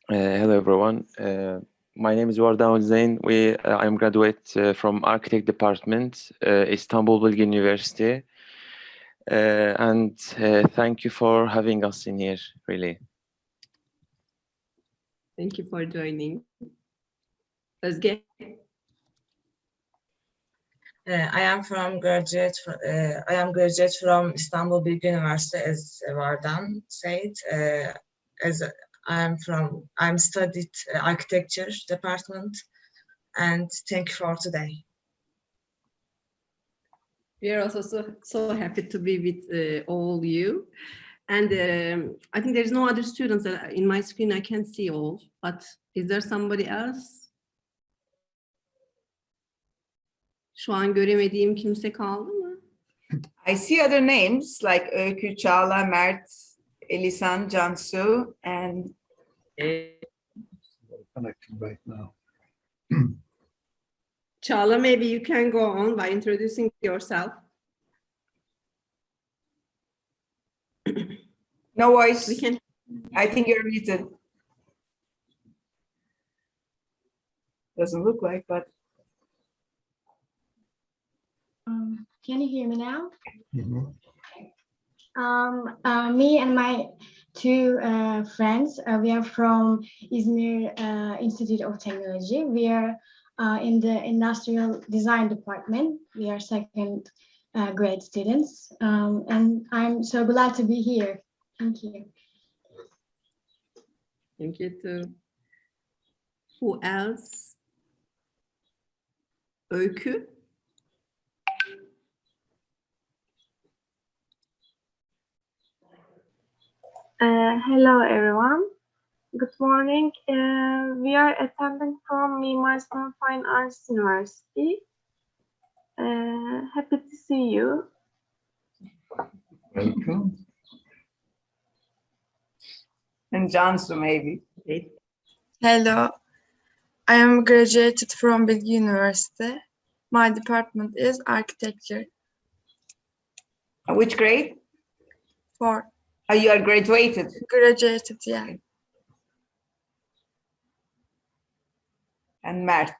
Hello everyone. My name is Wardan Hüseyin. I'm graduate from Architect Department, Istanbul Bilgi University. And thank you for having us in here, really. Thank you for joining. Özge. I am graduate from Istanbul Bilgi University, as Vardan said. I'm studied architecture department, and thank you for today. We are also so happy to be with all you. And I think there's no other students that in my screen I can see all, but is there somebody else? Şu an göremediğim kimse kaldı mı? I see other names like Öykü, Çağla, Mert, Elisan, Cansu, and connecting right now. Çağla, maybe you can go on by introducing yourself. no voice. We can. I think you're muted. Doesn't look like, but. Can you hear me now? Mhm. Me and my two friends, we are from Izmir Institute of Technology. We are in the Industrial Design Department. We are second grade students, and I'm so glad to be here. Thank you. Thank you too. Who else? Öykü. Hello everyone. Good morning. We are attending from Mimar Sinan Fine Arts University. Happy to see you. Welcome. And Cansu, maybe. Hello, I am graduated from Bilgi University. My department is architecture. Which grade? 4. Oh, you are graduated. Graduated, yeah. And Mert.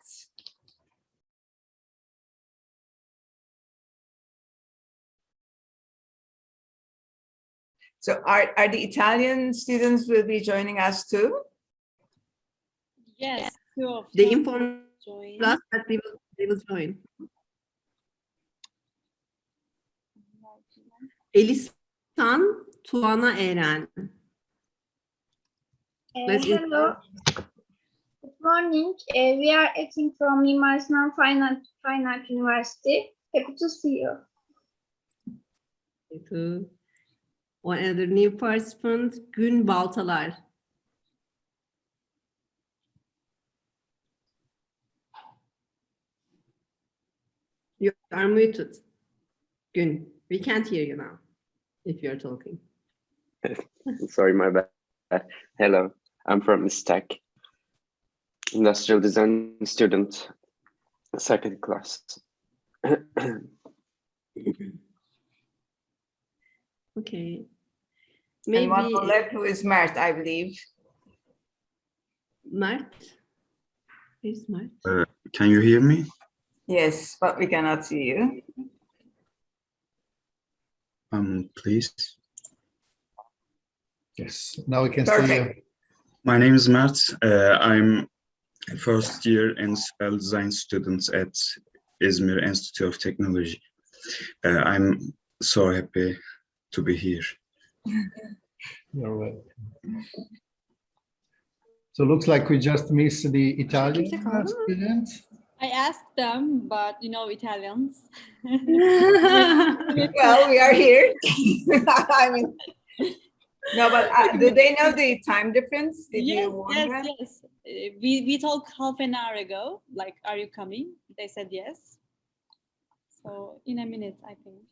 So are the Italian students will be joining us too? Yes, two of They them informed join. us that they will join. Elisan, Tuana Eren. Hello. Good morning. We are acting from Mimar Sinan Fine Art University. Happy to see you. To one other new participant, Gün Baltalar. You are muted. Gün, we can't hear you now if you're talking. Sorry, my bad. Hello, I'm from ISTEC, Industrial Design student, second class. Okay. And one on left who is Mert, I believe. Mert? Where's Mert? Can you hear me? Yes, but we cannot see you. Please. Yes, now we can Perfect. see you. My name is Mert. I'm first year industrial design student at Izmir Institute of Technology. I'm so happy to be here. You're welcome. So looks like we just missed the Italian students. I asked them, but you know Italians. Well, we are here. I mean, no, but do they know the time difference? Did you warn them? Yes. We talked half an hour ago. Like, are you coming? They said yes. So in a minute, I think.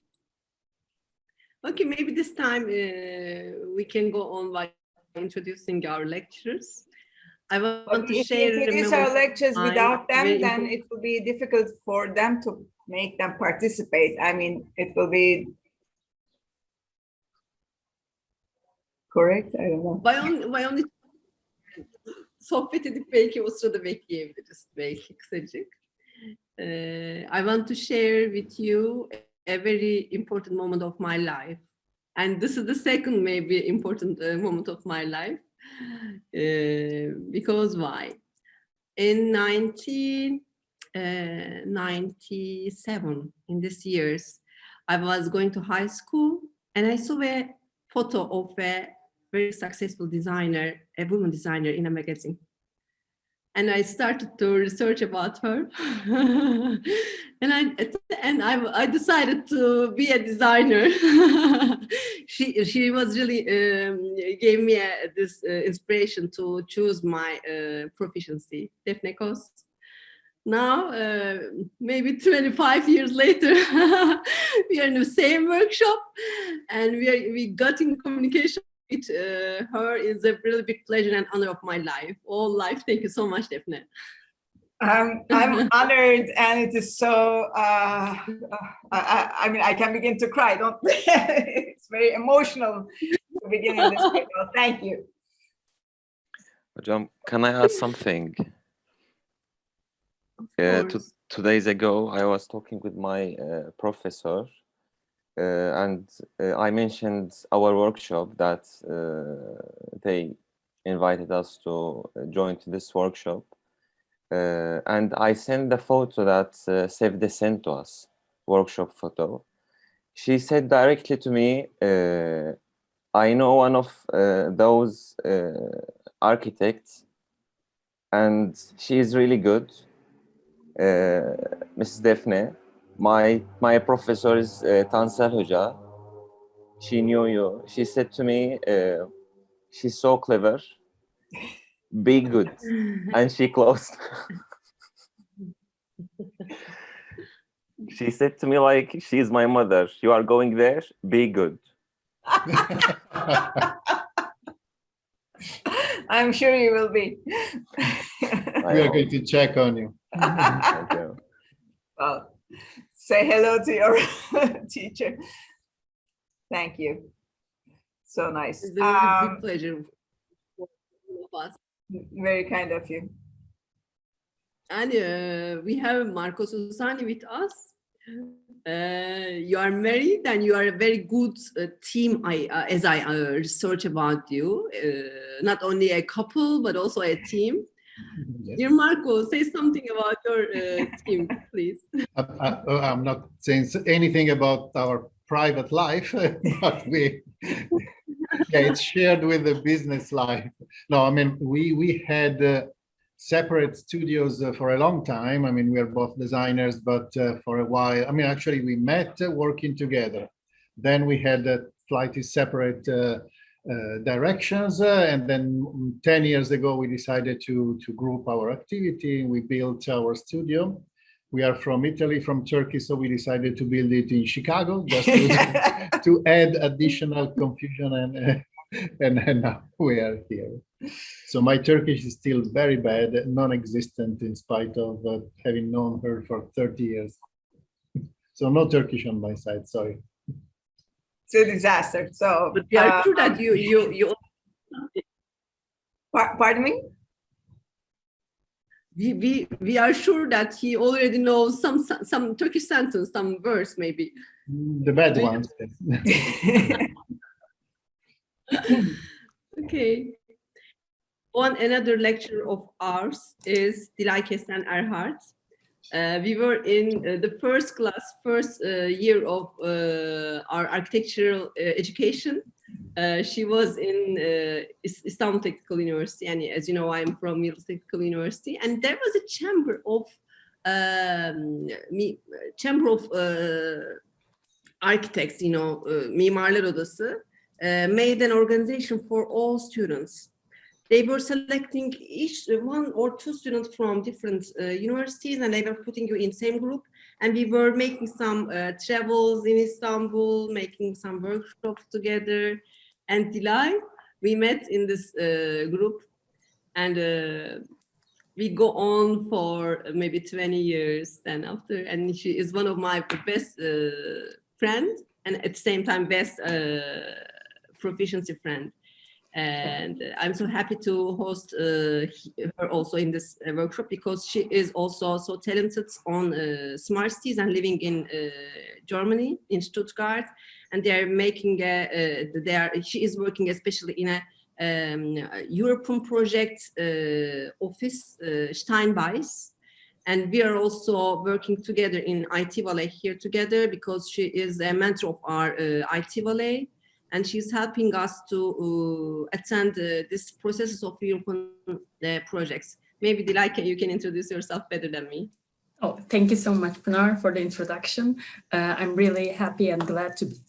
Okay, maybe this time we can go on by introducing our lecturers. I want But to if share. we introduce our lectures without them, very then it will be difficult for them to make them participate. I mean, it will be correct. I don't know. Why only sohbet edip belki o sırada bekleyebiliriz belki kısacık. I want to share with you a very important moment of my life. And this is the second maybe important moment of my life. Because why? In 1997, in this years, I was going to high school and I saw a photo of a very successful designer, a woman designer in a magazine. And I started to research about her. and I decided to be a designer. she was really gave me this inspiration to choose my proficiency, Defne Kost. Now, maybe 25 years later, we are in the same workshop and we got in communication with her. Is a really big pleasure and honor of my life, all life. Thank you so much, Defne. I'm honored, and it is so. I mean, I can begin to cry. Don't. It's very emotional to begin in this way. Well, thank you. Hocam, can I add something? 2 days ago, I was talking with my professor, and I mentioned our workshop that they invited us to join to this workshop. And I sent the photo that Sevde sent to us, workshop photo. She said directly to me, I know one of those architects, and she is really good. Mrs. Defne, my professor is Tansel Hoca. She knew you. She said to me, she's so clever, be good. And she closed. She said to me like, she's my mother. You are going there, be good. I'm sure you will be. We are going to check on you. Thank you. Well, say hello to your teacher. Thank you. So nice. It's a big pleasure for all of us. Very kind of you. And we have Marco Susani with us. You are married and you are a very good team, as I research about you. Not only a couple, but also a team. Yes. Dear Marco, say something about your team, please. I'm not saying anything about our private life, but it's shared with the business life. No, I mean, we had separate studios for a long time. I mean, we are both designers, but for a while, I mean, actually we met working together. Then we had slightly separate directions. And then 10 years ago, we decided to group our activity. We built our studio. We are from Italy, from Turkey, so we decided to build it in Chicago just to add additional confusion, and now we are here. So my Turkish is still very bad, non-existent, in spite of having known her for 30 years. So no Turkish on my side, sorry. It's a disaster. So, but we are sure that you. Pardon me? We are sure that he already knows some Turkish sentence, some verse maybe. The bad ones. Okay. Another lecture of ours is Dilay Kesen Erhard. We were in the first year of our architectural education. She was in Istanbul Technical University, and as you know, I'm from Yıldız Technical University. And there was a chamber of architects, you know, Mimarlar Odası, made an organization for all students. They were selecting each one or two students from different universities, and they were putting you in same group. And we were making some travels in Istanbul, making some workshops together. And Dilay, we met in this group, and we go on for maybe 20 years then after. And she is one of my best friends, and at the same time best proficiency friend. And I'm so happy to host her also in this workshop, because she is also so talented on smart cities and living in Germany, in Stuttgart. And they are making she is working especially in a European project office, Steinbeis. And we are also working together in IT Valley here together, because she is a mentor of our IT Valley. And she's helping us to attend this processes of European projects. Maybe Dilay, you can introduce yourself better than me. Oh, thank you so much, Pınar, for the introduction. I'm really happy and glad to be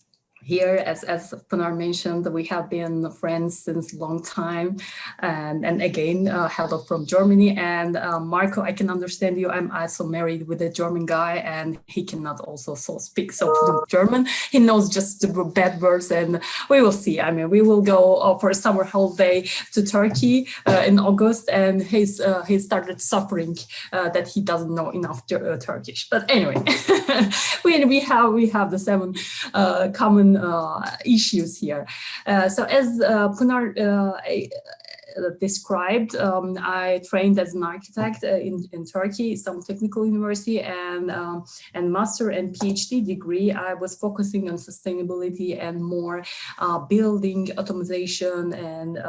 here. As Pınar mentioned, we have been friends since a long time. And again, hello from Germany. And Marco, I can understand you. I'm also married with a German guy, and he cannot also speak so fluent German. He knows just the bad words, and we will see. I mean, we will go for a summer holiday to Turkey in August, and he started suffering that he doesn't know enough Turkish. But anyway, we have the 7 common issues here. So as Pınar described, I trained as an architect in Turkey, Istanbul Technical University, and master and PhD degree. I was focusing on sustainability and more building automation and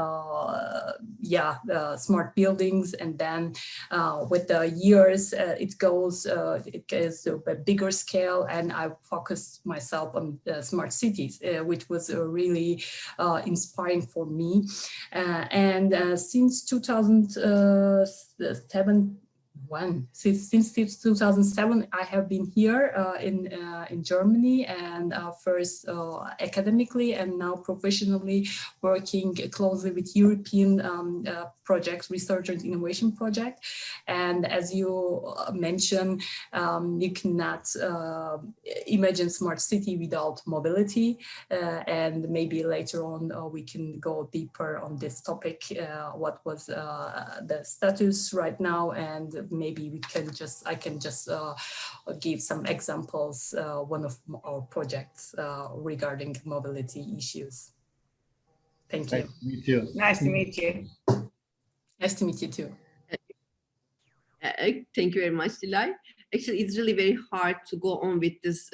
smart buildings. And then with the years, it goes to a bigger scale, and I focused myself on smart cities, which was really inspiring for me. And since 2007, since 2007, I have been here in Germany, and first academically and now professionally working closely with European projects, research and innovation project. And as you mentioned, you cannot imagine smart city without mobility. And maybe later on we can go deeper on this topic. What was the status right now, and maybe I can just give some examples, one of our projects regarding mobility issues. Thank you. Nice to meet you. Nice to meet you. Nice to meet you too. Thank you very much, Dilay. Actually, it's really very hard to go on with this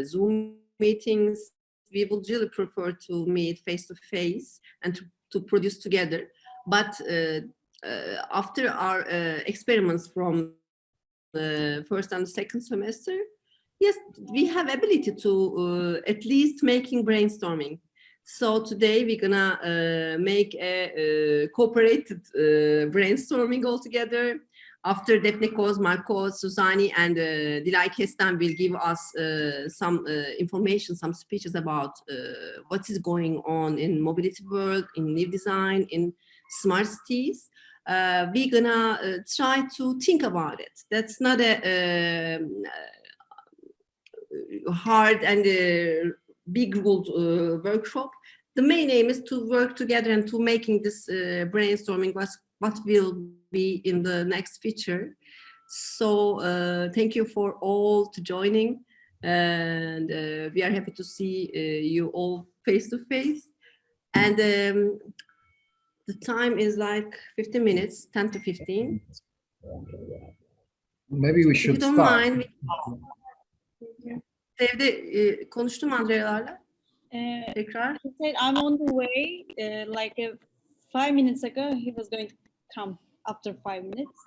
Zoom meetings. We would really prefer to meet face to face and to produce together. But after our experiments from the first and second semester, yes, we have ability to at least making brainstorming. So today we're gonna make a cooperated brainstorming all together. After Defne Koz, Marco Susani, and Dilay Kestan will give us some information, some speeches about what is going on in mobility world, in new design, in smart cities. We're gonna try to think about it. That's not a hard and big ruled workshop. The main aim is to work together and to making this brainstorming what will be in the next feature. So thank you for all to joining, and we are happy to see you all face to face. And the time is like 15 minutes, 10 to 15. Maybe we should If you don't start. mind. Evde konuştum Andrea'larla. Tekrar. He said I'm on the way. 5 minutes ago, he was going to come after 5 minutes.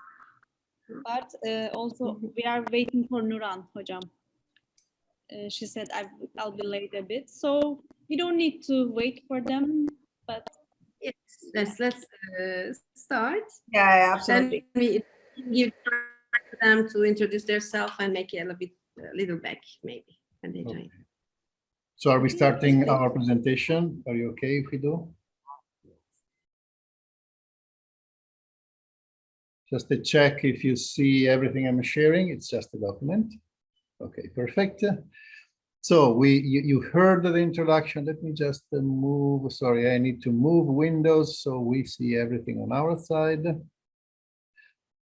But also we are waiting for Nuran Hocam. She said I'll be late a bit, so we don't need to wait for them. But yes, let's start. Yeah, absolutely. Then we give time to them to introduce themselves and make it a little back maybe when they join. So are we starting our presentation? Are you okay if we do? Just to check if you see everything I'm sharing. It's just a document. Okay, perfect. So you heard the introduction. Let me just move. Sorry, I need to move windows so we see everything on our side.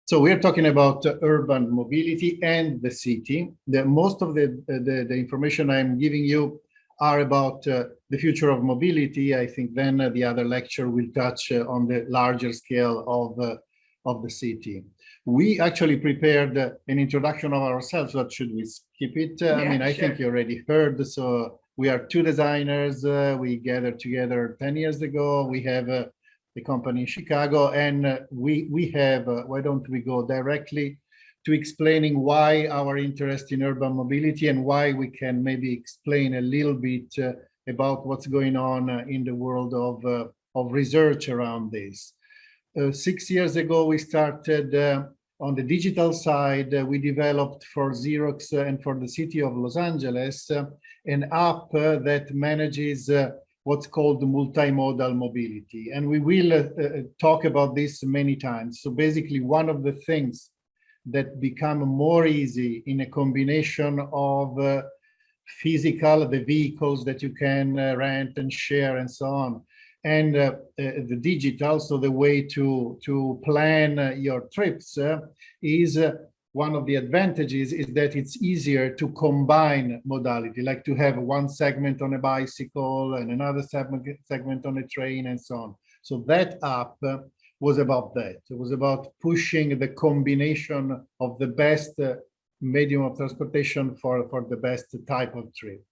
So we're talking about urban mobility and the city. Most of the information I'm giving you are about the future of mobility. I think then the other lecture will touch on the larger scale of the city. We actually prepared an introduction of ourselves, but should we skip it? I mean, I think you already heard. So we are two designers. We gathered together 10 years ago. We have the company in Chicago, and we have, why don't we go directly to explaining why our interest in urban mobility and why we can maybe explain a little bit about what's going on in the world of research around this. 6 years ago, we started on the digital side. We developed for Xerox and for the city of Los Angeles an app that manages what's called multimodal mobility. And we will talk about this many times. So basically, one of the things that become more easy in a combination of physical, the vehicles that you can rent and share and so on, and the digital, so the way to plan your trips is one of the advantages is that it's easier to combine modality, like to have one segment on a bicycle and another segment on a train and so on. So that app was about that. It was about pushing the combination of the best medium of transportation for the best type of trip.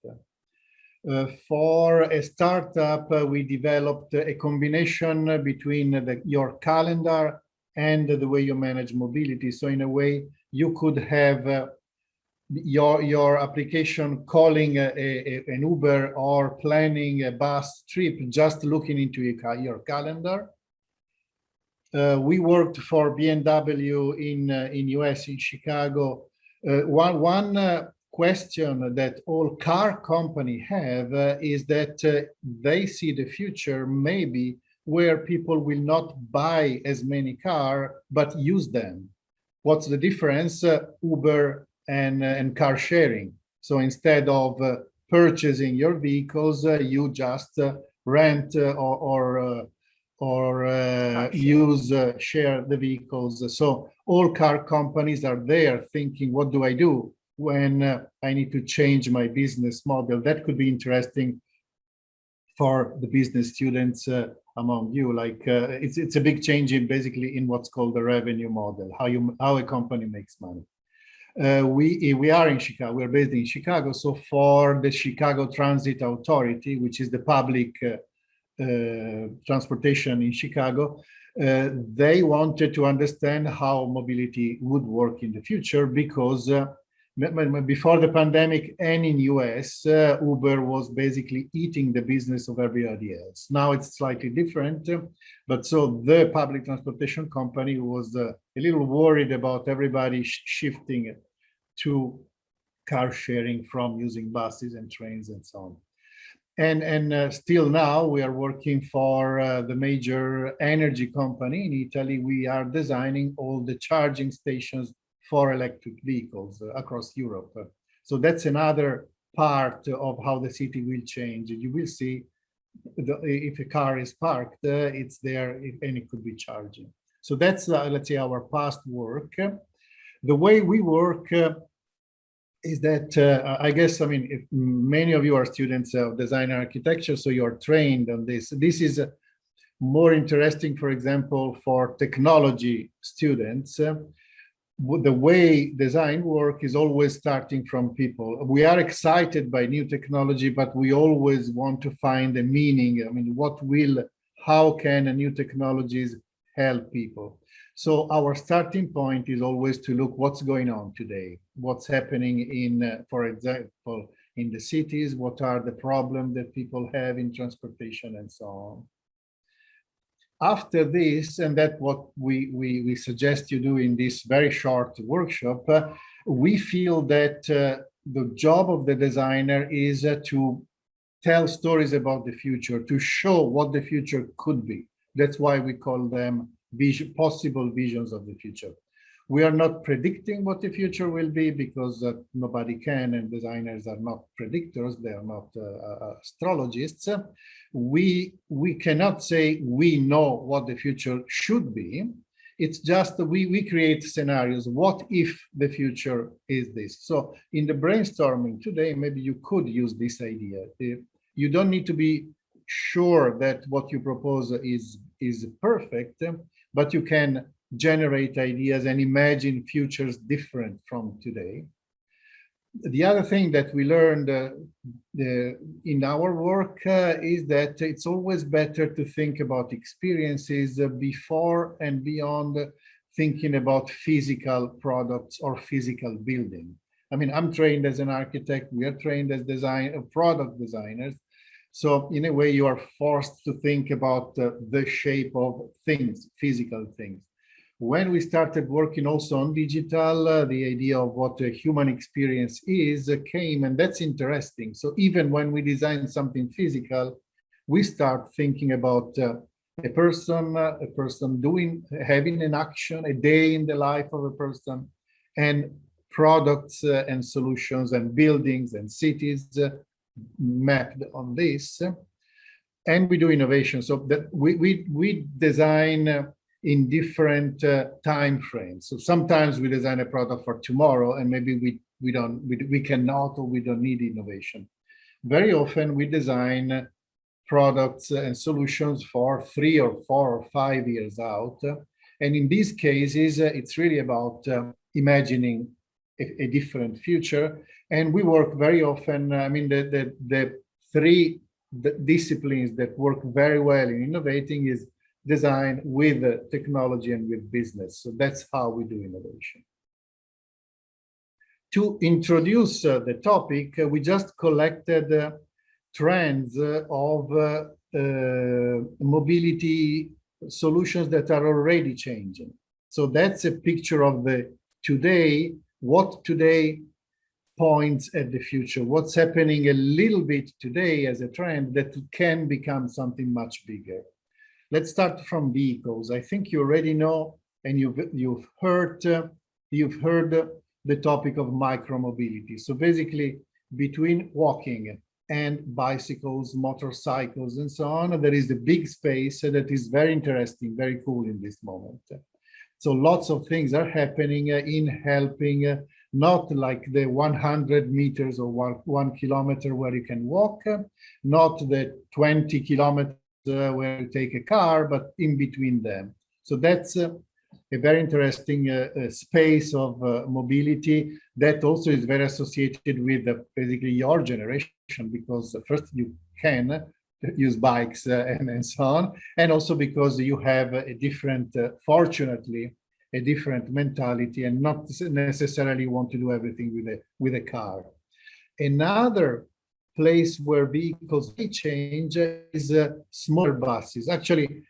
For a startup, we developed a combination between your calendar and the way you manage mobility. So in a way, you could have your application calling an Uber or planning a bus trip, just looking into your calendar. We worked for BMW in US, in Chicago. One question that all car companies have is that they see the future maybe where people will not buy as many cars, but use them. What's the difference? Uber and car sharing. So instead of purchasing your vehicles, you just rent or share the vehicles. So all car companies are there thinking, what do I do when I need to change my business model? That could be interesting for the business students among you. Like it's a big change in basically in what's called the revenue model, how a company makes money. We are in Chicago. We're based in Chicago. So for the Chicago Transit Authority, which is the public transportation in Chicago, they wanted to understand how mobility would work in the future, because before the pandemic and in US, Uber was basically eating the business of everybody else. Now it's slightly different, but so the public transportation company was a little worried about everybody shifting to car sharing from using buses and trains and so on. And still now we are working for the major energy company in Italy. We are designing all the charging stations for electric vehicles across Europe. So that's another part of how the city will change. You will see if a car is parked, it's there and it could be charging. So that's, let's say, our past work. The way we work is that, I guess, I mean, if many of you are students of design and architecture, so you're trained on this. This is more interesting, for example, for technology students. The way design work is always starting from people. We are excited by new technology, but we always want to find a meaning. I mean, how can a new technologies help people? So our starting point is always to look what's going on today, what's happening in, for example, in the cities, what are the problems that people have in transportation and so on. After this, and that's what we suggest you do in this very short workshop, we feel that the job of the designer is to tell stories about the future, to show what the future could be. That's why we call them possible visions of the future. We are not predicting what the future will be, because nobody can, and designers are not predictors, they are not astrologists. We cannot say we know what the future should be. It's just we create scenarios. What if the future is this? So in the brainstorming today, maybe you could use this idea. You don't need to be sure that what you propose is perfect, but you can generate ideas and imagine futures different from today. The other thing that we learned in our work is that it's always better to think about experiences before and beyond thinking about physical products or physical building. I mean, I'm trained as an architect, we are trained as product designers. So in a way, you are forced to think about the shape of things, physical things. When we started working also on digital, the idea of what a human experience is came, and that's interesting. So even when we design something physical, we start thinking about a person having an action, a day in the life of a person, and products and solutions and buildings and cities mapped on this. And we do innovation. So that we design in different time frames. So sometimes we design a product for tomorrow, and maybe we cannot or we don't need innovation. Very often we design products and solutions for 3 or 4 or 5 years out. And in these cases, it's really about imagining a different future. And we work very often, I mean, the three disciplines that work very well in innovating is design with technology and with business. So that's how we do innovation. To introduce the topic, we just collected trends of mobility solutions that are already changing. So that's a picture of the today, what today points at the future, what's happening a little bit today as a trend that can become something much bigger. Let's start from vehicles. I think you already know, and you've heard the topic of micromobility. So basically, between walking and bicycles, motorcycles, and so on, there is a big space that is very interesting, very cool in this moment. So lots of things are happening in helping, not like the 100 meters or 1 kilometer where you can walk, not the 20 kilometers where you take a car, but in between them. So that's a very interesting space of mobility that also is very associated with basically your generation, because first you can use bikes and so on, and also because you have a different, fortunately, a different mentality and not necessarily want to do everything with a car. Another place where vehicles may change is smaller buses. Actually,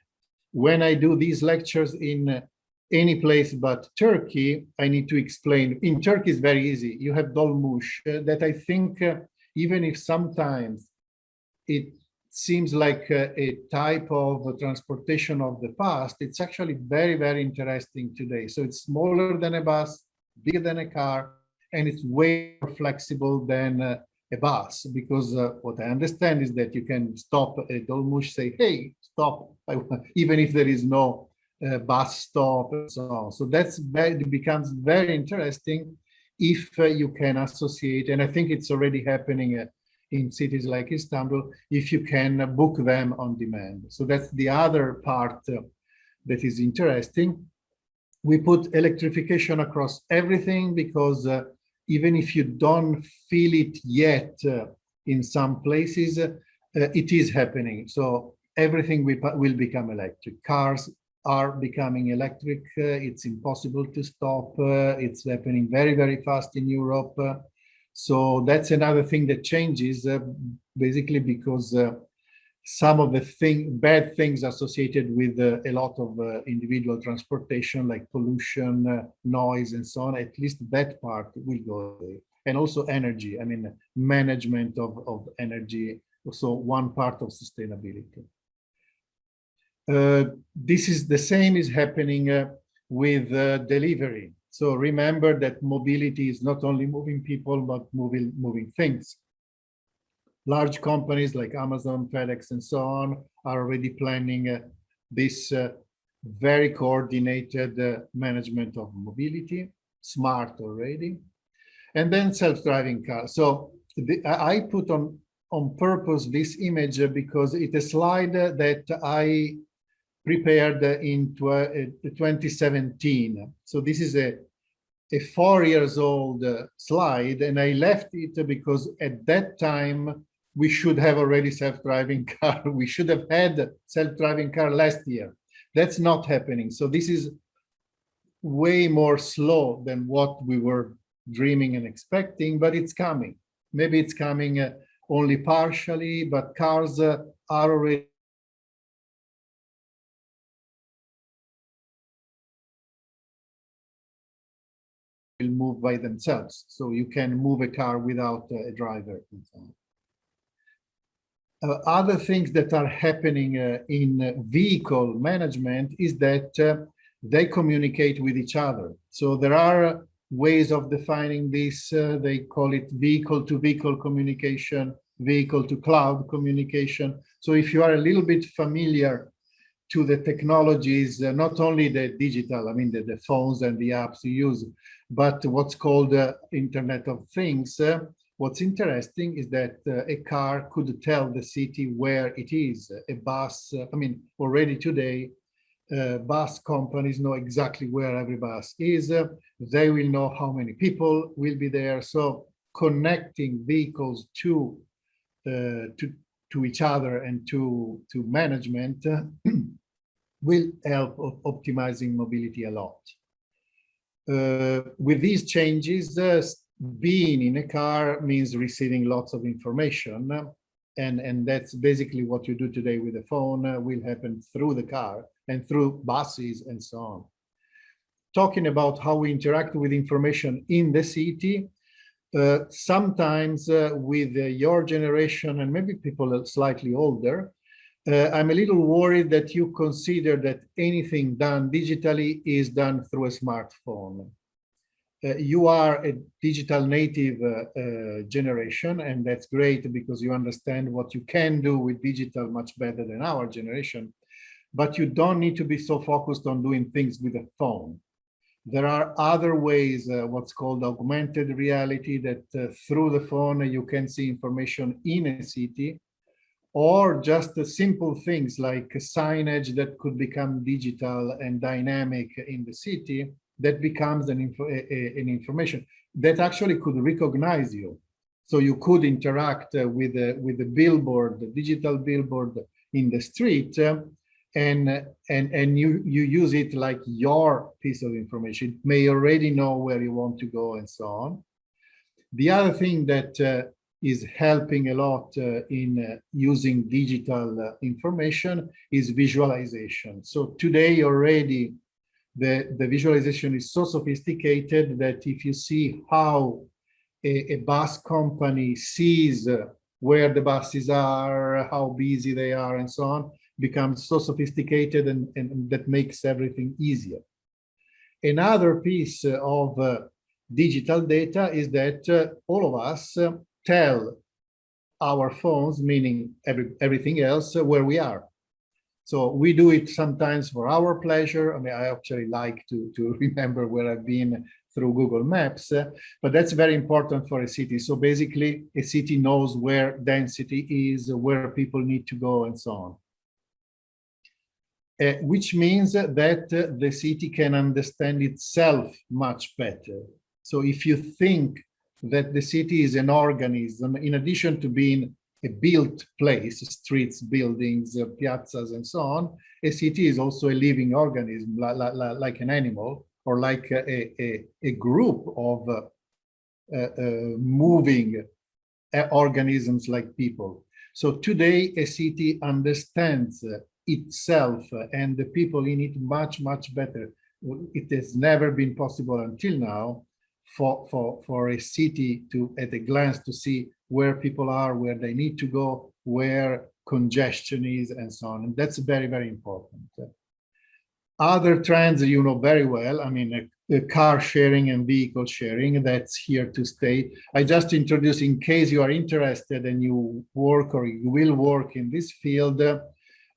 when I do these lectures in any place but Turkey, I need to explain. In Turkey, it's very easy. You have dolmuş that I think, even if sometimes it seems like a type of transportation of the past, it's actually very, very interesting today. So it's smaller than a bus, bigger than a car, and it's way more flexible than a bus, because what I understand is that you can stop at dolmuş, say, hey, stop, even if there is no bus stop and so on. So it becomes very interesting if you can associate, and I think it's already happening in cities like Istanbul, if you can book them on demand. So that's the other part that is interesting. We put electrification across everything because even if you don't feel it yet in some places, it is happening. So everything will become electric. Cars are becoming electric. It's impossible to stop. It's happening very, very fast in Europe. So that's another thing that changes, basically because some of the bad things associated with a lot of individual transportation, like pollution, noise, and so on, at least that part will go away. And also energy, I mean, management of energy, also one part of sustainability. This is the same is happening with delivery. So remember that mobility is not only moving people, but moving things. Large companies like Amazon, FedEx, and so on are already planning this very coordinated management of mobility, smart already, and then self-driving cars. So I put on purpose this image because it's a slide that I prepared in 2017. So this is a 4 years old slide, and I left it because at that time we should have already self-driving car. We should have had self-driving car last year. That's not happening. So this is way more slow than what we were dreaming and expecting, but it's coming. Maybe it's coming only partially, but cars are already will move by themselves. So you can move a car without a driver. And so on. Other things that are happening in vehicle management is that they communicate with each other. So there are ways of defining this. They call it vehicle-to-vehicle communication, vehicle-to-cloud communication. So if you are a little bit familiar to the technologies, not only the digital, I mean the phones and the apps you use, but what's called Internet of Things, what's interesting is that a car could tell the city where it is. A bus, I mean, already today, bus companies know exactly where every bus is. They will know how many people will be there. So connecting vehicles to each other and to management will help optimizing mobility a lot. With these changes, being in a car means receiving lots of information, and that's basically what you do today with the phone will happen through the car and through buses and so on. Talking about how we interact with information in the city, sometimes with your generation and maybe people slightly older, I'm a little worried that you consider that anything done digitally is done through a smartphone. You are a digital native generation, and that's great because you understand what you can do with digital much better than our generation, but you don't need to be so focused on doing things with a phone. There are other ways, what's called augmented reality, that through the phone you can see information in a city, or just simple things like signage that could become digital and dynamic in the city that becomes an information that actually could recognize you. So you could interact with the billboard, the digital billboard in the street, and you use it like your piece of information. It may already know where you want to go and so on. The other thing that is helping a lot in using digital information is visualization. So today already the visualization is so sophisticated that if you see how a bus company sees where the buses are, how busy they are and so on, becomes so sophisticated and that makes everything easier. Another piece of digital data is that all of us tell our phones, meaning everything else, where we are. So we do it sometimes for our pleasure. I mean, I actually like to remember where I've been through Google Maps, but that's very important for a city. So basically, a city knows where density is, where people need to go, and so on. Which means that the city can understand itself much better. So if you think that the city is an organism, in addition to being a built place, streets, buildings, piazzas, and so on, a city is also a living organism, like an animal, or like a group of moving organisms like people. So today, a city understands itself and the people in it much, much better. It has never been possible until now for a city to, at a glance, to see where people are, where they need to go, where congestion is, and so on. And that's very, very important. Other trends you know very well, I mean, car sharing and vehicle sharing, that's here to stay. I just introduced, in case you are interested and you work or you will work in this field,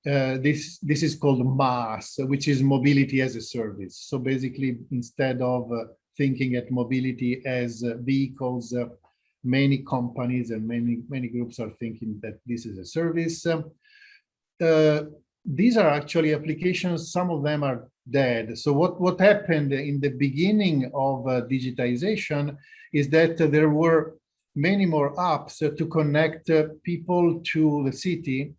this is called MaaS, which is mobility as a service. So basically, instead of thinking at mobility as vehicles, many companies and many groups are thinking that this is a service. These are actually applications. Some of them are dead. So what happened in the beginning of digitization is that there were many more apps to connect people to the city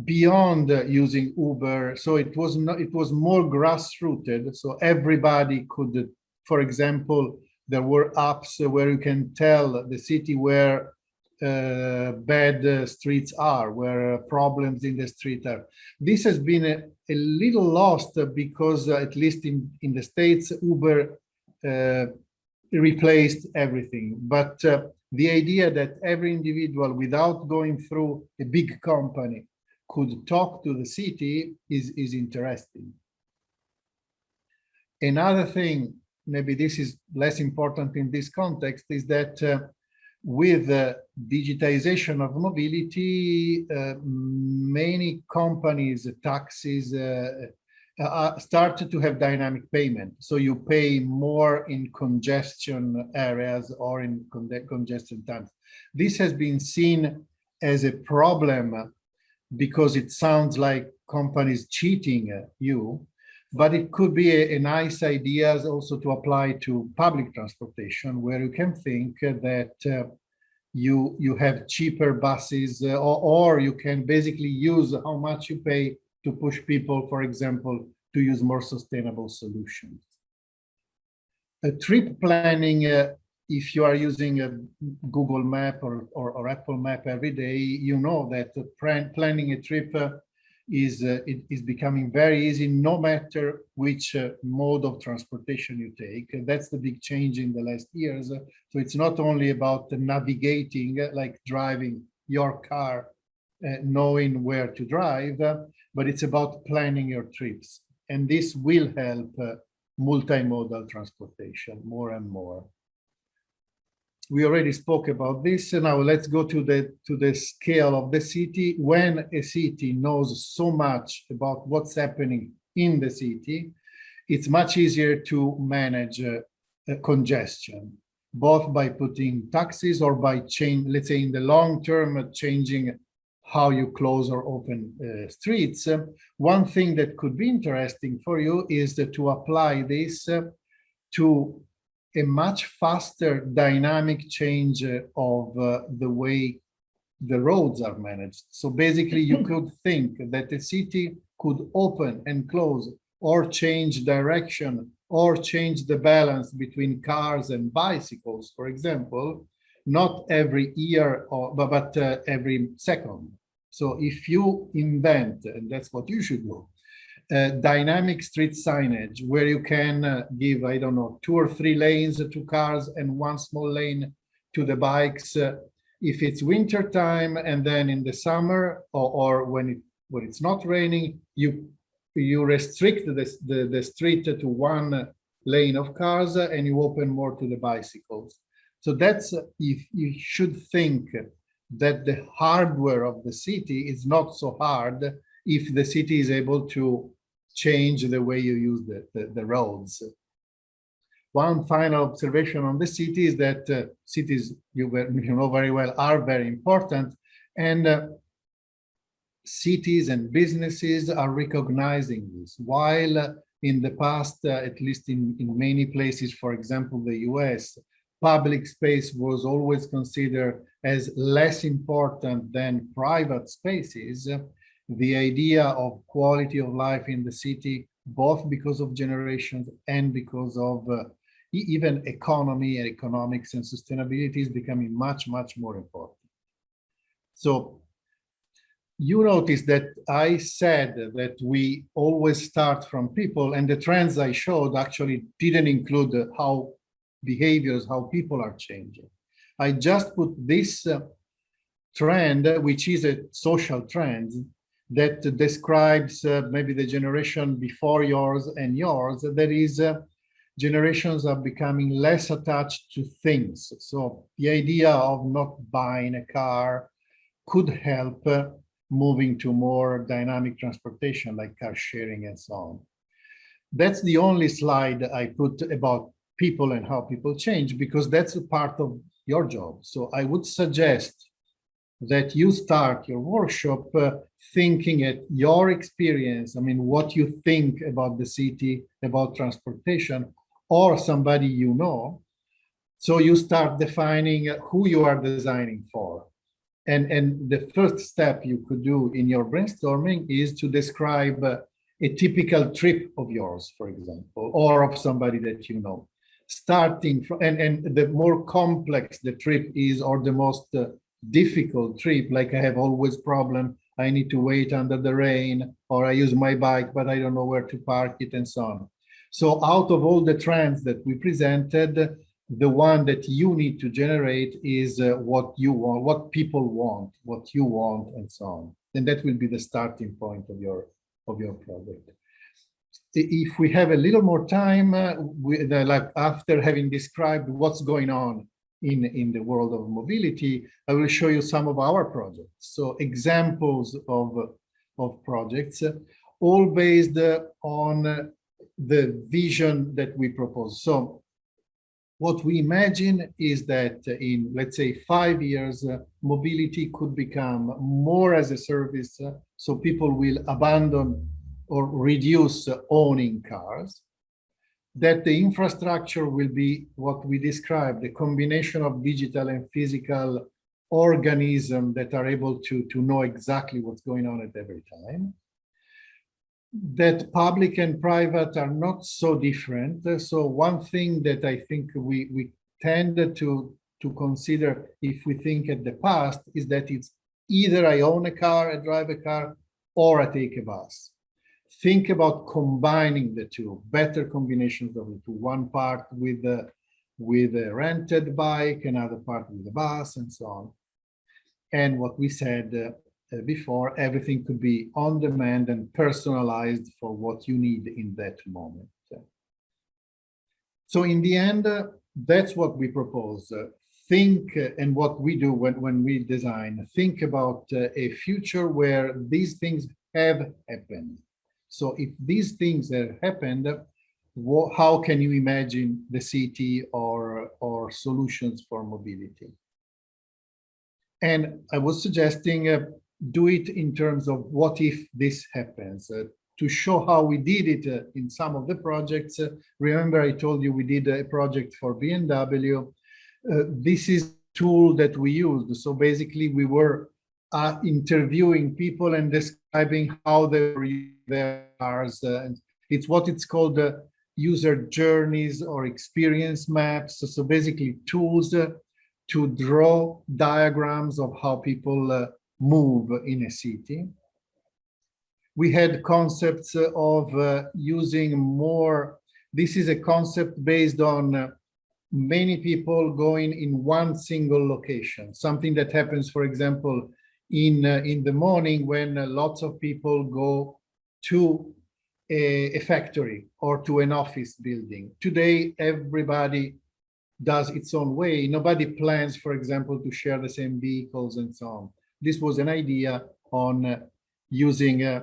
beyond using Uber. So it was more grassrooted. So everybody could, for example, there were apps where you can tell the city where bad streets are, where problems in the street are. This has been a little lost because at least in the States, Uber replaced everything. But the idea that every individual, without going through a big company, could talk to the city is interesting. Another thing, maybe this is less important in this context, is that with digitization of mobility, many companies, taxis, started to have dynamic payment. So you pay more in congestion areas or in congestion times. This has been seen as a problem because it sounds like companies cheating you, but it could be a nice idea also to apply to public transportation, where you can think that you have cheaper buses, or you can basically use how much you pay to push people, for example, to use more sustainable solutions. Trip planning, if you are using a Google Map or Apple Map every day, you know that planning a trip is becoming very easy, no matter which mode of transportation you take. That's the big change in the last years. So it's not only about navigating, like driving your car, knowing where to drive, but it's about planning your trips. And this will help multimodal transportation more and more. We already spoke about this. And now let's go to the scale of the city. When a city knows so much about what's happening in the city, it's much easier to manage congestion, both by putting taxis or by let's say in the long term, changing how you close or open streets. One thing that could be interesting for you is to apply this to a much faster dynamic change of the way the roads are managed. So basically you could think that the city could open and close or change direction or change the balance between cars and bicycles, for example, not every year but every second. So if you invent, and that's what you should do, dynamic street signage where you can give, I don't know, 2 or 3 lanes to cars and 1 small lane to the bikes if it's winter time, and then in the summer or when it's not raining, you restrict the street to 1 lane of cars and you open more to the bicycles. So that's, if you should think that the hardware of the city is not so hard if the city is able to change the way you use the roads. One final observation on the city is that cities, you know very well, are very important, and cities and businesses are recognizing this. While in the past, at least in many places, for example, the US, public space was always considered as less important than private spaces. The idea of quality of life in the city, both because of generations and because of even economy and economics and sustainability, is becoming much, much more important. So you notice that I said that we always start from people, and the trends I showed actually didn't include how behaviors, how people are changing. I just put this trend, which is a social trend, that describes maybe the generation before yours and yours. That is, generations are becoming less attached to things. So the idea of not buying a car could help moving to more dynamic transportation like car sharing and so on. That's the only slide I put about people and how people change, because that's a part of your job. So I would suggest that you start your workshop thinking at your experience, I mean, what you think about the city, about transportation, or somebody you know. So you start defining who you are designing for. And the first step you could do in your brainstorming is to describe a typical trip of yours, for example, or of somebody that you know. Starting from, and the more complex the trip is, or the most difficult trip, like I have always problem, I need to wait under the rain, or I use my bike, but I don't know where to park it, and so on. So out of all the trends that we presented, the one that you need to generate is what you want, what people want, what you want, and so on. And that will be the starting point of your project. If we have a little more time, like after having described what's going on in the world of mobility, I will show you some of our projects. So examples of projects, all based on the vision that we propose. So what we imagine is that in, let's say, 5 years, mobility could become more as a service, so people will abandon or reduce owning cars, that the infrastructure will be what we described, the combination of digital and physical organisms that are able to know exactly what's going on at every time, that public and private are not so different. So one thing that I think we tend to consider if we think at the past is that it's either I own a car, I drive a car, or I take a bus. Think about combining the two, better combinations of the two. One part with a rented bike, another part with a bus, and so on. And what we said before, everything could be on demand and personalized for what you need in that moment. So in the end, that's what we propose. Think, and what we do when we design, think about a future where these things have happened. So if these things have happened, how can you imagine the city or solutions for mobility? And I was suggesting do it in terms of what if this happens. To show how we did it in some of the projects, remember I told you we did a project for BMW. This is a tool that we used. So basically we were interviewing people and describing how they were using their cars. And it's what it's called user journeys or experience maps. So basically tools to draw diagrams of how people move in a city. We had concepts of using more. This is a concept based on many people going in one single location. Something that happens, for example, in the morning when lots of people go to a factory or to an office building. Today, everybody does its own way. Nobody plans, for example, to share the same vehicles and so on. This was an idea on using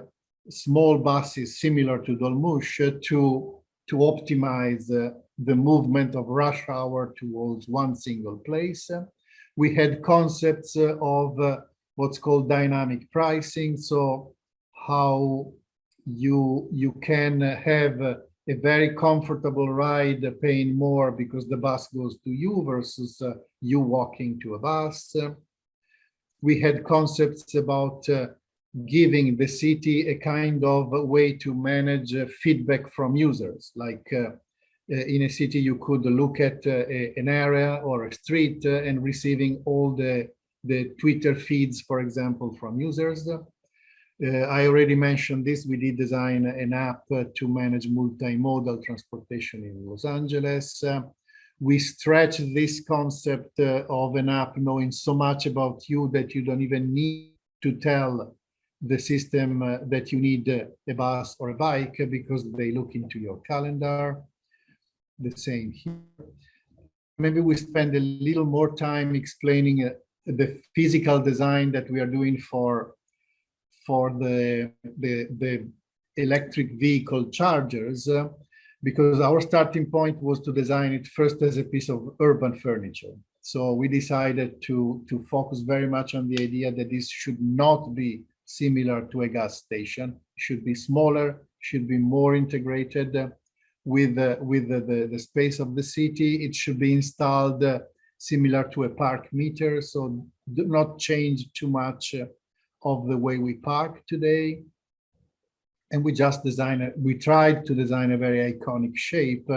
small buses similar to Dolmusch to optimize the movement of rush hour towards one single place. We had concepts of what's called dynamic pricing. So how you can have a very comfortable ride paying more because the bus goes to you versus you walking to a bus. We had concepts about giving the city a kind of way to manage feedback from users. Like in a city, you could look at an area or a street and receiving all the Twitter feeds, for example, from users. I already mentioned this. We did design an app to manage multimodal transportation in Los Angeles. We stretched this concept of an app knowing so much about you that you don't even need to tell the system that you need a bus or a bike because they look into your calendar. The same here. Maybe we spend a little more time explaining the physical design that we are doing for for the electric vehicle chargers because our starting point was to design it first as a piece of urban furniture. So we decided to focus very much on the idea that this should not be similar to a gas station. It should be smaller, should be more integrated with the space of the city. It should be installed similar to a park meter, so do not change too much of the way we park today. And we just we tried to design a very iconic shape.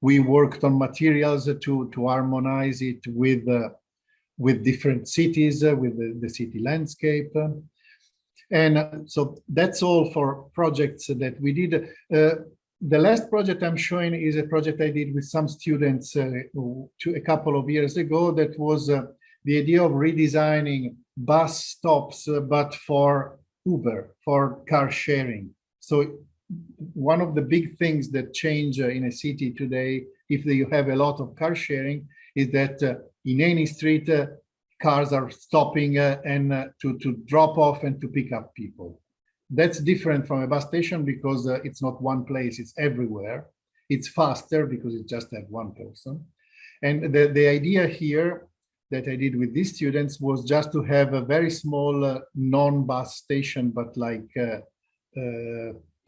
We worked on materials to harmonize it with different cities, with the city landscape. And so that's all for projects that we did. The last project I'm showing is a project I did with some students a couple of years ago. That was the idea of redesigning bus stops, but for Uber, for car sharing. So one of the big things that change in a city today, if you have a lot of car sharing, is that in any street, cars are stopping and to drop off and to pick up people. That's different from a bus station because it's not one place, it's everywhere. It's faster because it just has one person. And the idea here that I did with these students was just to have a very small non-bus station, but like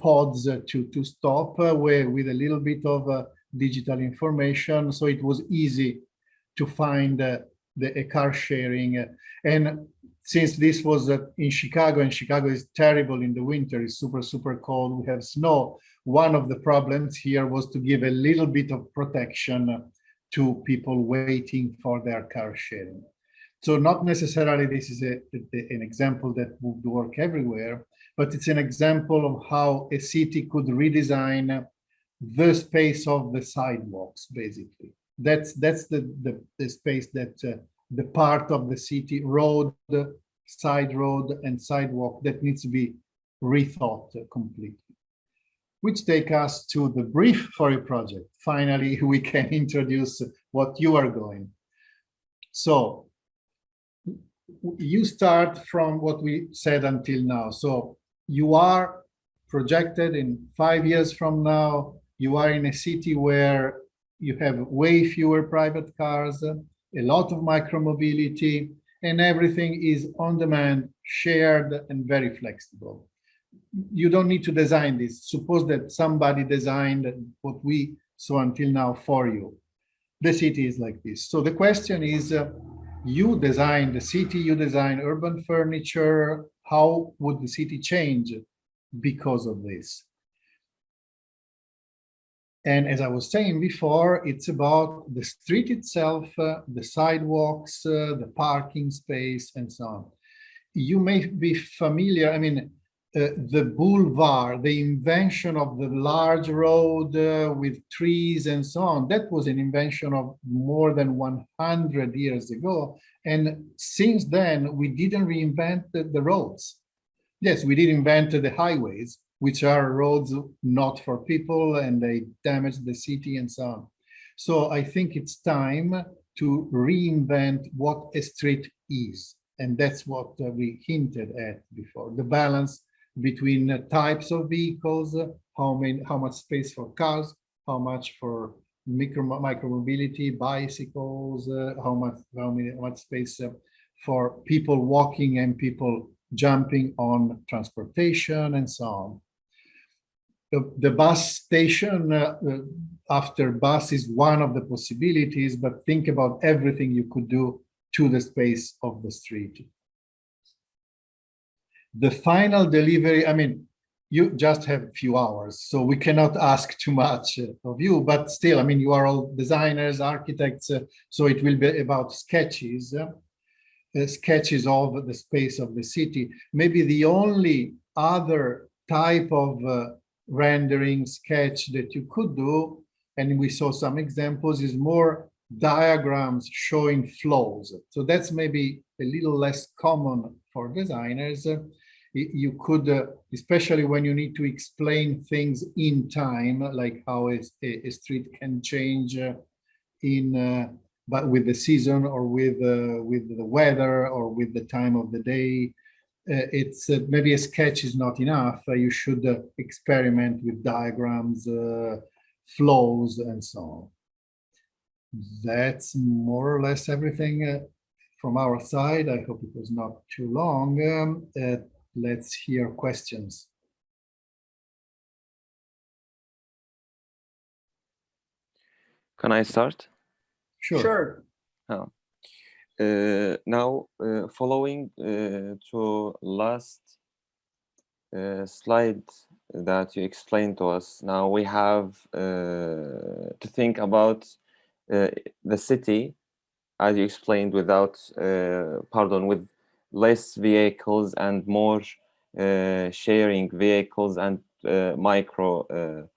pods to stop with a little bit of digital information. So it was easy to find a car sharing. And since this was in Chicago, and Chicago is terrible in the winter, it's super, super cold, we have snow. One of the problems here was to give a little bit of protection to people waiting for their car sharing. So not necessarily this is an example that would work everywhere, but it's an example of how a city could redesign the space of the sidewalks, basically. That's the space that the part of the city, road, side road, and sidewalk that needs to be rethought completely. Which take us to the brief for your project. Finally, we can introduce what you are doing. So you start from what we said until now. So you are projected in 5 years from now, you are in a city where you have way fewer private cars, a lot of micromobility, and everything is on demand, shared, and very flexible. You don't need to design this. Suppose that somebody designed what we saw until now for you. The city is like this. So the question is, you design the city, you design urban furniture, how would the city change because of this? And as I was saying before, it's about the street itself, the sidewalks, the parking space, and so on. You may be familiar, I mean, the boulevard, the invention of the large road with trees and so on, that was an invention of more than 100 years ago. And since then, we didn't reinvent the roads. Yes, we did invent the highways, which are roads not for people, and they damage the city and so on. So I think it's time to reinvent what a street is. And that's what we hinted at before, the balance between types of vehicles, how much space for cars, how much for micromobility, bicycles, how much space for people walking and people jumping on transportation and so on. The bus station after bus is one of the possibilities, but think about everything you could do to the space of the street. The final delivery, I mean, you just have a few hours, so we cannot ask too much of you, but still, I mean, you are all designers, architects, so it will be about sketches, sketches of the space of the city. Maybe the only other type of rendering sketch that you could do, and we saw some examples, is more diagrams showing flows. So that's maybe a little less common for designers. You could, especially when you need to explain things in time, like how a street can change but with the season or with the weather or with the time of the day. it's maybe a sketch is not enough. You should experiment with diagrams, flows, and so on. That's more or less everything from our side. I hope it was not too long. Let's hear questions. Can I start? Sure. Oh. Now, following to last slide that you explained to us, now we have to think about the city, as you explained, without, with less vehicles and more sharing vehicles and micro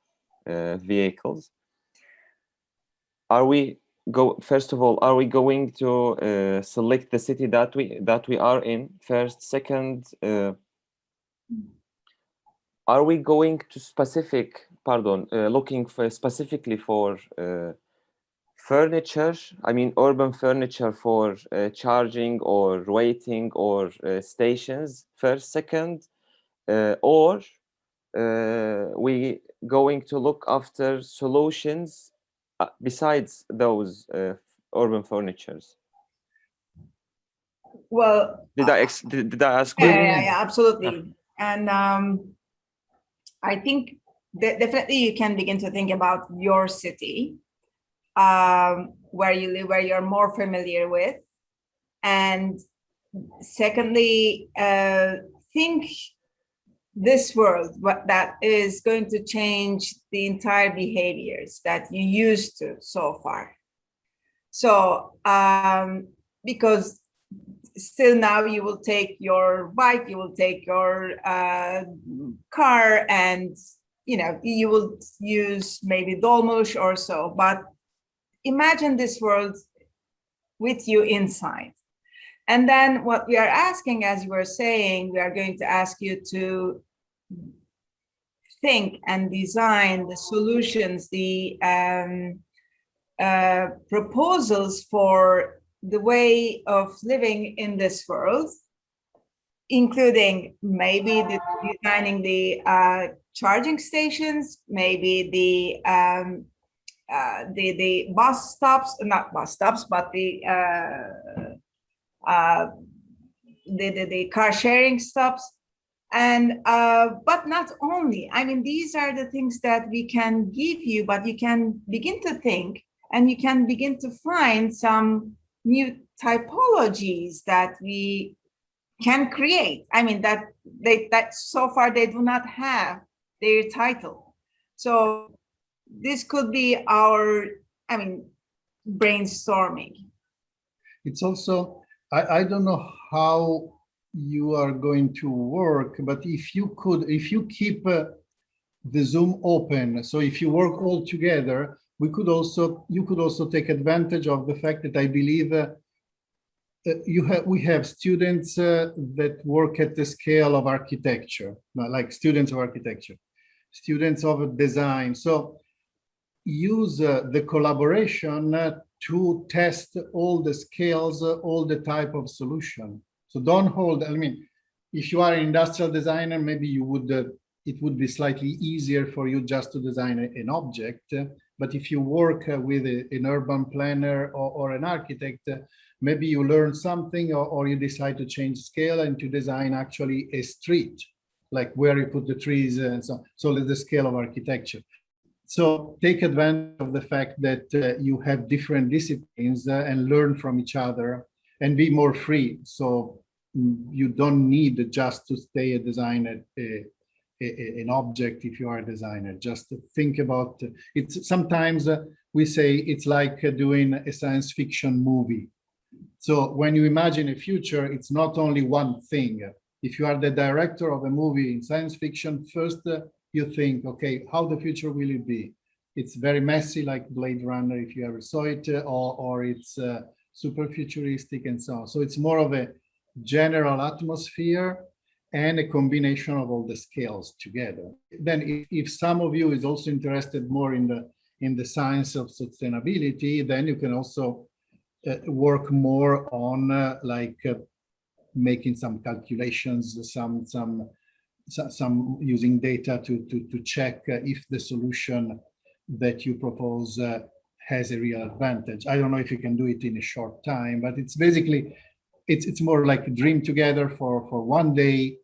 vehicles. First of all, are we going to select the city that we are in first? Second, are we going to looking for specifically for furniture? I mean, urban furniture for charging or waiting or stations first, second, or we going to look after solutions besides those urban furnitures? Well, did I ask? Yeah, absolutely. And I think that definitely you can begin to think about your city, where you live, where you're more familiar with. And secondly, think this world, that is going to change the entire behaviors that you used to so far. So, because still now you will take your bike, you will take your car, and you will use maybe dolmuş or so. But imagine this world with you inside. And then what we are asking, as you were saying, we are going to ask you to think and design the solutions, the proposals for the way of living in this world, including maybe designing the charging stations, maybe the bus stops, not bus stops, but the car sharing stops. And but not only, I mean, these are the things that we can give you, but you can begin to think and you can begin to find some new typologies that we can create. I mean, that so far they do not have their title. So this could be our, brainstorming. It's also, I don't know how you are going to work, but if you keep the Zoom open, so if you work all together, you could also take advantage of the fact that I believe we have students that work at the scale of architecture, like students of architecture, students of design. So use the collaboration to test all the scales, all the type of solution. So don't hold, if you are an industrial designer, maybe you would, it would be slightly easier for you just to design an object. But if you work with an urban planner or an architect, maybe you learn something or you decide to change scale and to design actually a street, like where you put the trees and so on. So the scale of architecture. So take advantage of the fact that you have different disciplines and learn from each other and be more free. So you don't need just to stay a designer, an object if you are a designer. Just think about it. Sometimes we say it's like doing a science fiction movie. So when you imagine a future, it's not only one thing. If you are the director of a movie in science fiction, first you think, okay, how the future will it be? It's very messy, like Blade Runner, if you ever saw it, or it's super futuristic and so on. So it's more of a general atmosphere and a combination of all the scales together. Then if some of you is also interested more in the science of sustainability, then you can also work more on making some calculations, some using data to check if the solution that you propose has a real advantage. I don't know if you can do it in a short time, but it's basically, it's more like a dream together for one day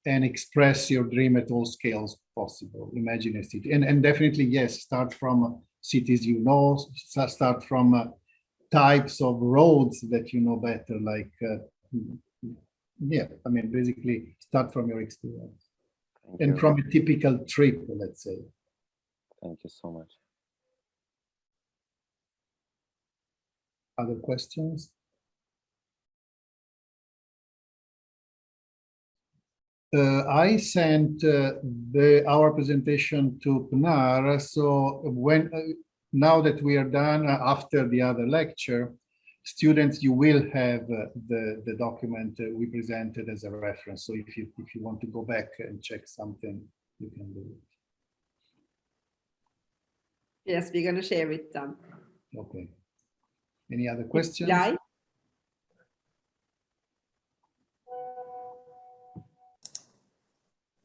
and express your dream at all scales possible. Imagine a city, and definitely, yes, start from cities you know, start from types of roads that you know better, like, yeah, I mean, basically start from your experience and from a typical trip, let's say. Thank you so much. Other questions? I sent our presentation to Pinar. So when now that we are done after the other lecture, students, you will have the document we presented as a reference. So if you want to go back and check something, you can do it. Yes, we're going to share with them. Okay. Any other questions? Lai?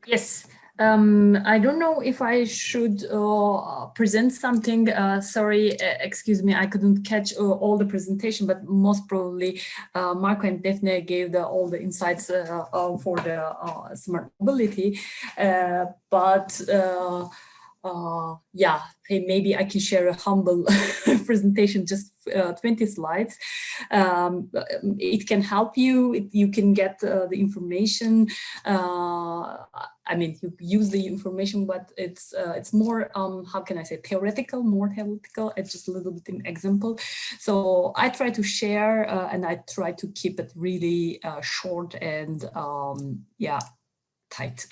Yes, I don't know if I should present something. Sorry, excuse me, I couldn't catch all the presentation, but most probably Marco and Daphne gave all the insights for the smart mobility. Yeah, hey, maybe I can share a humble presentation, just 20 slides. It can help you. You can get the information. I mean, you use the information, but it's more, how can I say, more theoretical. It's just a little bit an example. So I try to share and I try to keep it really short and yeah, tight.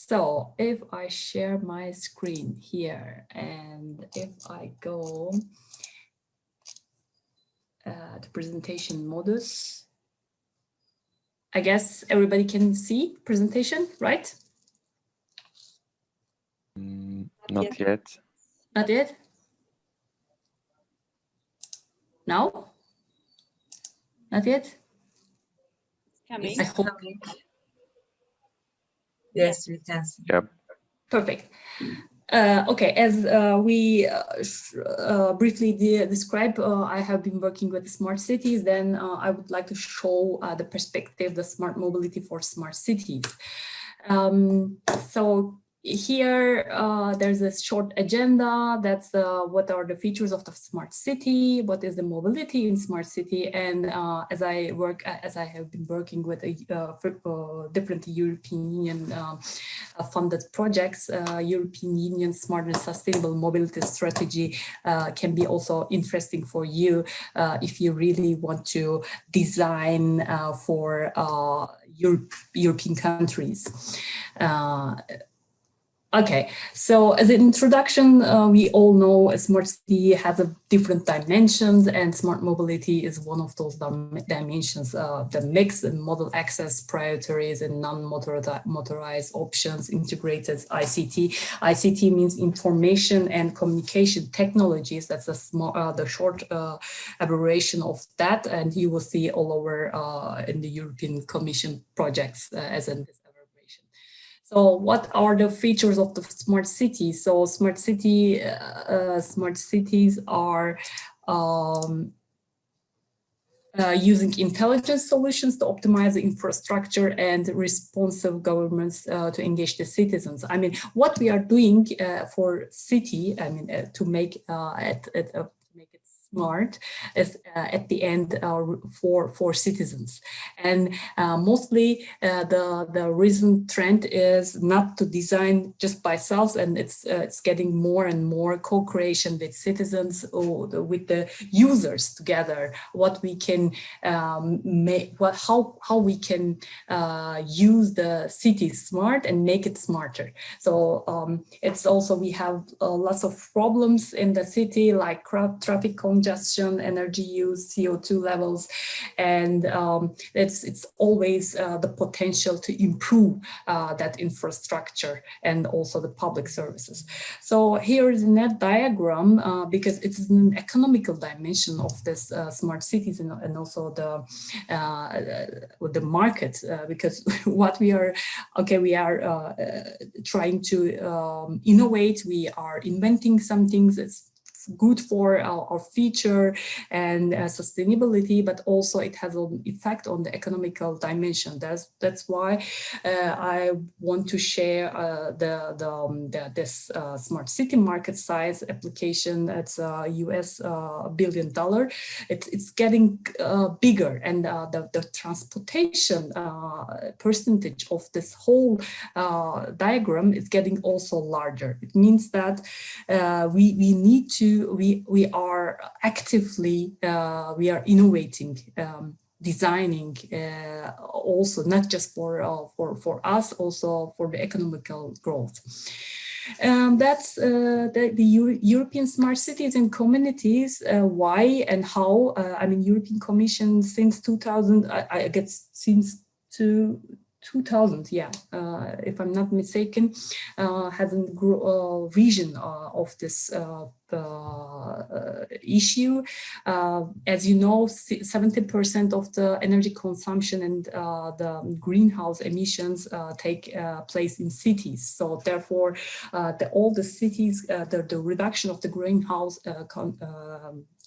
So if I share my screen here and if I go to presentation modus, I guess everybody can see presentation, right? Not yet. Not yet? No? Not yet? Coming. I hope. Yes, we can see. Yep. Perfect. Okay, as we briefly described, I have been working with smart cities. Then I would like to show the perspective, the smart mobility for smart cities. So here, there's a short agenda. That's what are the features of the smart city, what is the mobility in smart city, and as I have been working with different European Union funded projects, European Union Smart and Sustainable Mobility Strategy can be also interesting for you if you really want to design for European countries. Okay, so as an introduction, we all know a smart city has different dimensions, and smart mobility is one of those dimensions. The mix and model access, priorities, and non-motorized options, integrated ICT. ICT means information and communication technologies. That's the short abbreviation of that, and you will see all over in the European Commission projects as in this. So what are the features of the smart city? So smart cities are using intelligent solutions to optimize the infrastructure and responsive governments to engage the citizens. I mean, what we are doing for city, I mean, to make make it smart is at the end for citizens. And mostly the recent trend is not to design just by selves, and it's getting more and more co-creation with citizens or with the users together. What we can make, how we can use the city smart and make it smarter. So it's also, we have lots of problems in the city, like traffic congestion, congestion, energy use, CO2 levels, and it's always the potential to improve that infrastructure and also the public services. So here is a net diagram because it's an economical dimension of this smart cities and also the market because what we are trying to innovate. We are inventing some things that's good for our future and sustainability, but also it has an effect on the economical dimension. That's why I want to share this smart city market size application. That's US $1 billion. It's getting bigger, and the transportation percentage of this whole diagram is getting also larger. It means that we are actively we are innovating, designing, also not just for us, also for the economical growth. That's the European Smart Cities and Communities. Why and how? I mean, European Commission since 2000, I guess since 2000, yeah, if I'm not mistaken, has a vision of this issue. As you know, 70% of the energy consumption and the greenhouse emissions take place in cities. So therefore, all the cities, the reduction of the greenhouse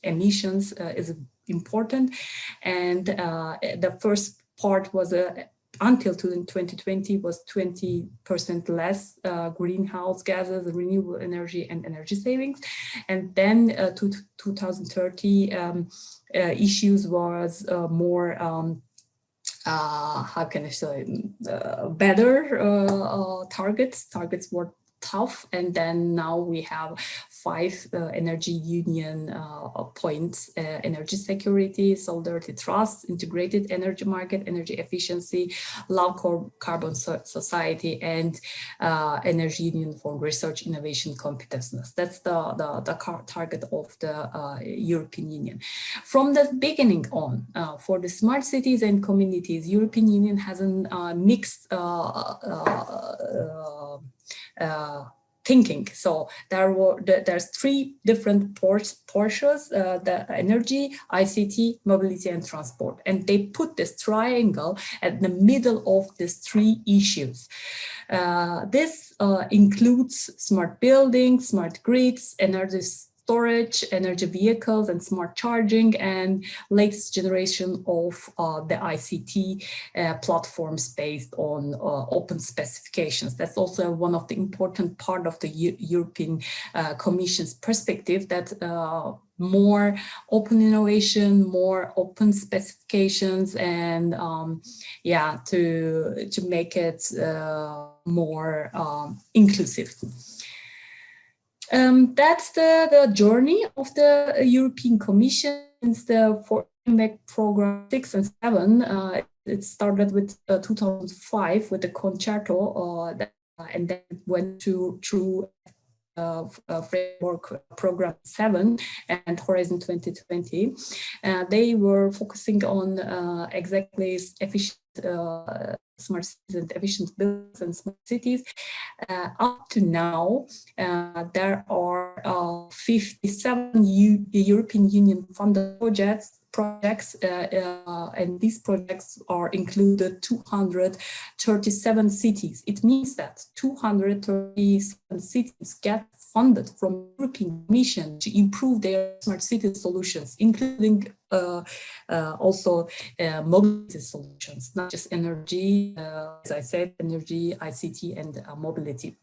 emissions is important. And the first part was until 2020 was 20% less greenhouse gases, renewable energy, and energy savings. And then to 2030, issues was more, how can I say, better targets. Targets were tough, and then now we have 5 energy union points: energy security, solidarity, trust, integrated energy market, energy efficiency, low carbon society, and energy union for research, innovation, competitiveness. That's the target of the European Union. From the beginning on, for the smart cities and communities, European Union has a mixed thinking. So there's 3 different portions: the energy, ICT, mobility, and transport. And they put this triangle at the middle of these 3 issues. This includes smart buildings, smart grids, energy storage, energy vehicles, and smart charging, and latest generation of the ICT platforms based on open specifications. That's also one of the important part of the European Commission's perspective, that more open innovation, more open specifications, and yeah, to make it more inclusive. That's the journey of the European Commission since the Framework Program 6 and 7. It started with 2005 with the Concerto, and then went through Framework Program 7 and Horizon 2020. They were focusing on exactly efficient smart cities and efficient buildings and smart cities. Up to now, there are 57 European Union funded projects, and these projects are included 237 cities. It means that 237 cities get funded from European Commission to improve their smart city solutions, including also mobility solutions, not just energy, as I said, energy, ICT, and mobility.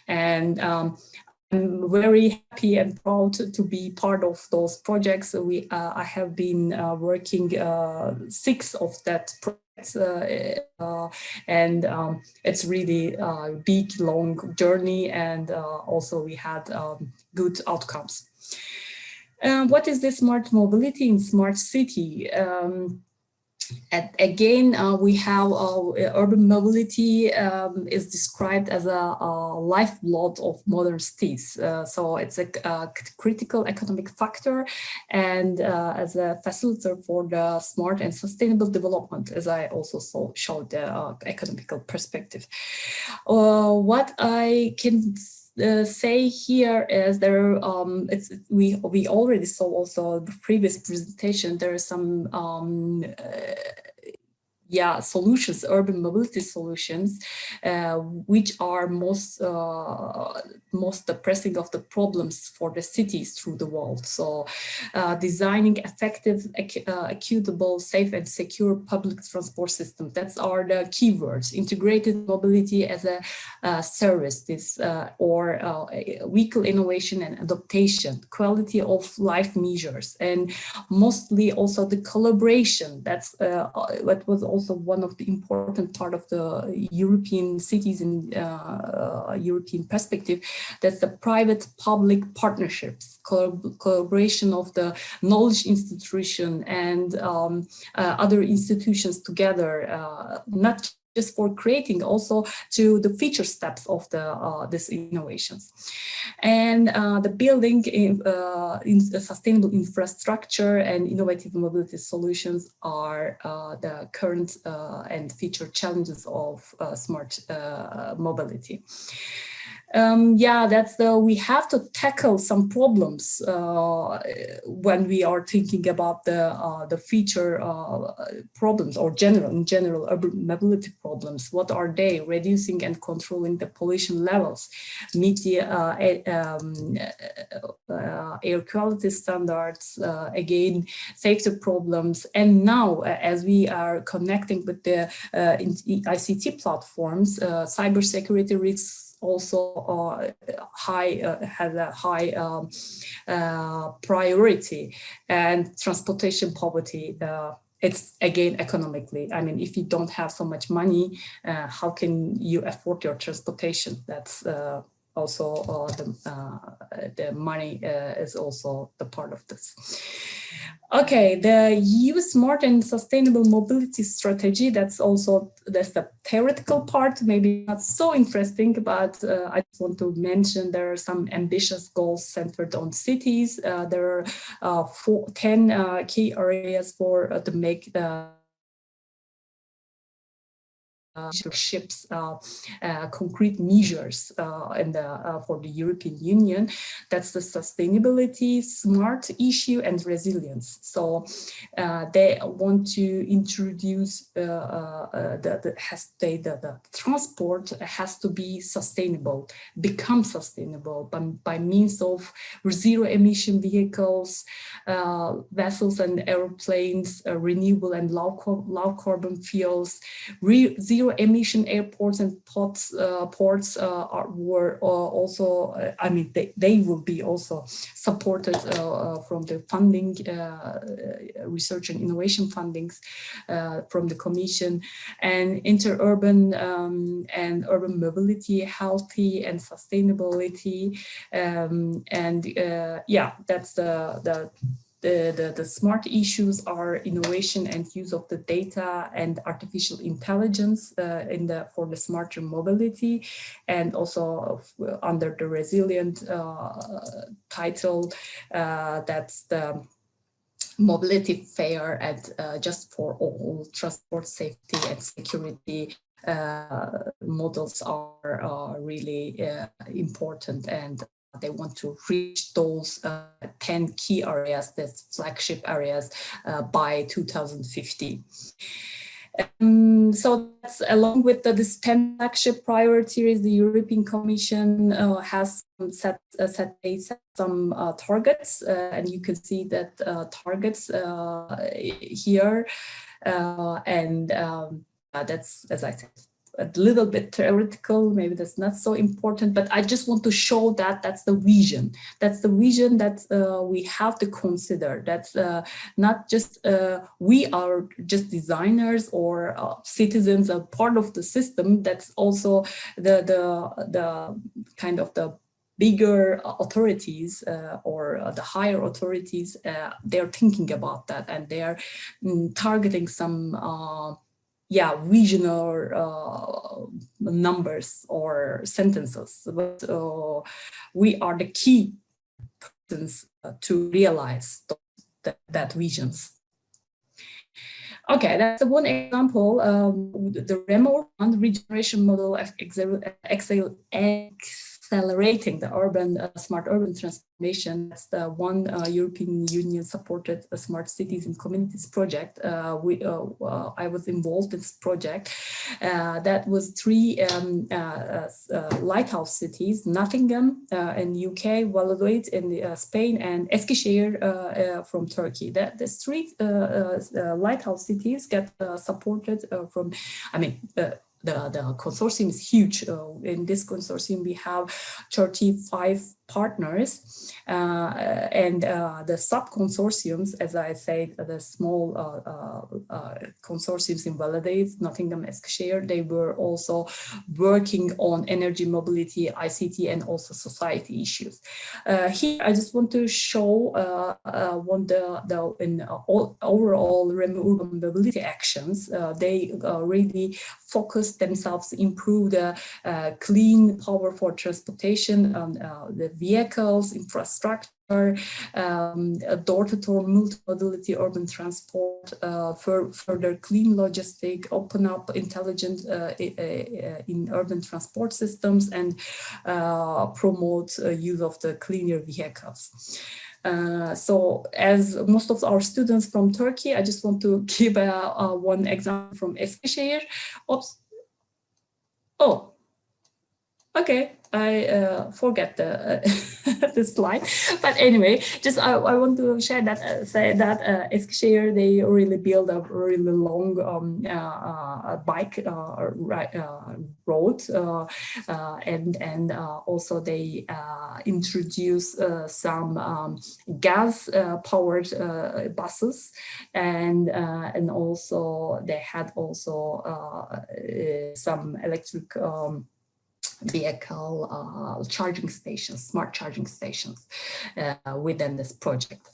And I'm very happy and proud to be part of those projects. I have been working 6 of that projects, and it's really a big, long journey, and also we had good outcomes. What is the smart mobility in smart city? And again, we have urban mobility is described as a lifeblood of modern cities. So it's a critical economic factor and as a facilitator for the smart and sustainable development, as I also showed the economical perspective. What I can say here is there we already saw also the previous presentation, there are some solutions, urban mobility solutions, which are most pressing of the problems for the cities through the world. So designing effective, equitable, safe and secure public transport systems. That's are the keywords. Integrated mobility as a service, or vehicle innovation and adaptation, quality of life measures, and mostly also the collaboration. That's what was also one of the important part of the European cities in European perspective. That's the private-public partnerships, collaboration of the knowledge institution and other institutions together, not just for creating, also to the feature steps of these innovations. And the building in sustainable infrastructure and innovative mobility solutions are the current and future challenges of smart mobility. We have to tackle some problems when we are thinking about the future problems, or in general urban mobility problems. What are they? Reducing and controlling the pollution levels, meet the air quality standards, again safety problems, and now as we are connecting with the ICT platforms, cybersecurity risks also has a high priority, and transportation poverty. It's again economically. I mean, if you don't have so much money, how can you afford your transportation? That's also the money is also the part of this. Okay, the EU smart and sustainable mobility strategy, that's the theoretical part, maybe not so interesting, but I just want to mention there are some ambitious goals centered on cities. There are 10 key areas to make the ships concrete measures for the European Union. That's the sustainability, smart issue, and resilience. So they want to introduce the transport has to be sustainable, become sustainable by means of zero emission vehicles, vessels and airplanes, renewable and low carbon fuels, zero emission airports and ports were also, I mean, they will be also supported from the funding, research and innovation fundings from the Commission, and interurban and urban mobility, healthy and sustainability, that's the smart issues are innovation and use of the data and artificial intelligence for the smarter mobility, and also under the resilient title, that's the mobility fair and just for all, transport safety and security models are really important, and they want to reach those 10 key areas, that's flagship areas, by 2050. So that's along with this 10 flagship priorities, the European Commission has set some targets, and you can see that targets here, that's, as I said, a little bit theoretical, maybe that's not so important, but I just want to show that that's the vision. That's the vision that we have to consider. That's not just, we are just designers or citizens, are part of the system. That's also the kind of the bigger authorities or the higher authorities, they're thinking about that, and they're targeting some regional numbers or sentences. But we are the key persons to realize that regions. Okay, that's one example. The REMO regeneration model accelerating the urban smart urban transformation. That's the one European Union supported smart cities and communities project. I was involved in this project. That was 3 lighthouse cities: Nottingham in UK, Valladolid in Spain, and Eskişehir from Turkey. These 3 lighthouse cities get supported from, the consortium is huge. In this consortium, we have 35 partners, and the sub-consortiums, as I said, the small consortiums in Valladolid, Nottingham, Eskişehir, they were also working on energy, mobility, ICT, and also society issues. Here, I just want to show overall urban mobility actions. They really focus themselves to improve the clean power for transportation, the vehicles, infrastructure, door-to-door multimodality urban transport, further clean logistic, open up intelligent in urban transport systems, and promote use of the cleaner vehicles. So as most of our students from Turkey, I just want to give one example from Eskişehir. Oops. Oh, okay. I forget the slide, but anyway, just I want to share that say that Eskişehir, they really build a really long bike road, and also they introduce some gas powered buses, and also they had also some electric vehicle charging stations, smart charging stations within this project.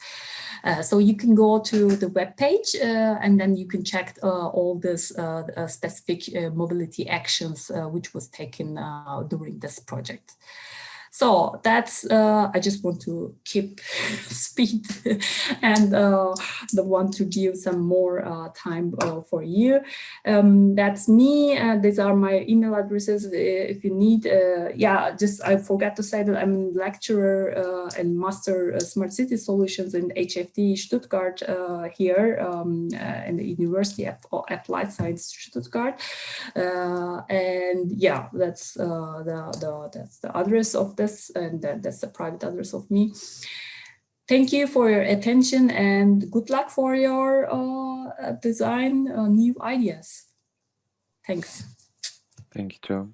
So you can go to the webpage and then you can check all this specific mobility actions which was taken during this project. So that's, I just want to keep speed and want to give some more time for you. That's me. These are my email addresses if you need. Just I forgot to say that I'm a lecturer and master smart city solutions in HFT Stuttgart here in the University of Applied Science Stuttgart. And yeah, that's the address of this, and that's the private address of me. Thank you for your attention and good luck for your design new ideas. Thanks. Thank you too.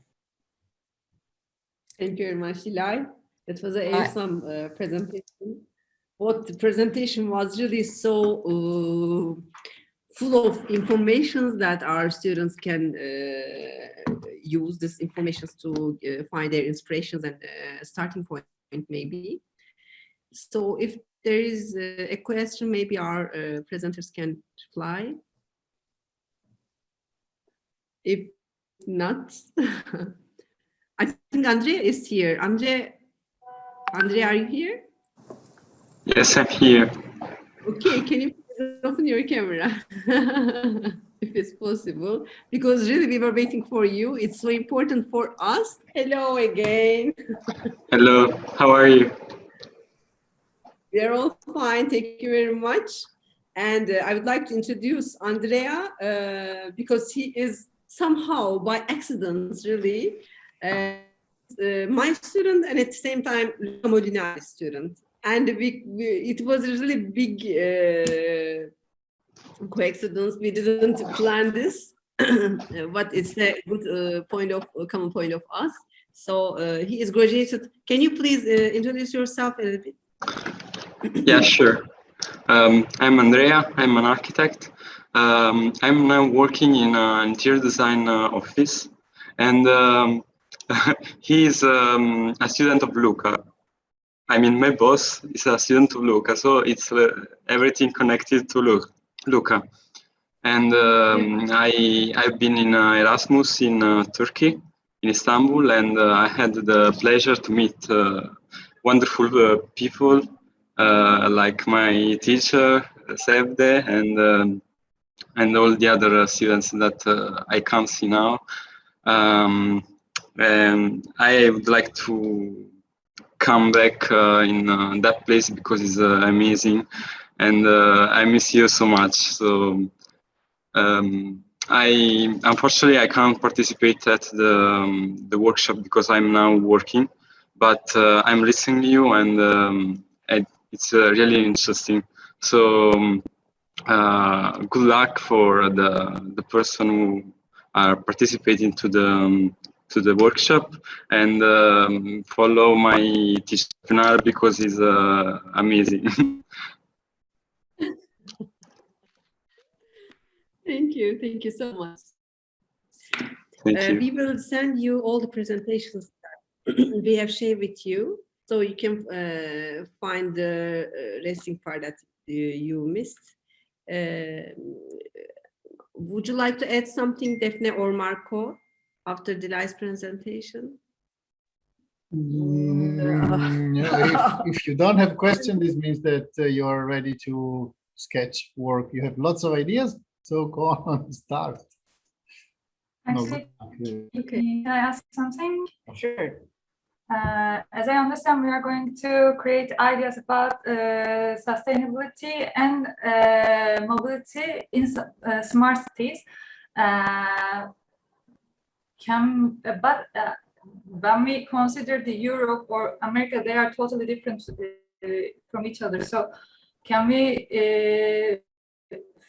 Thank you very much, Hilal. That was an awesome presentation. What the presentation was really so full of information that our students can use this information to find their inspirations and starting point maybe. So if there is a question, maybe our presenters can reply. If not, I think Andrea is here. Andrea, are you here? Yes, I'm here. Okay, can you please open your camera? If it's possible, because really we were waiting for you. It's so important for us. Hello again. Hello, how are you? We are all fine, thank you very much. And I would like to introduce Andrea because he is somehow by accident really my student, and at the same time Molinari student. And it was a really big coincidence. We didn't plan this, but it's a good common point of us. So he is graduated. Can you please introduce yourself a little bit? Yeah, sure. I'm Andrea. I'm an architect. I'm now working in an interior design office, and he is a student of Luca. I mean, my boss is a student of Luca, so it's everything connected to Luca. And I've been in Erasmus in Turkey, in Istanbul, and I had the pleasure to meet wonderful people like my teacher, Sevde, and all the other students that I can't see now. And I would like to come back in that place because it's amazing, and I miss you so much. So unfortunately I can't participate at the workshop because I'm now working, but I'm listening to you, and it's really interesting. So good luck for the person who are participating to the workshop, and follow my teacher Pinar because he's amazing. Thank you so much. Thank you. We will send you all the presentations that we have shared with you, so you can find the resting part that you missed. Would you like to add something, Daphne or Marco, after Dilay's presentation? If you don't have questions, this means that you are ready to sketch work. You have lots of ideas, so go on, start. Actually, can I ask something? Sure. As I understand, we are going to create ideas about sustainability and mobility in smart cities. When we consider the Europe or America, they are totally different from each other. So can we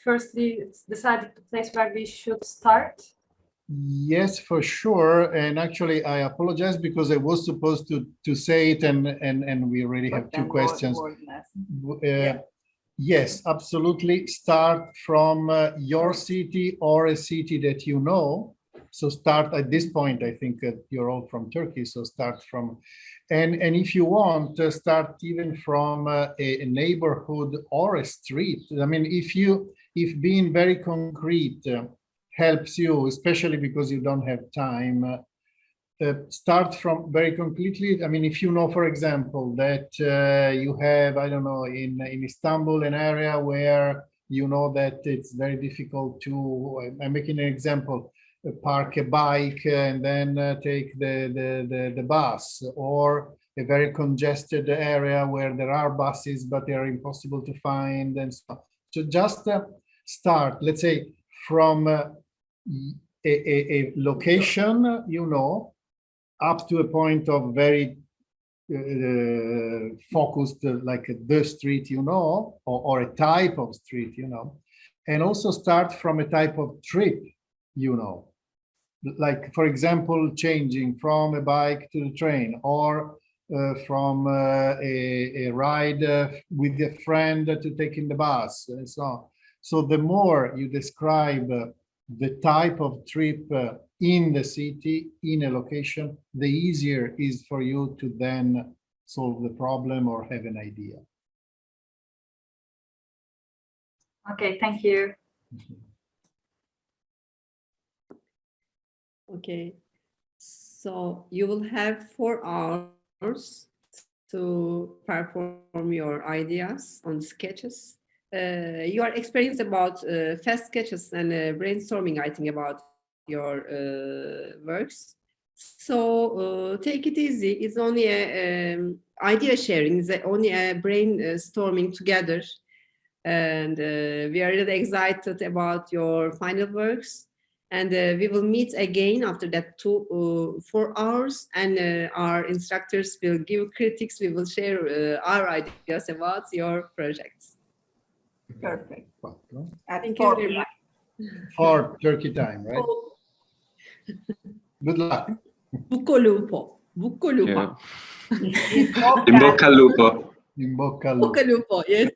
firstly decide the place where we should start? Yes, for sure. And actually, I apologize because I was supposed to say it, and we already have two questions. Yes, absolutely. Start from your city or a city that you know. So start at this point. I think you're all from Turkey, so start from, and if you want, start even from a neighborhood or a street. I mean, if being very concrete helps you, especially because you don't have time, start from very concretely. I mean, if you know, for example, that you have, I don't know, in Istanbul, an area where you know that it's very difficult to, I'm making an example, park a bike and then take the bus, or a very congested area where there are buses, but they are impossible to find and stuff. So just start, let's say, from a location, you know, up to a point of very focused, like the street, you know, or a type of street, you know, and also start from a type of trip, you know, like, for example, changing from a bike to the train, or from a ride with a friend to taking the bus, and so on. So the more you describe the type of trip in the city, in a location, the easier is for you to then solve the problem or have an idea. Okay, thank you. Okay, so you will have 4 hours to perform your ideas on sketches. You are experienced about fast sketches and brainstorming, I think, about your works. So take it easy. It's only a idea sharing. It's only a brainstorming together. And we are really excited about your final works. And we will meet again after that 4 hours, and our instructors will give critics. We will share our ideas about your projects. Perfect. Thank you very much. For Turkey time, right? Good luck. Buco lupo. Buco lupo. In bocca al lupo. In bocca al lupo. Buco lupo, yes.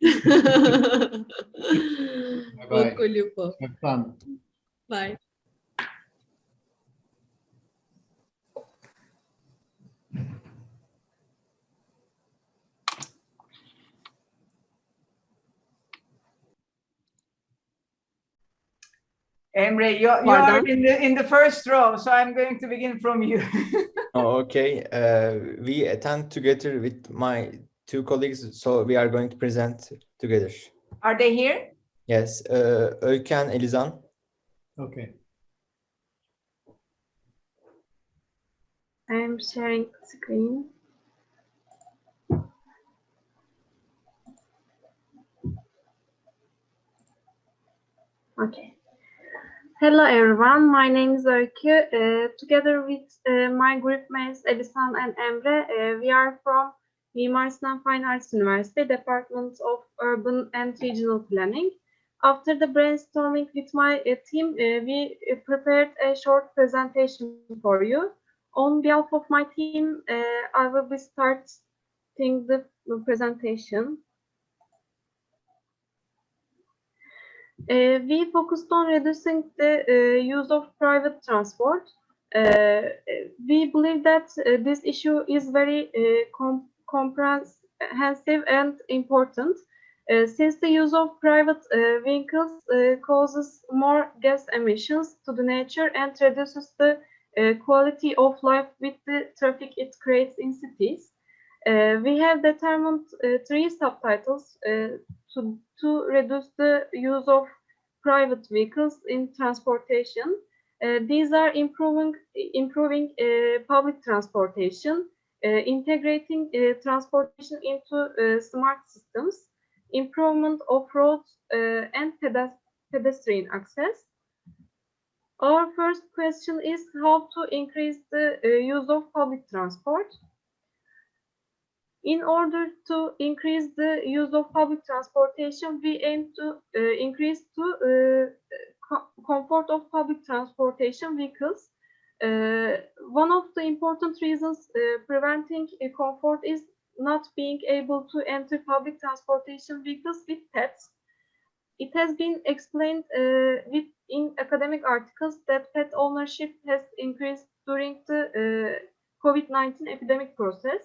Bye-bye. Buco lupo. Have fun. Bye. Emre, you are in the first row, so I'm going to begin from you. Oh, okay. We attend together with my two colleagues, so we are going to present together. Are they here? Yes, Öykü, Elizan. Okay. I'm sharing screen. Okay. Hello everyone, my name is Öykü. Together with my group mates Elisan and Emre, we are from Mimar Sinan Fine Arts University, Department of Urban and Regional Planning. After the brainstorming with my team, we prepared a short presentation for you. On behalf of my team, I will be starting the presentation. We focused on reducing the use of private transport. We believe that this issue is very comprehensive and important. Since the use of private vehicles causes more gas emissions to the nature and reduces the quality of life with the traffic it creates in cities. We have determined 3 subtitles to reduce the use of private vehicles in transportation. These are improving public transportation, integrating transportation into smart systems, improvement of roads and pedestrian access. Our first question is how to increase the use of public transport. In order to increase the use of public transportation, we aim to increase the comfort of public transportation vehicles. One of the important reasons preventing comfort is not being able to enter public transportation vehicles with pets. It has been explained in academic articles that pet ownership has increased during the COVID-19 epidemic process.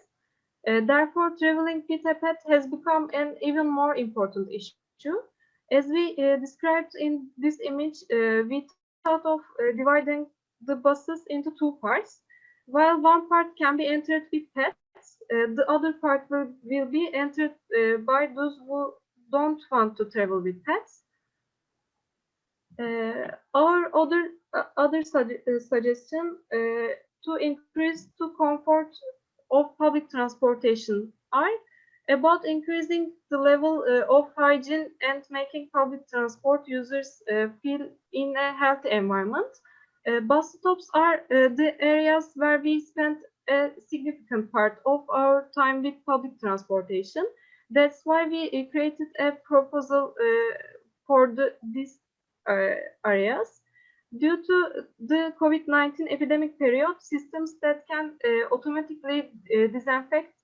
Therefore, traveling with a pet has become an even more important issue. As we described in this image, we thought of dividing the buses into 2 parts. While one part can be entered with pets, the other part will be entered by those who don't want to travel with pets. Our other suggestion to increase the comfort of public transportation are about increasing the level of hygiene and making public transport users feel in a healthy environment. Bus stops are the areas where we spend a significant part of our time with public transportation. That's why we created a proposal for these areas. Due to the COVID-19 epidemic period, systems that can automatically disinfect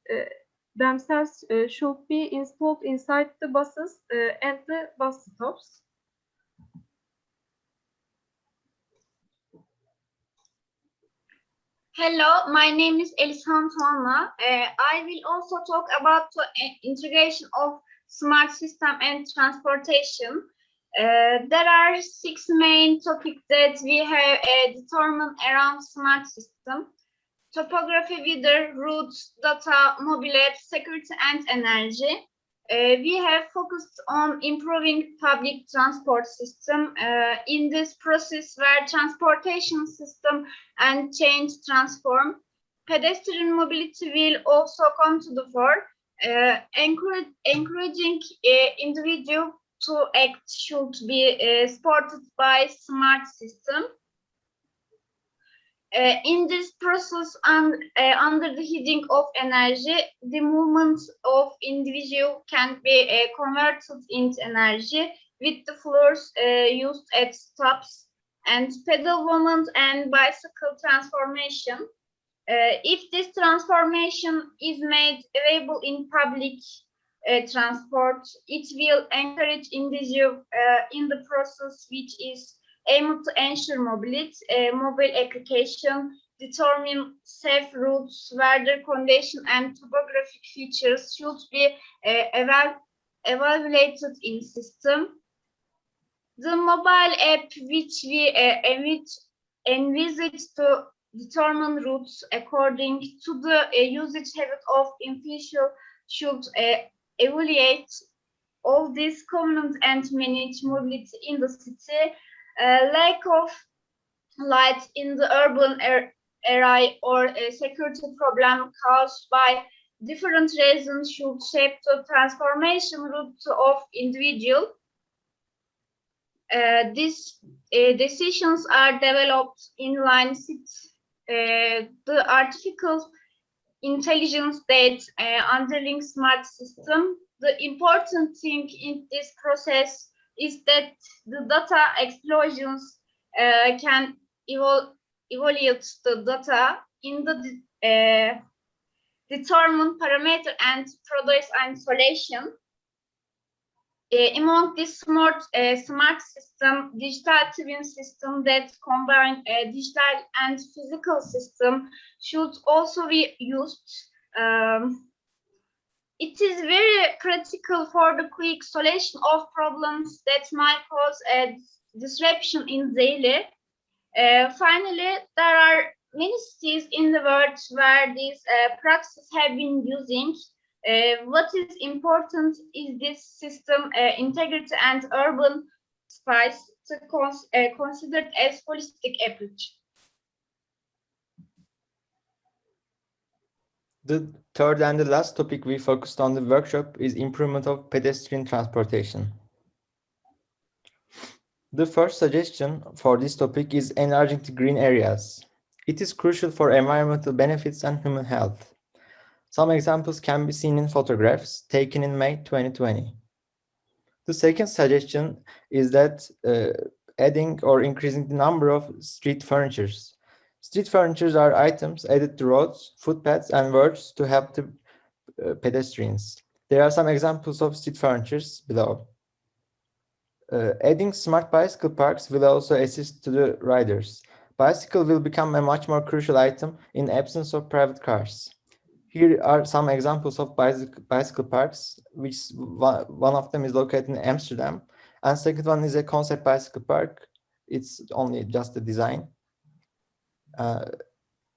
themselves should be installed inside the buses and the bus stops. Hello, my name is Elisan Tuana. I will also talk about the integration of smart system and transportation. There are 6 main topics that we have determined around smart system: topography, weather, routes, data, mobility, security, and energy. We have focused on improving public transport system. In this process where transportation system and change transform, pedestrian mobility will also come to the fore. Encouraging individual to act should be supported by smart system. In this process, under the heading of energy, the movement of individual can be converted into energy with the floors used at stops and pedal movement and bicycle transformation. If this transformation is made available in public transport, it will encourage individual in the process, which is aimed to ensure mobility. Mobile application determine safe routes, weather condition, and topographic features should be evaluated in system. The mobile app which we envisage to determine routes according to the usage habit of individual should evaluate all these components and manage mobility in the city. Lack of light in the urban area or a security problem caused by different reasons should shape the transformation route of individual. These decisions are developed in line with the artificial intelligence that underlying smart system. The important thing in this process is that the data explosions can evaluate the data in the determine parameter and produce isolation. Among this smart system, digital twin system that combine digital and physical system should also be used. It is very critical for the quick solution of problems that might cause a disruption in daily. Finally, there are many cities in the world where these practices have been using. What is important is this system integrity and urban space to considered as holistic approach. The third and the last topic we focused on the workshop is improvement of pedestrian transportation. The first suggestion for this topic is enlarging the green areas. It is crucial for environmental benefits and human health. Some examples can be seen in photographs taken in May 2020. The second suggestion is that adding or increasing the number of street furnitures. Street furnitures are items added to roads, footpaths, and words to help the pedestrians. There are some examples of street furnitures below. Adding smart bicycle parks will also assist to the riders. Bicycle will become a much more crucial item in absence of private cars. Here are some examples of bicycle parks, which one of them is located in Amsterdam, and second one is a concept bicycle park. It's only just a design.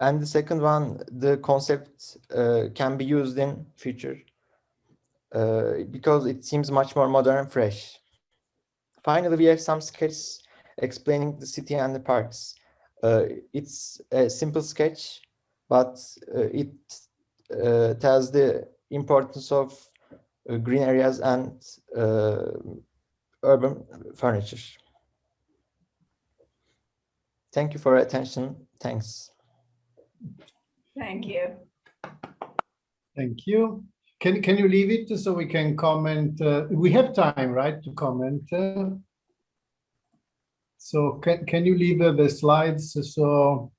And the second one, the concept can be used in future because it seems much more modern and fresh. Finally, we have some sketches explaining the city and the parks. It's a simple sketch, but it tells the importance of green areas and urban furniture. Thank you for your attention. Thanks. Thank you. Thank you. Can you leave it so we can comment? We have time, right, to comment. So can you leave the slides? So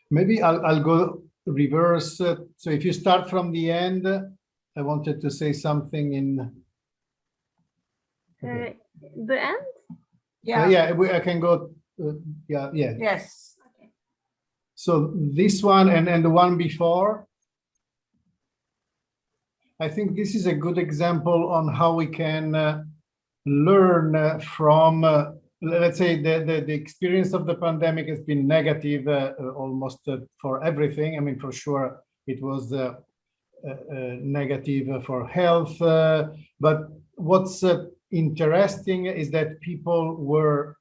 maybe I'll go reverse. So if you start from the end, I wanted to say something in the end. Yeah. I can go. Yeah. Yes. Okay. So this one and the one before, I think this is a good example on how we can learn from, let's say, the experience of the pandemic has been negative almost for everything. I mean, for sure, it was negative for health. But what's interesting is that people were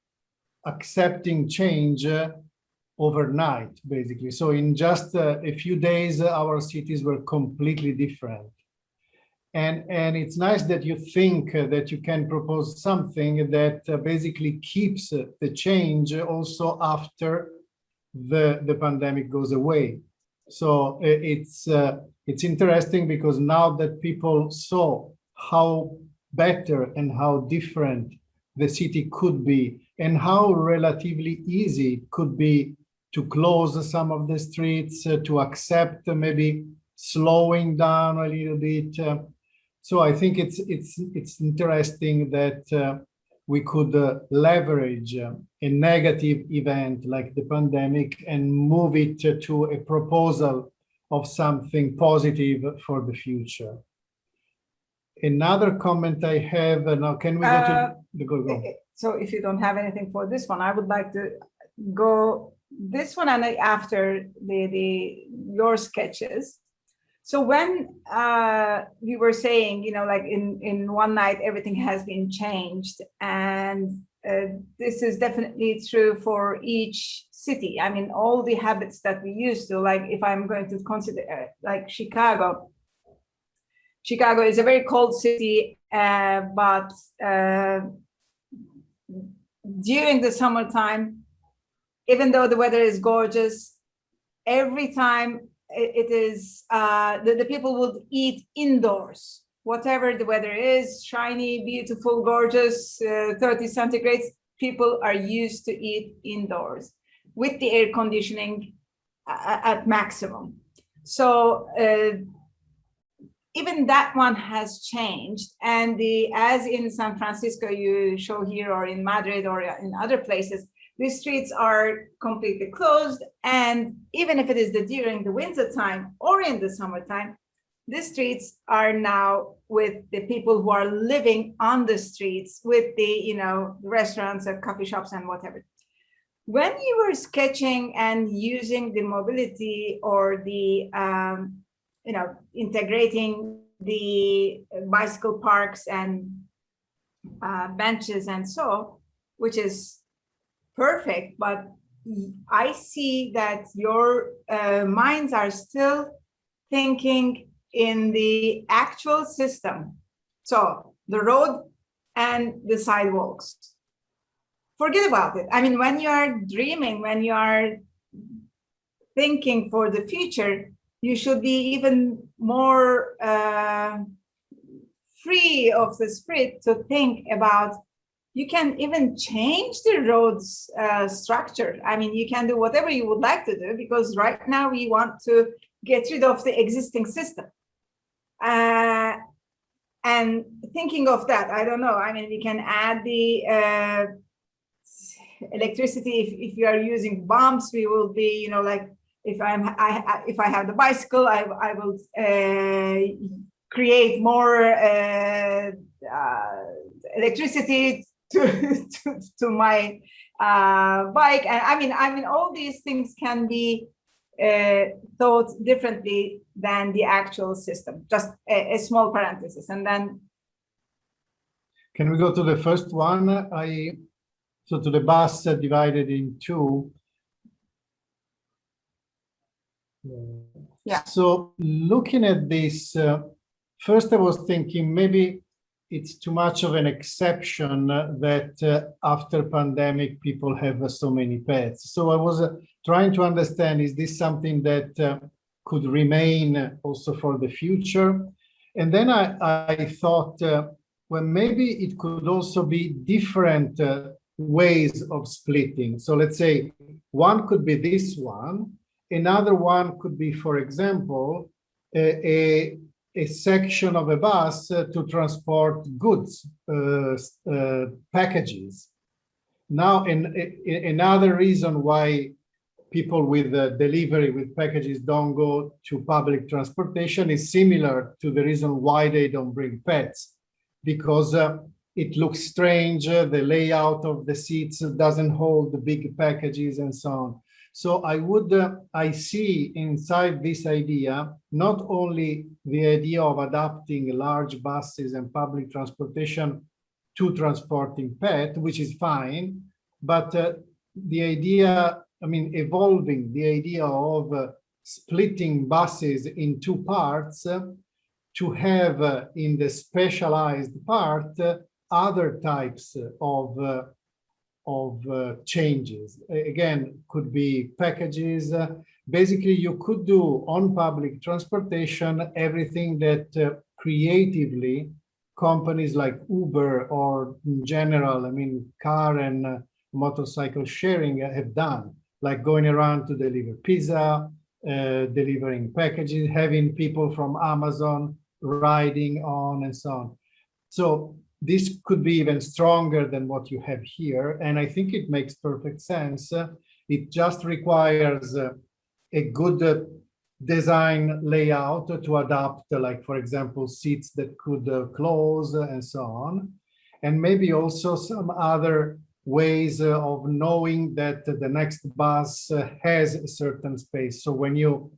accepting change overnight, basically. So in just a few days, our cities were completely different. And it's nice that you think that you can propose something that basically keeps the change also after the pandemic goes away. So it's interesting because now that people saw how better and how different the city could be and how relatively easy it could be to close some of the streets, to accept maybe slowing down a little bit. So I think it's interesting that we could leverage a negative event like the pandemic and move it to a proposal of something positive for the future. Another comment I have, now can we go to the go? So if you don't have anything for this one, I would like to go this one and after your sketches. So when you were saying, you know, like in one night, everything has been changed, and this is definitely true for each city. I mean, all the habits that we used to, like if I'm going to consider like Chicago. Chicago is a very cold city, but during the summertime, even though the weather is gorgeous, every time it is, the people would eat indoors, whatever the weather is, shiny, beautiful, gorgeous, 30 centigrades, people are used to eat indoors with the air conditioning at maximum. So even that one has changed. And as in San Francisco, you show here, or in Madrid, or in other places, the streets are completely closed. And even if it is during the winter time or in the summertime, the streets are now with the people who are living on the streets, with the, you know, restaurants and coffee shops and whatever. When you were sketching and using the mobility or the, you know, integrating the bicycle parks and benches and so, which is perfect, but I see that your minds are still thinking in the actual system. So the road and the sidewalks. Forget about it. I mean, when you are dreaming, when you are thinking for the future, you should be even more free of the spirit to think about. You can even change the road's structure. I mean, you can do whatever you would like to do, because right now we want to get rid of the existing system. And thinking of that, I don't know. I mean, we can add the electricity. If you are using bombs, we will be, you know, like if I have the bicycle, I will create more electricity to my bike. And I mean, all these things can be thought differently than the actual system. Just a small parenthesis, and then. Can we go to the first one? So to the bus divided in two. Yeah. So looking at this, first I was thinking maybe it's too much of an exception that after pandemic people have so many pets. So I was trying to understand, is this something that could remain also for the future? And then I thought, well, maybe it could also be different ways of splitting. So let's say one could be this one. Another one could be, for example, a section of a bus to transport goods, packages. Now, another reason why people with delivery with packages don't go to public transportation is similar to the reason why they don't bring pets, because it looks strange, the layout of the seats doesn't hold the big packages and so on. So I see inside this idea, not only the idea of adapting large buses and public transportation to transporting pet, which is fine, but the idea, I mean, evolving the idea of splitting buses in two parts to have in the specialized part other types of changes. Again, could be packages. Basically, you could do on public transportation everything that creatively companies like Uber or in general, I mean, car and motorcycle sharing have done, like going around to deliver pizza, delivering packages, having people from Amazon riding on and so on. So this could be even stronger than what you have here. And I think it makes perfect sense. It just requires a good design layout to adapt, like, for example, seats that could close and so on. And maybe also some other ways of knowing that the next bus has a certain space. So when you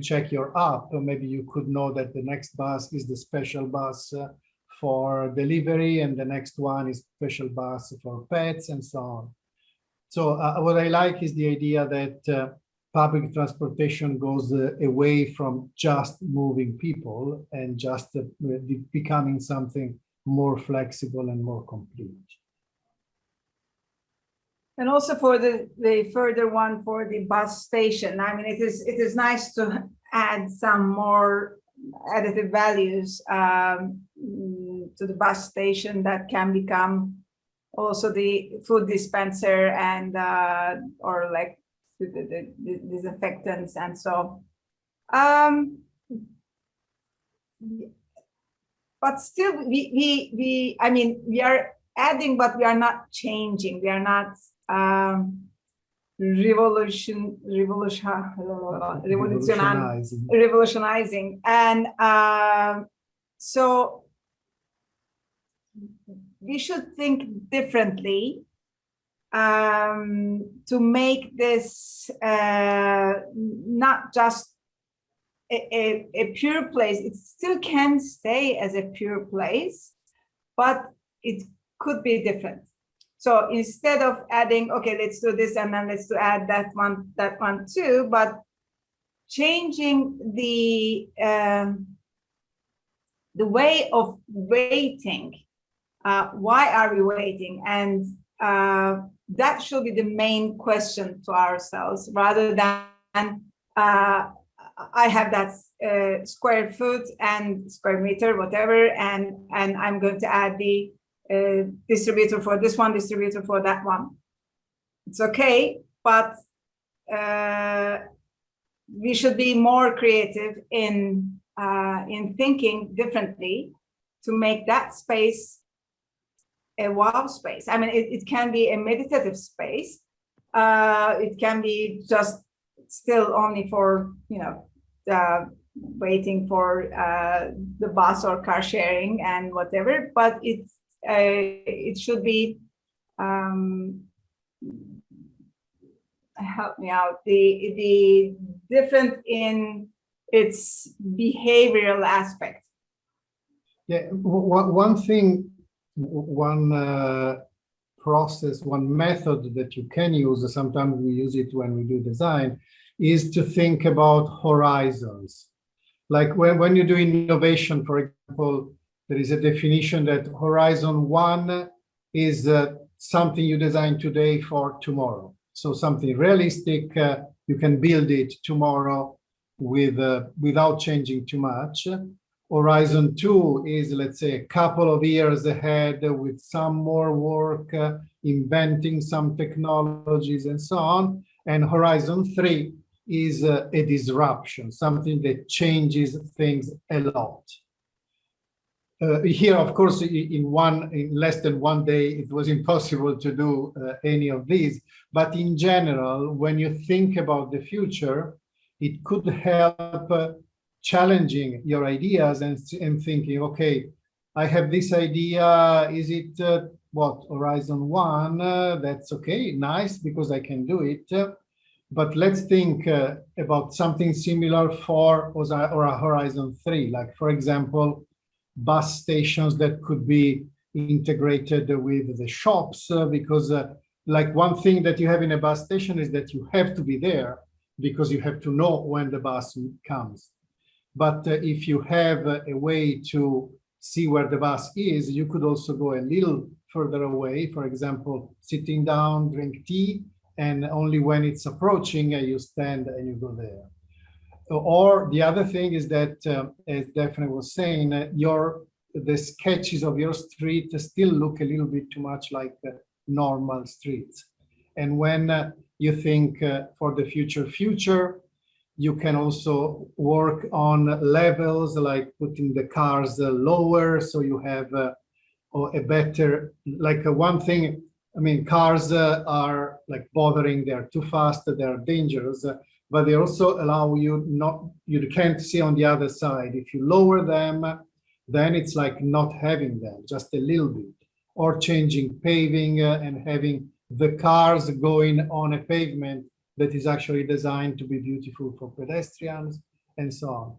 check your app, maybe you could know that the next bus is the special bus for delivery, and the next one is special bus for pets and so on. So what I like is the idea that public transportation goes away from just moving people and just becoming something more flexible and more complete. And also for the further one for the bus station, I mean, it is nice to add some more additive values to the bus station that can become also the food dispenser and or like the disinfectants and so. But still, I mean, we are adding, but we are not changing. We are not revolutionizing. And so we should think differently to make this not just a pure place. It still can stay as a pure place, but it could be different. So instead of adding, okay, let's do this and then let's add that one too, but changing the way of waiting. Why are we waiting? And that should be the main question to ourselves, rather than I have that square foot and square meter, whatever, and I'm going to add the distributor for this one, distributor for that one. It's okay, but we should be more creative in thinking differently to make that space a wow space. I mean, it can be a meditative space. It can be just still only for, you know, waiting for the bus or car sharing and whatever, but it should be, help me out, the different in its behavioral aspect. Yeah, one thing, one process, one method that you can use, sometimes we use it when we do design, is to think about horizons. Like when you do innovation, for example, there is a definition that horizon 1 is something you design today for tomorrow. So something realistic, you can build it tomorrow without changing too much. Horizon 2 is, let's say, a couple of years ahead with some more work, inventing some technologies and so on. And Horizon 3 is a disruption, something that changes things a lot. Here, of course, in less than one day, it was impossible to do any of these. But in general, when you think about the future, it could help challenging your ideas and thinking, okay, I have this idea, is it what, Horizon 1? That's okay, nice, because I can do it. But let's think about something similar for or Horizon 3, like, for example, bus stations that could be integrated with the shops, because like one thing that you have in a bus station is that you have to be there because you have to know when the bus comes. But if you have a way to see where the bus is, you could also go a little further away, for example, sitting down, drink tea, and only when it's approaching, you stand and you go there. Or the other thing is that, as Daphne was saying, the sketches of your street still look a little bit too much like normal streets. And when you think for the future, you can also work on levels, like putting the cars lower, so you have a better, like one thing, I mean, cars are like bothering, they're too fast, they're dangerous. but they also allow you you can't see on the other side. If you lower them, then it's like not having them, just a little bit, or changing paving and having the cars going on a pavement that is actually designed to be beautiful for pedestrians and so on.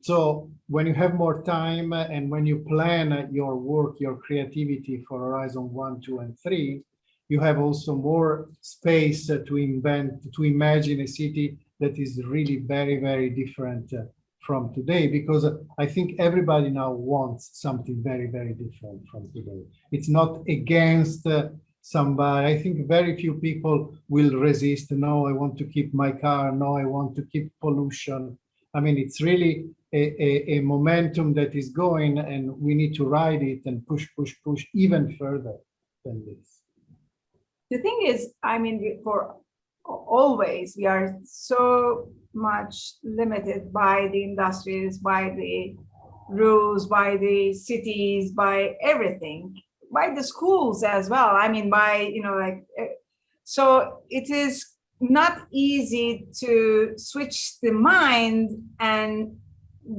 So when you have more time and when you plan your work, your creativity for Horizon 1, 2, and 3, you have also more space to invent, to imagine a city that is really very, very different from today, because I think everybody now wants something very, very different from today. It's not against somebody. I think very few people will resist. No, I want to keep my car. No, I want to keep pollution. I mean, it's really a momentum that is going, and we need to ride it and push even further than this. The thing is, I mean, for always, we are so much limited by the industries, by the rules, by the cities, by everything, by the schools as well. I mean, by, so it is not easy to switch the mind and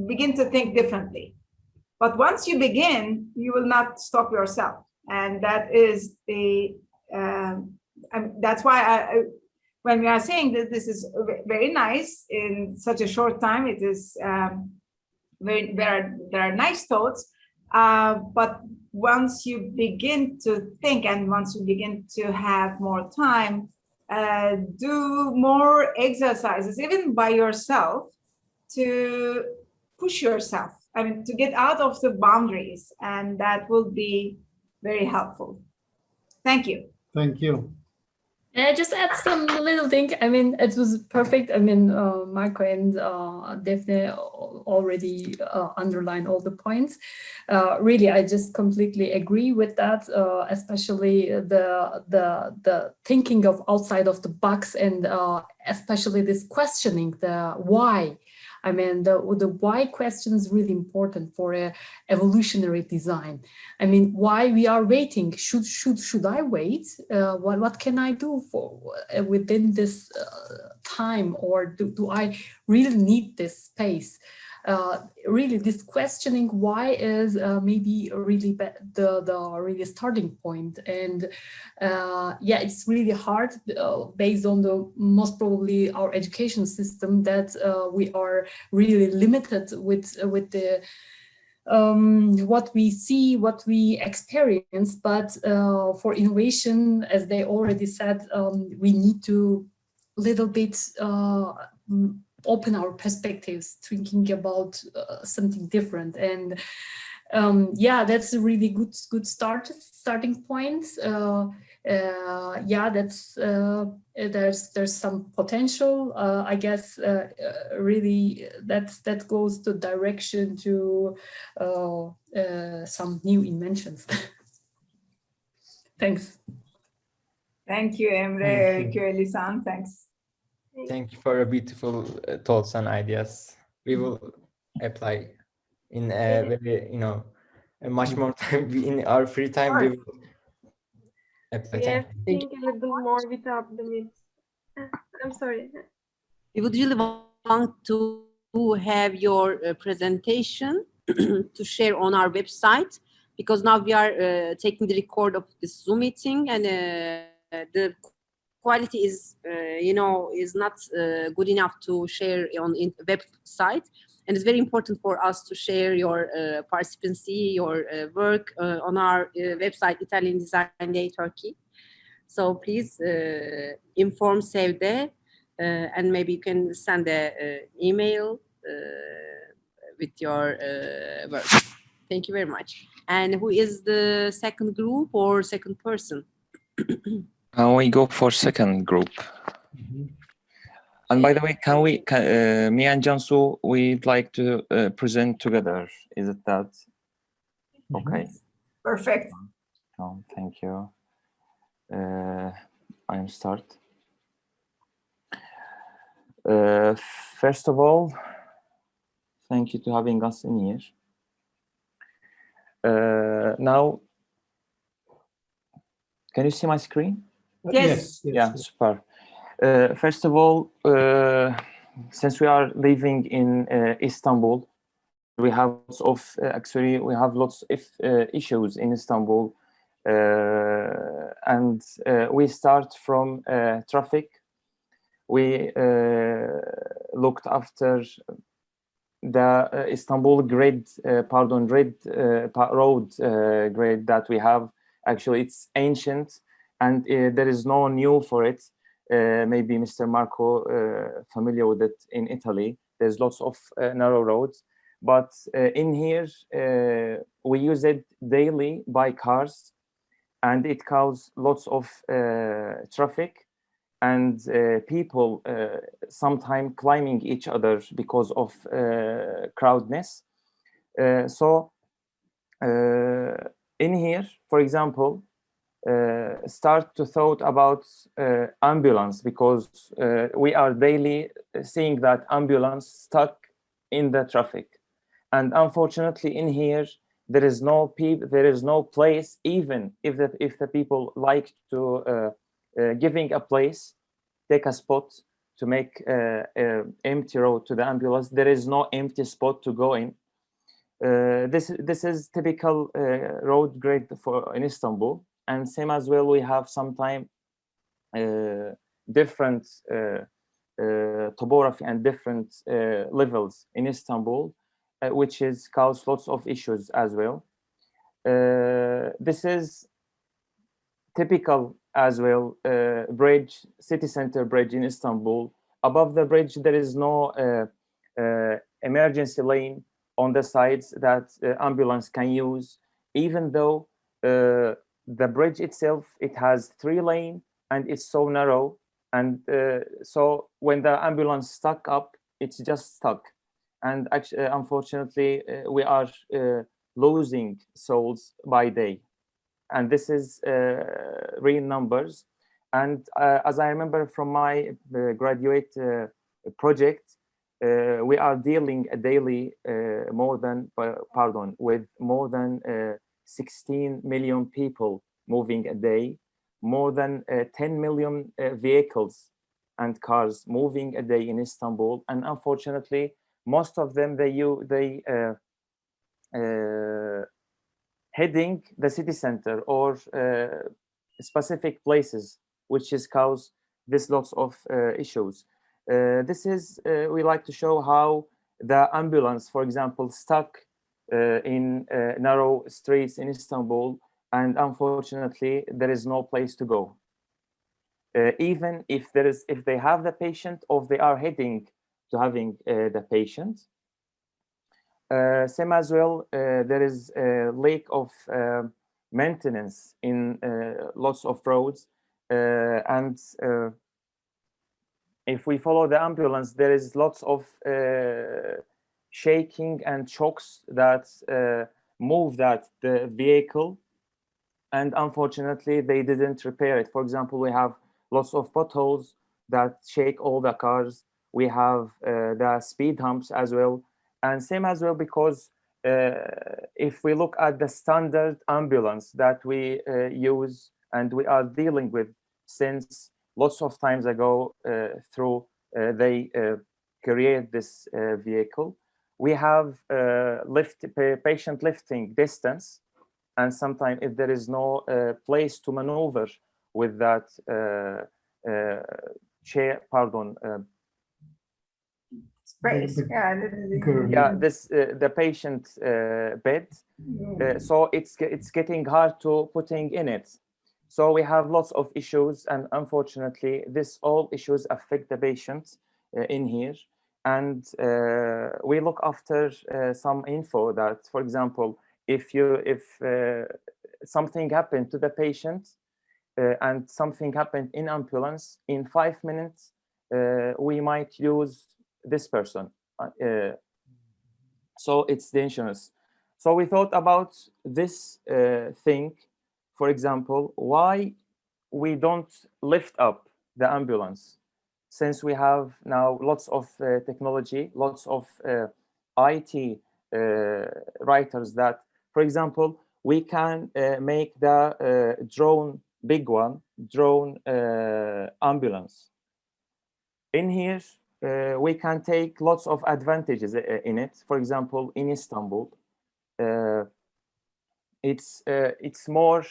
begin to think differently. But once you begin, you will not stop yourself. And that is the, that's why when we are saying that this is very nice in such a short time, it is there are nice thoughts, but once you begin to think and once you begin to have more time, do more exercises, even by yourself, to push yourself, I mean, to get out of the boundaries, and that will be very helpful. Thank you. Thank you. Just add some little thing. I mean, it was perfect. I mean, Marco and Daphne already underlined all the points. Really, I just completely agree with that, especially the thinking of outside of the box, and especially this questioning, the why. I mean, the why question is really important for a evolutionary design. I mean, why we are waiting? Should I wait? What can I do for within this time, or do I really need this space? Really, this questioning why is maybe really the really starting point. And yeah, it's really hard based on the most probably our education system, that we are really limited with the what we see, what we experience. But for innovation, as they already said, we need to little bit open our perspectives, thinking about something different. And yeah, that's a really good starting point. Yeah, that's there's some potential. I guess really that goes to direction to some new inventions. Thanks. Thank you, Emre. Thank you, Elisan. Thanks. Thank you for your beautiful thoughts and ideas. We will apply in a very, much more time in our free time. We will apply. We have to think a little more without the myths. I'm sorry. We would really want to have your presentation to share on our website, because now we are taking the record of this Zoom meeting, and the quality is, is not good enough to share on website. And it's very important for us to share your participancy, your work on our website, Italian Design Day Turkey. So please inform Sevde, and maybe you can send an email with your work. Thank you very much. And who is the second group or second person? We go for second group. Mm-hmm. And by the way, me and Cansu, we'd like to present together. Is it that? Okay. Perfect. Oh, thank you. I'm start. First of all, thank you to having us in here. Now, can you see my screen? Yes. Yeah, super. First of all, since we are living in Istanbul, we have lots of actually we have lots of issues in Istanbul, and we start from traffic. We looked after the Istanbul grid, road grid that we have. Actually, it's ancient, and there is no new for it. Maybe Mr. Marco familiar with it in Italy. There's lots of narrow roads, but in here we use it daily by cars, and it causes lots of traffic, and people sometimes climbing each other because of crowdness. So in here, for example, start to thought about ambulance, because we are daily seeing that ambulance stuck in the traffic, and unfortunately in here there is no place, even if the people like to giving a place, take a spot to make empty road to the ambulance. There is no empty spot to go in. This is typical road grid for in Istanbul, and same as well. We have sometimes different topography and different levels in Istanbul, which is cause lots of issues as well. This is typical as well. Bridge, city center bridge in Istanbul. Above the bridge, there is no emergency lane on the sides that ambulance can use, even though the bridge itself, it has 3 lanes and it's so narrow, and so when the ambulance stuck up, it's just stuck, and actually unfortunately we are losing souls by day, and this is real numbers. And as I remember from my graduate project, we are dealing daily with more than 16 million people moving a day, more than 10 million vehicles and cars moving a day in Istanbul, and unfortunately most of them they heading the city center or specific places, which is cause this lots of issues. This is we like to show how the ambulance, for example, stuck in narrow streets in Istanbul, and unfortunately there is no place to go. Even if they have the patient, or they are heading to having the patient. Same as well, there is a lack of maintenance in lots of roads, and if we follow the ambulance, there is lots of shaking and shocks that move the vehicle, and unfortunately they didn't repair it. For example, we have lots of potholes that shake all the cars. We have the speed humps as well, and same as well, because if we look at the standard ambulance that we use and we are dealing with since lots of times ago, they create this vehicle, we have patient lifting distance, and sometimes if there is no place to maneuver with that space. The patient bed, so it's getting hard to putting in it. So we have lots of issues, and unfortunately this all issues affect the patient in here. And we look after some info that, for example, if something happened to the patient and something happened in ambulance, in 5 minutes we might use this person. So it's dangerous. So we thought about this thing. For example, why we don't lift up the ambulance, since we have now lots of technology, lots of IT writers that, for example, we can make the drone ambulance. in here, we can take lots of advantages in it. For example, in Istanbul, it's more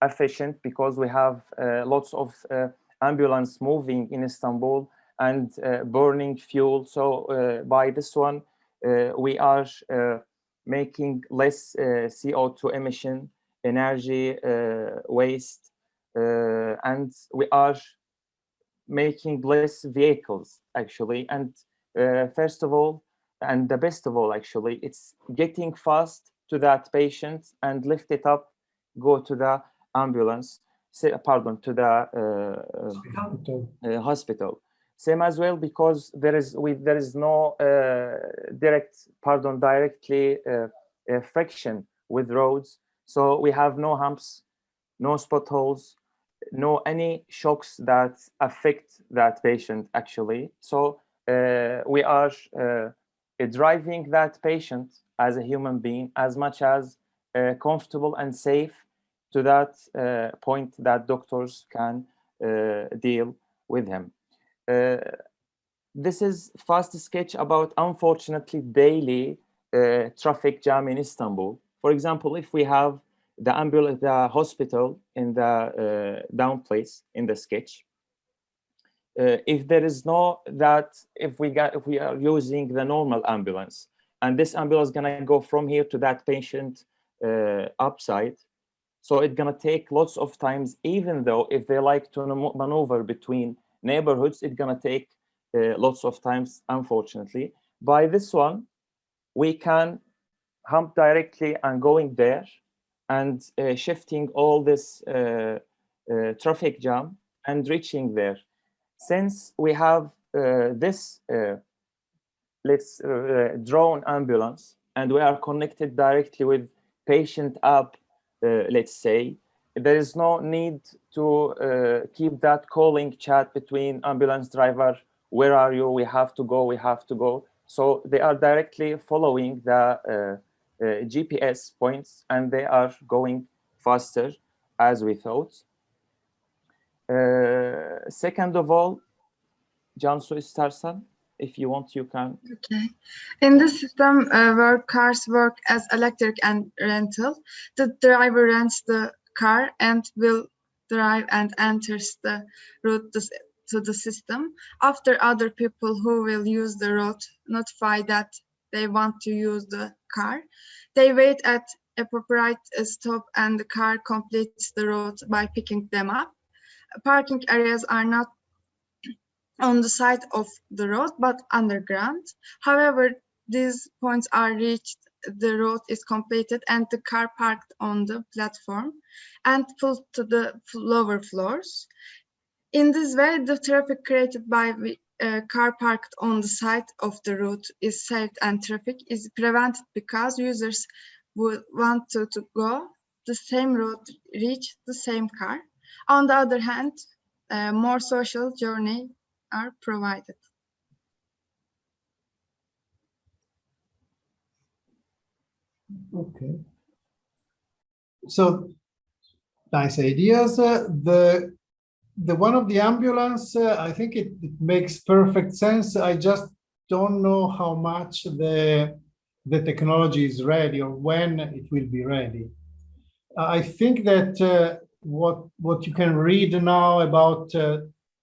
efficient because we have lots of ambulance moving in Istanbul and burning fuel. So by this one, we are making less CO2 emission, energy waste, and we are making less vehicles actually. And first of all, and the best of all actually, it's getting fast to that patient and lift it up, go to the ambulance, to the hospital. Same as well, because there is no directly friction with roads. So we have no humps, no potholes, no any shocks that affect that patient actually. So we are driving that patient as a human being as much as comfortable and safe to that point that doctors can deal with him. This is fast sketch about, unfortunately, daily traffic jam in Istanbul. For example, if we have the ambulance, the hospital in the down place in the sketch, if there is no that, if we are using the normal ambulance, and this ambulance is gonna go from here to that patient upside, so it's gonna take lots of times. Even though if they like to maneuver between neighborhoods, it's gonna take lots of times, unfortunately. By this one, we can hump directly and going there and shifting all this traffic jam and reaching there. Since we have this drone ambulance and we are connected directly with patient app, let's say, there is no need to keep that calling chat between ambulance driver, where are you, we have to go. So they are directly following the GPS points and they are going faster as we thought. Second of all, Cansu istersen, if you want, you can. Okay. In this system where cars work as electric and rental, the driver rents the car and will drive and enters the route to the system. After other people who will use the road notify that they want to use the car, they wait at appropriate stop and the car completes the route by picking them up. Parking areas are not on the side of the road but underground. However, these points are reached, the road is completed and the car parked on the platform and pulled to the lower floors. In this way, the traffic created by the car parked on the side of the route is saved and traffic is prevented because users would want to go the same route, reach the same car. On the other hand, more social journey are provided. Okay. So nice ideas. The one of the ambulance, I think it makes perfect sense. I just don't know how much the technology is ready or when it will be ready. I think that what you can read now about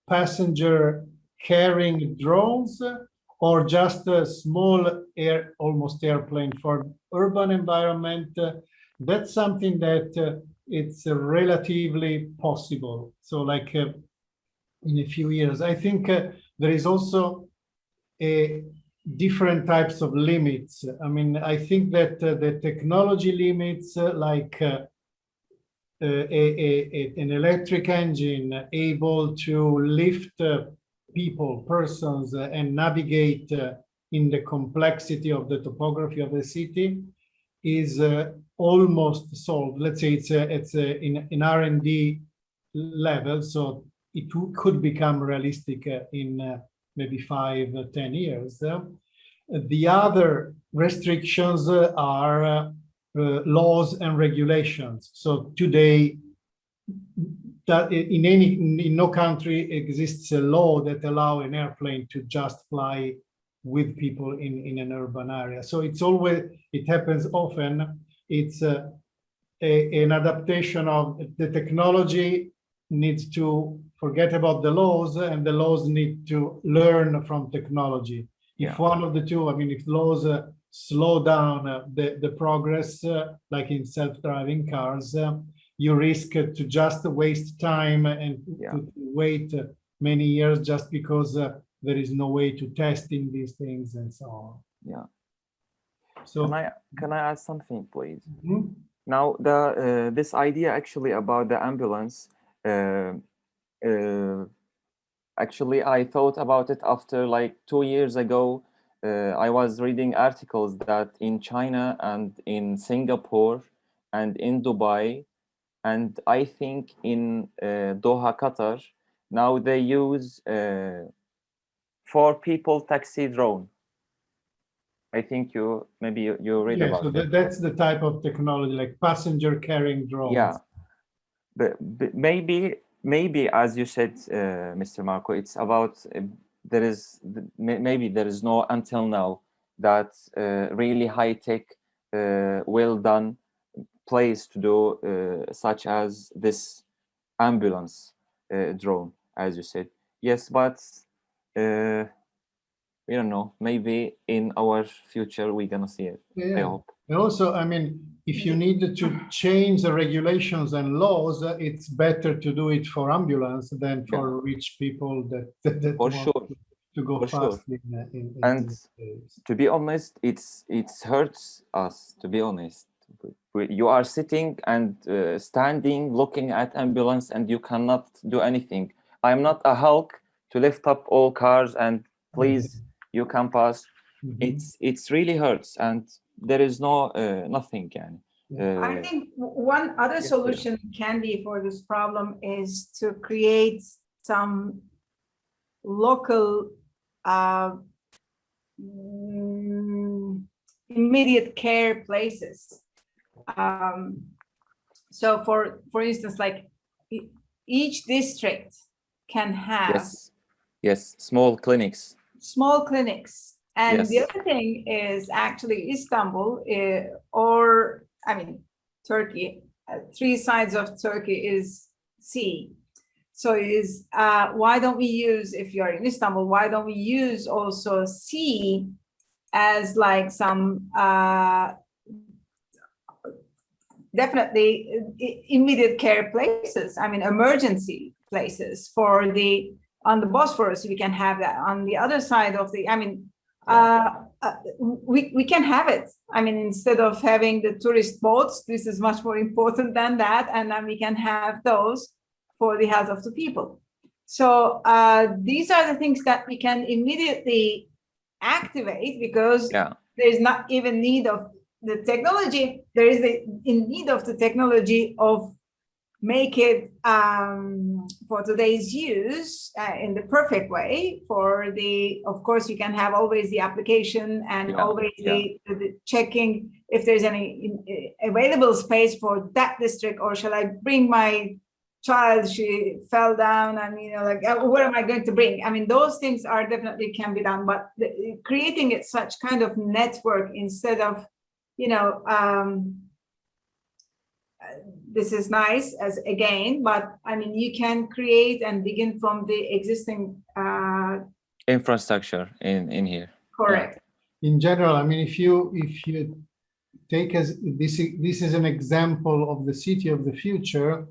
passenger carrying drones or just a small almost airplane for urban environment, that's something that it's relatively possible. So like in a few years, I think there is also different types of limits. I mean, I think that the technology limits like an electric engine able to lift persons and navigate in the complexity of the topography of the city is almost solved. Let's say it's in R&D level, so it could become realistic in maybe 5 or 10 years. The other restrictions are laws and regulations. So today, that in no country exists a law that allow an airplane to just fly with people in an urban area. So it happens often. It's an adaptation of the technology needs to forget about the laws, and the laws need to learn from technology. If one of the two, I mean, if laws slow down the progress, like in self-driving cars, you risk to just waste time and to wait many years just because there is no way to testing these things and so on. Yeah. So can I add something, please? Mm-hmm. Now, this idea actually about the ambulance, actually, I thought about it after like 2 years ago. I was reading articles that in China and in Singapore and in Dubai, and I think in Doha, Qatar, now they use 4-people taxi drone. I think you read about so it. that's the type of technology, like passenger carrying drones. Yeah, but maybe as you said, Mr. Marco, it's about maybe there is no until now that really high tech, well done place to do such as this ambulance drone, as you said. Yes, but we don't know. Maybe in our future we're gonna see it. Yeah. I hope. And also, I mean, if you need to change the regulations and laws, it's better to do it for ambulance than for rich people that For want sure. to go For fast sure. in And these days. to be honest, it hurts us, to be honest. You are sitting and standing, looking at ambulance, and you cannot do anything. I'm not a Hulk to lift up all cars and please, you can pass. It's really hurts, and there is nothing. I think one other solution can be for this problem is to create some local immediate care places. So for instance, like each district can have yes, small clinics. And the other thing is actually Istanbul, or I mean, Turkey, 3 sides of Turkey is sea. So why don't we use, if you're in Istanbul, why don't we use also sea as like some definitely immediate care places, I mean, emergency places on the Bosphorus, we can have that. On the other side of the, I mean, we can have it. I mean, instead of having the tourist boats, this is much more important than that. And then we can have those for the health of the people. So these are the things that we can immediately activate because there's not even need of the technology. There is in need of the technology of make it for today's use in the perfect way. Of course, you can have always the application and always the checking if there's any available space for that district, or shall I bring my child, she fell down, and like what am I going to bring? I mean, those things are definitely can be done, but creating it such kind of network instead of this is nice as again, but I mean, you can create and begin from the existing infrastructure in here. Correct. In general, I mean, if you take as this is an example of the city of the future,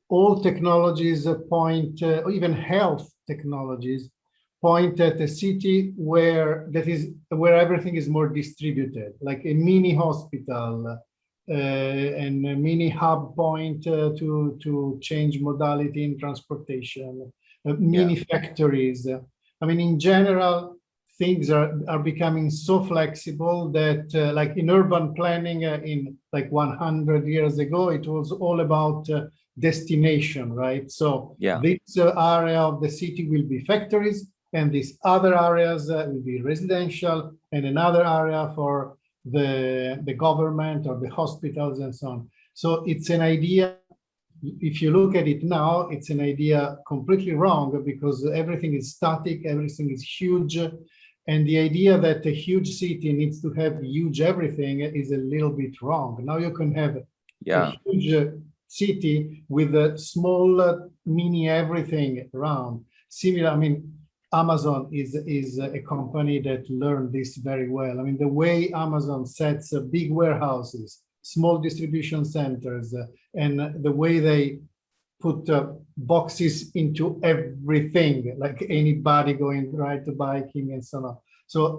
all technologies point, even health technologies, point at a city where everything is more distributed, like a mini hospital. And a mini hub point to change modality in transportation, mini factories. I mean, in general, things are becoming so flexible that like in urban planning in like 100 years ago, it was all about destination, right? So this area of the city will be factories, and these other areas will be residential, and another area for the government or the hospitals and so on. So it's an idea if you look at it now, it's an idea completely wrong because everything is static, everything is huge. And the idea that a huge city needs to have huge everything is a little bit wrong. Now you can have a huge city with a small mini everything around. Similar, I mean, Amazon is a company that learned this very well. I mean, the way Amazon sets big warehouses, small distribution centers, and the way they put boxes into everything, like anybody going ride to biking and so on. So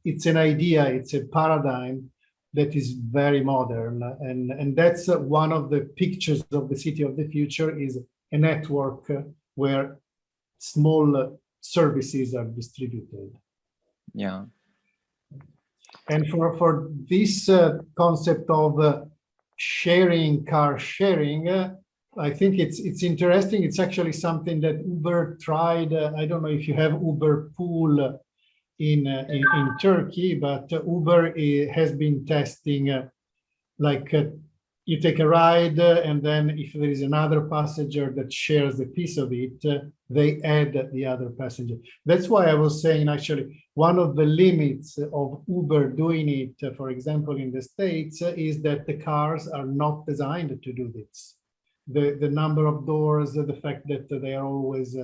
it's an idea, it's a paradigm that is very modern. And that's one of the pictures of the city of the future, is a network where small services are distributed. Yeah. And for this concept of sharing, car sharing, I think it's interesting. It's actually something that Uber tried. I don't know if you have Uber Pool in Turkey, but Uber has been testing you take a ride, and then if there is another passenger that shares a piece of it, they add the other passenger. That's why I was saying, actually, one of the limits of Uber doing it, for example, in the States, is that the cars are not designed to do this. The number of doors, the fact that they are always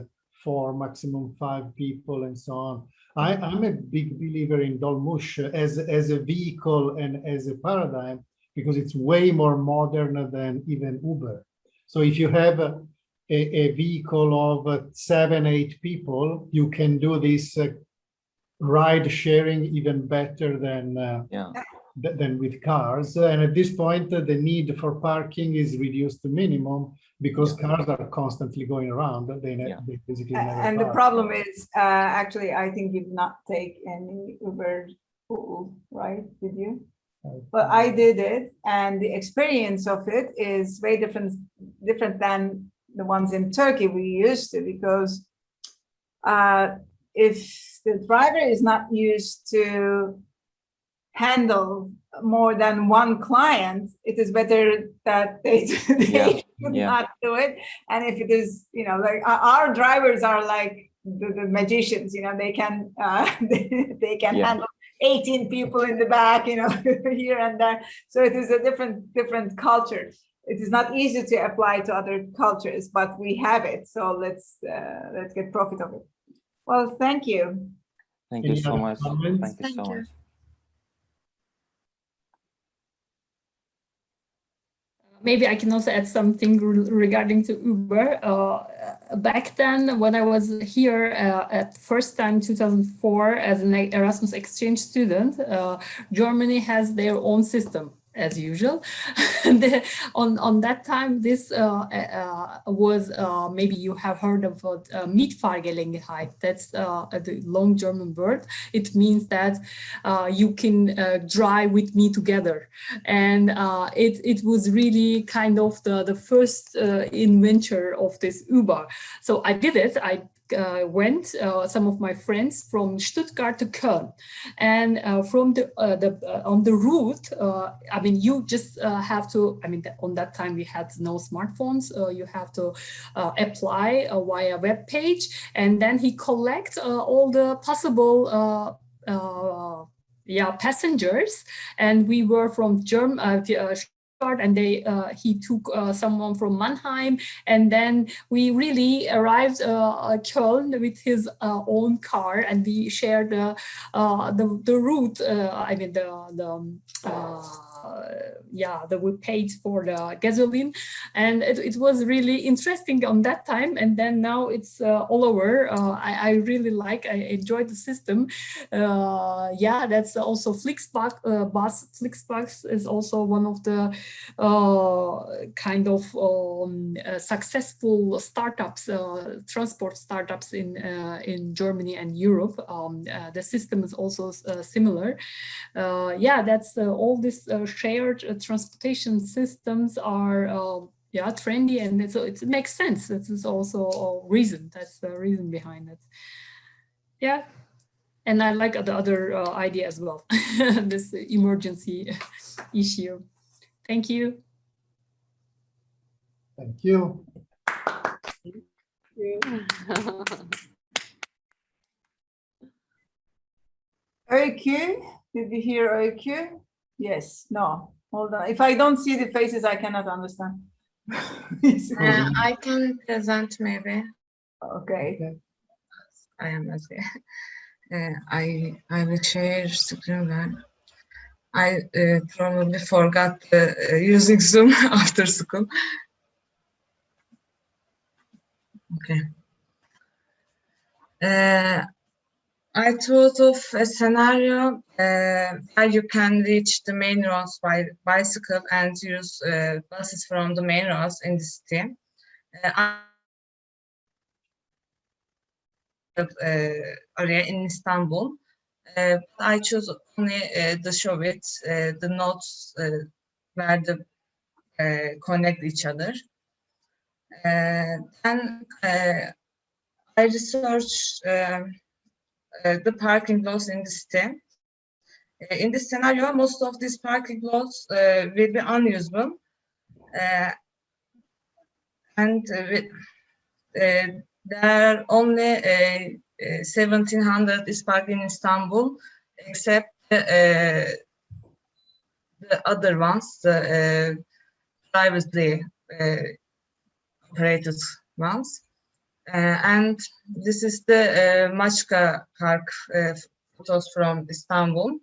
4, maximum 5 people, and so on. I'm a big believer in Dolmuş as a vehicle and as a paradigm, because it's way more modern than even Uber. So if you have a vehicle of 7, 8 people, you can do this ride sharing even better than with cars. And at this point, the need for parking is reduced to minimum because cars are constantly going around. They basically never And the park. problem is, actually, I think you did not take any Uber Pool, right? Did you? But I did it, and the experience of it is very different than the ones in Turkey we used to, because if the driver is not used to handle more than one client, it is better that they should not do it. And if it is, like our drivers are like the magicians, they can they can handle 18 people in the back, here and there. So it is a different culture. It is not easy to apply to other cultures, but we have it. So let's get profit of it. Well, thank you. Thank you so much. Thank you so much. Maybe I can also add something regarding to Uber. Back then, when I was here at first time 2004 as an Erasmus exchange student, Germany has their own system, as usual. On that time, this was, maybe you have heard of Mietfahrgelegenheit. That's the long German word. It means that you can drive with me together. And it was really kind of the first inventor of this Uber. So I did it. I went some of my friends from Stuttgart to Köln, and from on the route, I mean, you just have to, I mean, on that time we had no smartphones. You have to apply via web page, and then he collects all the possible passengers, and we were from and he took someone from Mannheim, and then we really arrived at Köln with his own car, and we shared the route. I mean we paid for the gasoline, and it was really interesting on that time. And then now it's all over. I really I enjoyed the system. That's also Flixbus. Flixbus is also one of the kind of successful startups, transport startups in Germany and Europe. The system is also similar. That's all this shared transportation systems are trendy, and so it makes sense. This is also a reason. That's the reason behind it. Yeah, and I like the other idea as well. This emergency issue. Thank you. Thank you. Öykü, did you hear Öykü? Yes, no, hold on. If I don't see the faces, I cannot understand. I can present maybe. Okay. I am Özge. I will share screen then. I probably forgot using Zoom after school. Okay. I thought of a scenario where you can reach the main roads by bicycle and use buses from the main roads in the city. Area in Istanbul. I choose only the show it, the nodes where the connect each other. Then I researched the parking lots in the city. In this scenario, most of these parking lots will be unusable, and there are only 1,700 is parked in Istanbul, except the other ones, the privately operated ones. And this is the Machka Park photos from Istanbul.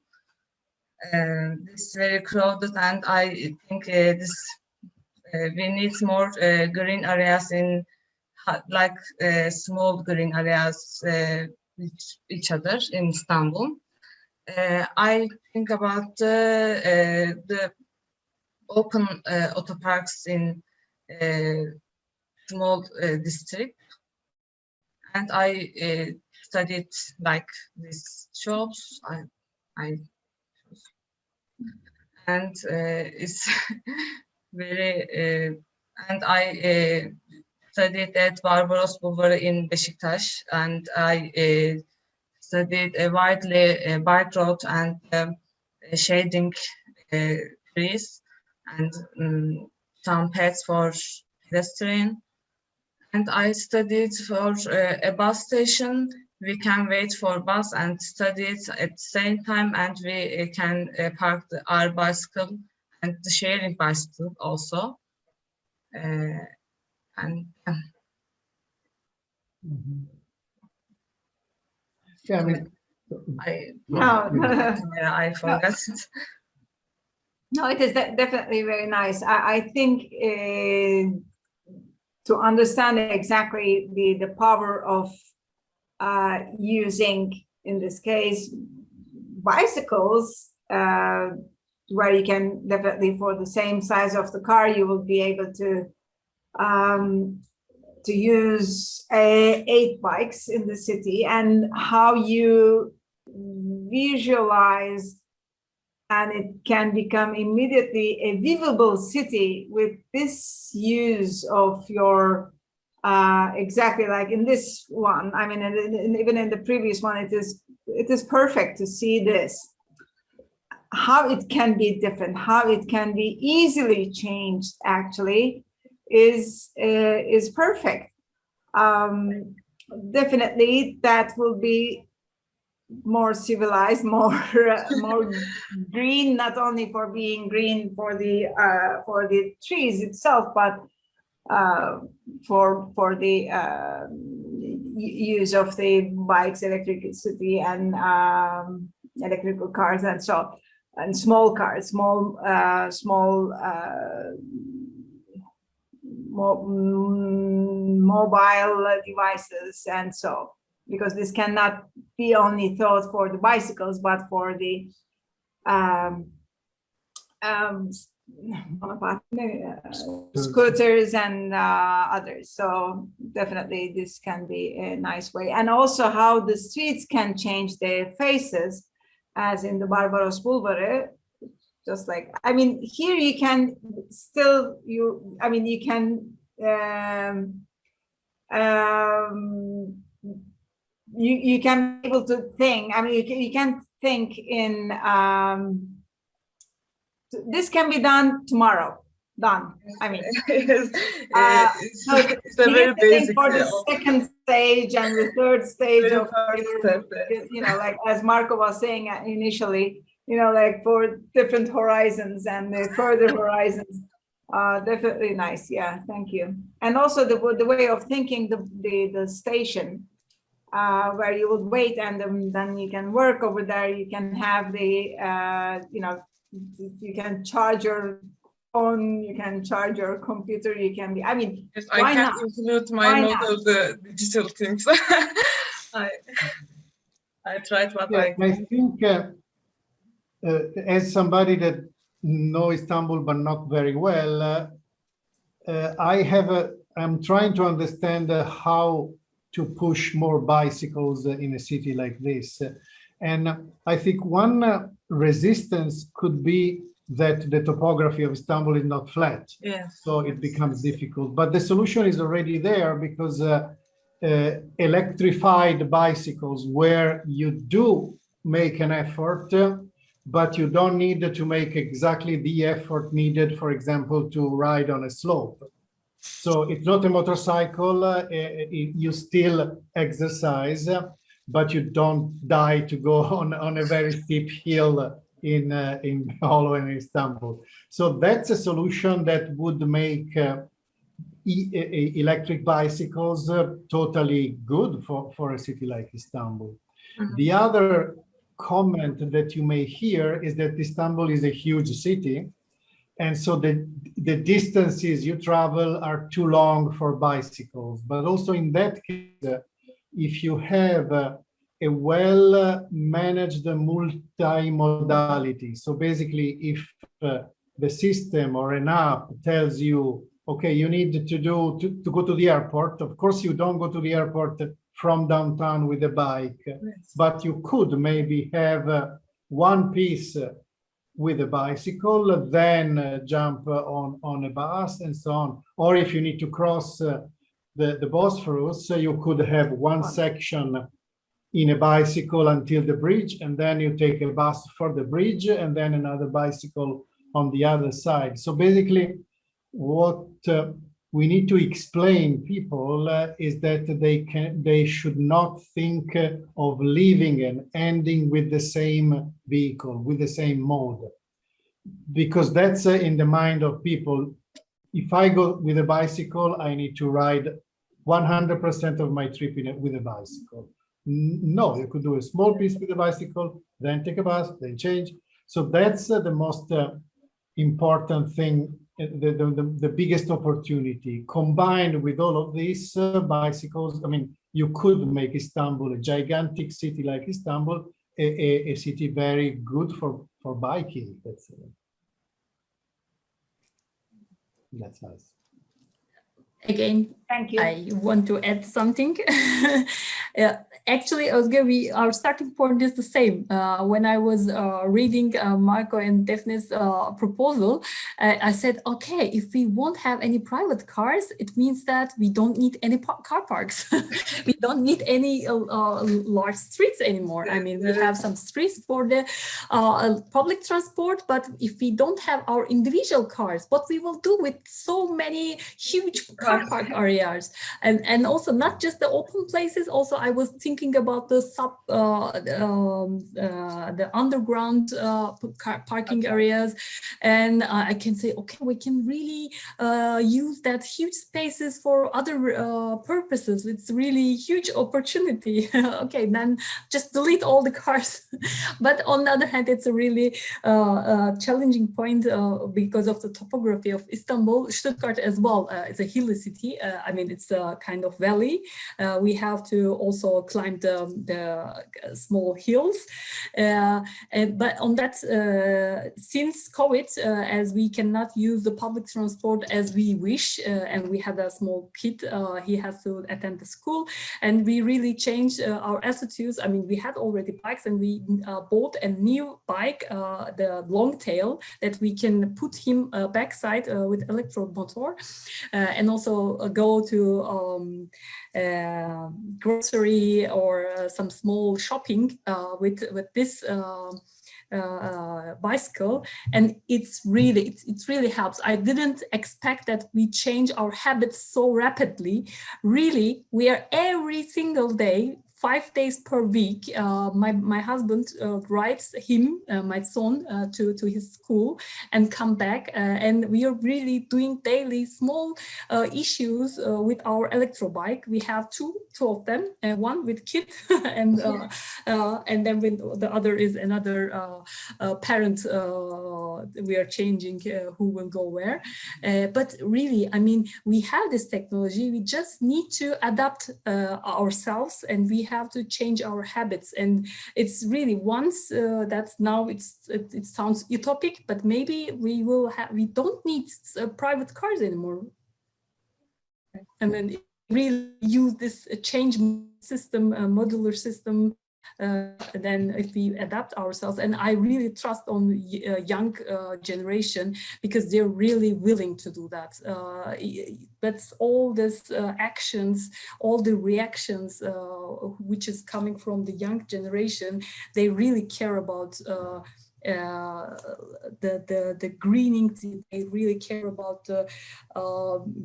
This is very crowded, and I think we need more green areas in like small green areas with each other in Istanbul. I think about the open auto parks in small district, and I studied like these shops. And it's very and I studied at Barbaros Boulevard in Beşiktaş, and I studied a widely bike road and shading trees and some paths for pedestrian. And I studied for a bus station. We can wait for bus and study it at the same time, and we can park our bicycle and the sharing bicycle also. And Yeah, I mean, I forgot. No, it is definitely very nice. I think to understand exactly the power of using, in this case, bicycles, where you can definitely, for the same size of the car, you will be able to use 8 bikes in the city, and how you visualize, and it can become immediately a livable city with this use of your exactly like in this one. I mean, and even in the previous one, it is perfect to see this, how it can be different, how it can be easily changed. Actually, is perfect. Definitely, that will be more civilized, more green, not only for being green for the trees itself, but for the use of the bikes, electricity, and electrical cars, and so, and small cars, mobile devices, and so, because this cannot be only thought for the bicycles, but for the scooters and others. So definitely this can be a nice way. And also how the streets can change their faces, as in the Barbaros Boulevard. Just like, I mean, here you can still, you can you can be able to think. I mean, you can think in this can be done tomorrow. done. I mean, Yes, so it's a we very get the thing basic for the level. second stage and the third stage Very of first your, step, you know, like as Marco was saying initially, you know, like for different horizons and the further horizons. Definitely nice. Yeah, thank you. And also the way of thinking the station where you would wait and then you can work over there. You can have the you know, you can charge your phone, you can charge your computer, you can be, I mean, Yes, why I can't not? include my Why note not? of the digital things. I tried what Yeah, I I could. think as somebody that knows Istanbul but not very well, I'm trying to understand how to push more bicycles in a city like this. And I think one resistance could be that the topography of Istanbul is not flat. Yes. So it becomes difficult. But the solution is already there because electrified bicycles where you do make an effort, but you don't need to make exactly the effort needed, for example, to ride on a slope. So it's not a motorcycle, you still exercise, but you don't die to go on a very steep hill in Holo and Istanbul. So that's a solution that would make electric bicycles totally good for a city like Istanbul. Mm-hmm. The other comment that you may hear is that Istanbul is a huge city, and so the distances you travel are too long for bicycles. But also in that case, if you have a well-managed multimodality, so basically if the system or an app tells you, okay, you need to go to the airport. Of course, you don't go to the airport from downtown with a bike, yes, but you could maybe have one piece with a bicycle, then jump on a bus and so on. Or if you need to cross the Bosphorus, you could have one section in a bicycle until the bridge, and then you take a bus for the bridge, and then another bicycle on the other side. So basically, what we need to explain people is that they should not think of leaving and ending with the same vehicle, with the same mode, because that's in the mind of people. If I go with a bicycle, I need to ride 100% of my trip with a bicycle. No, you could do a small piece with a bicycle, then take a bus, then change. So that's the most important thing, the biggest opportunity. Combined with all of these bicycles, I mean, you could make Istanbul, a gigantic city like Istanbul, a city very good for biking. That's nice. Again, thank you. I want to add something. Actually, Özge, our starting point is the same. When I was reading Marco and Daphne's proposal, I said, okay, if we won't have any private cars, it means that we don't need any car parks. We don't need any large streets anymore. I mean, we have some streets for the public transport, but if we don't have our individual cars, what we will do with so many huge car park areas? And also not just the open places, also I was thinking about the the underground parking areas, and I can say, okay, we can really use that huge spaces for other purposes. It's really huge opportunity. Okay, then just delete all the cars. But on the other hand, it's a really challenging point because of the topography of Istanbul. Stuttgart as well is a hilly city. I mean, it's a kind of valley. We have to also climb the small hills. But on that, since COVID, as we cannot use the public transport as we wish, and we had a small kid, he has to attend the school, and we really changed our attitudes. I mean, we had already bikes, and we bought a new bike, the long tail, that we can put him backside with electric motor, and also go to grocery or some small shopping with this bicycle, and it really helps. I didn't expect that we change our habits so rapidly. Really, we are every single day, 5 days per week. My husband rides him, my son, to his school and come back. And we are really doing daily small issues with our electro bike. We have two of them, one with kid and then with the other is another parent. We are changing who will go where. But really, I mean, we have this technology. We just need to adapt ourselves, and we have to change our habits. And it's really once that's now it sounds utopic, but maybe we don't need private cars anymore. And then really use this change system, modular system. Then if we adapt ourselves, and I really trust on young generation, because they're really willing to do that. That's all this actions, all the reactions which is coming from the young generation. They really care about the greening. They really care about the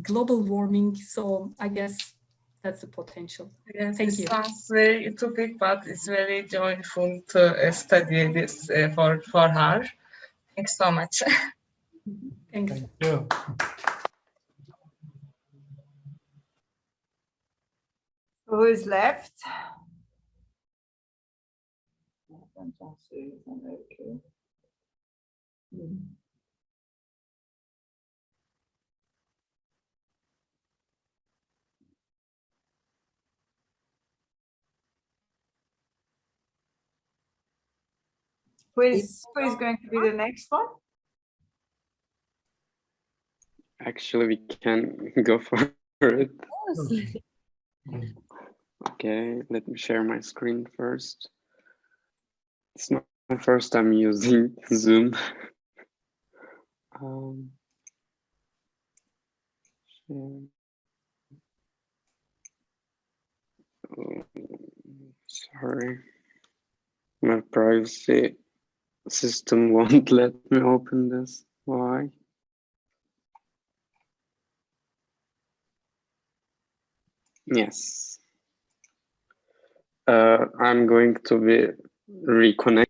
global warming. So I guess that's the potential. Yes, Thank it you. sounds very utopic, but it's very joyful to study this for her. Thanks so much. Thanks. Thank you. Who is left? Who is going to be the next one? Actually, we can go for it. Okay, let me share my screen first. It's not my first time using Zoom. Sorry, my privacy system won't let me open this. Why? Yes. I'm going to be reconnect.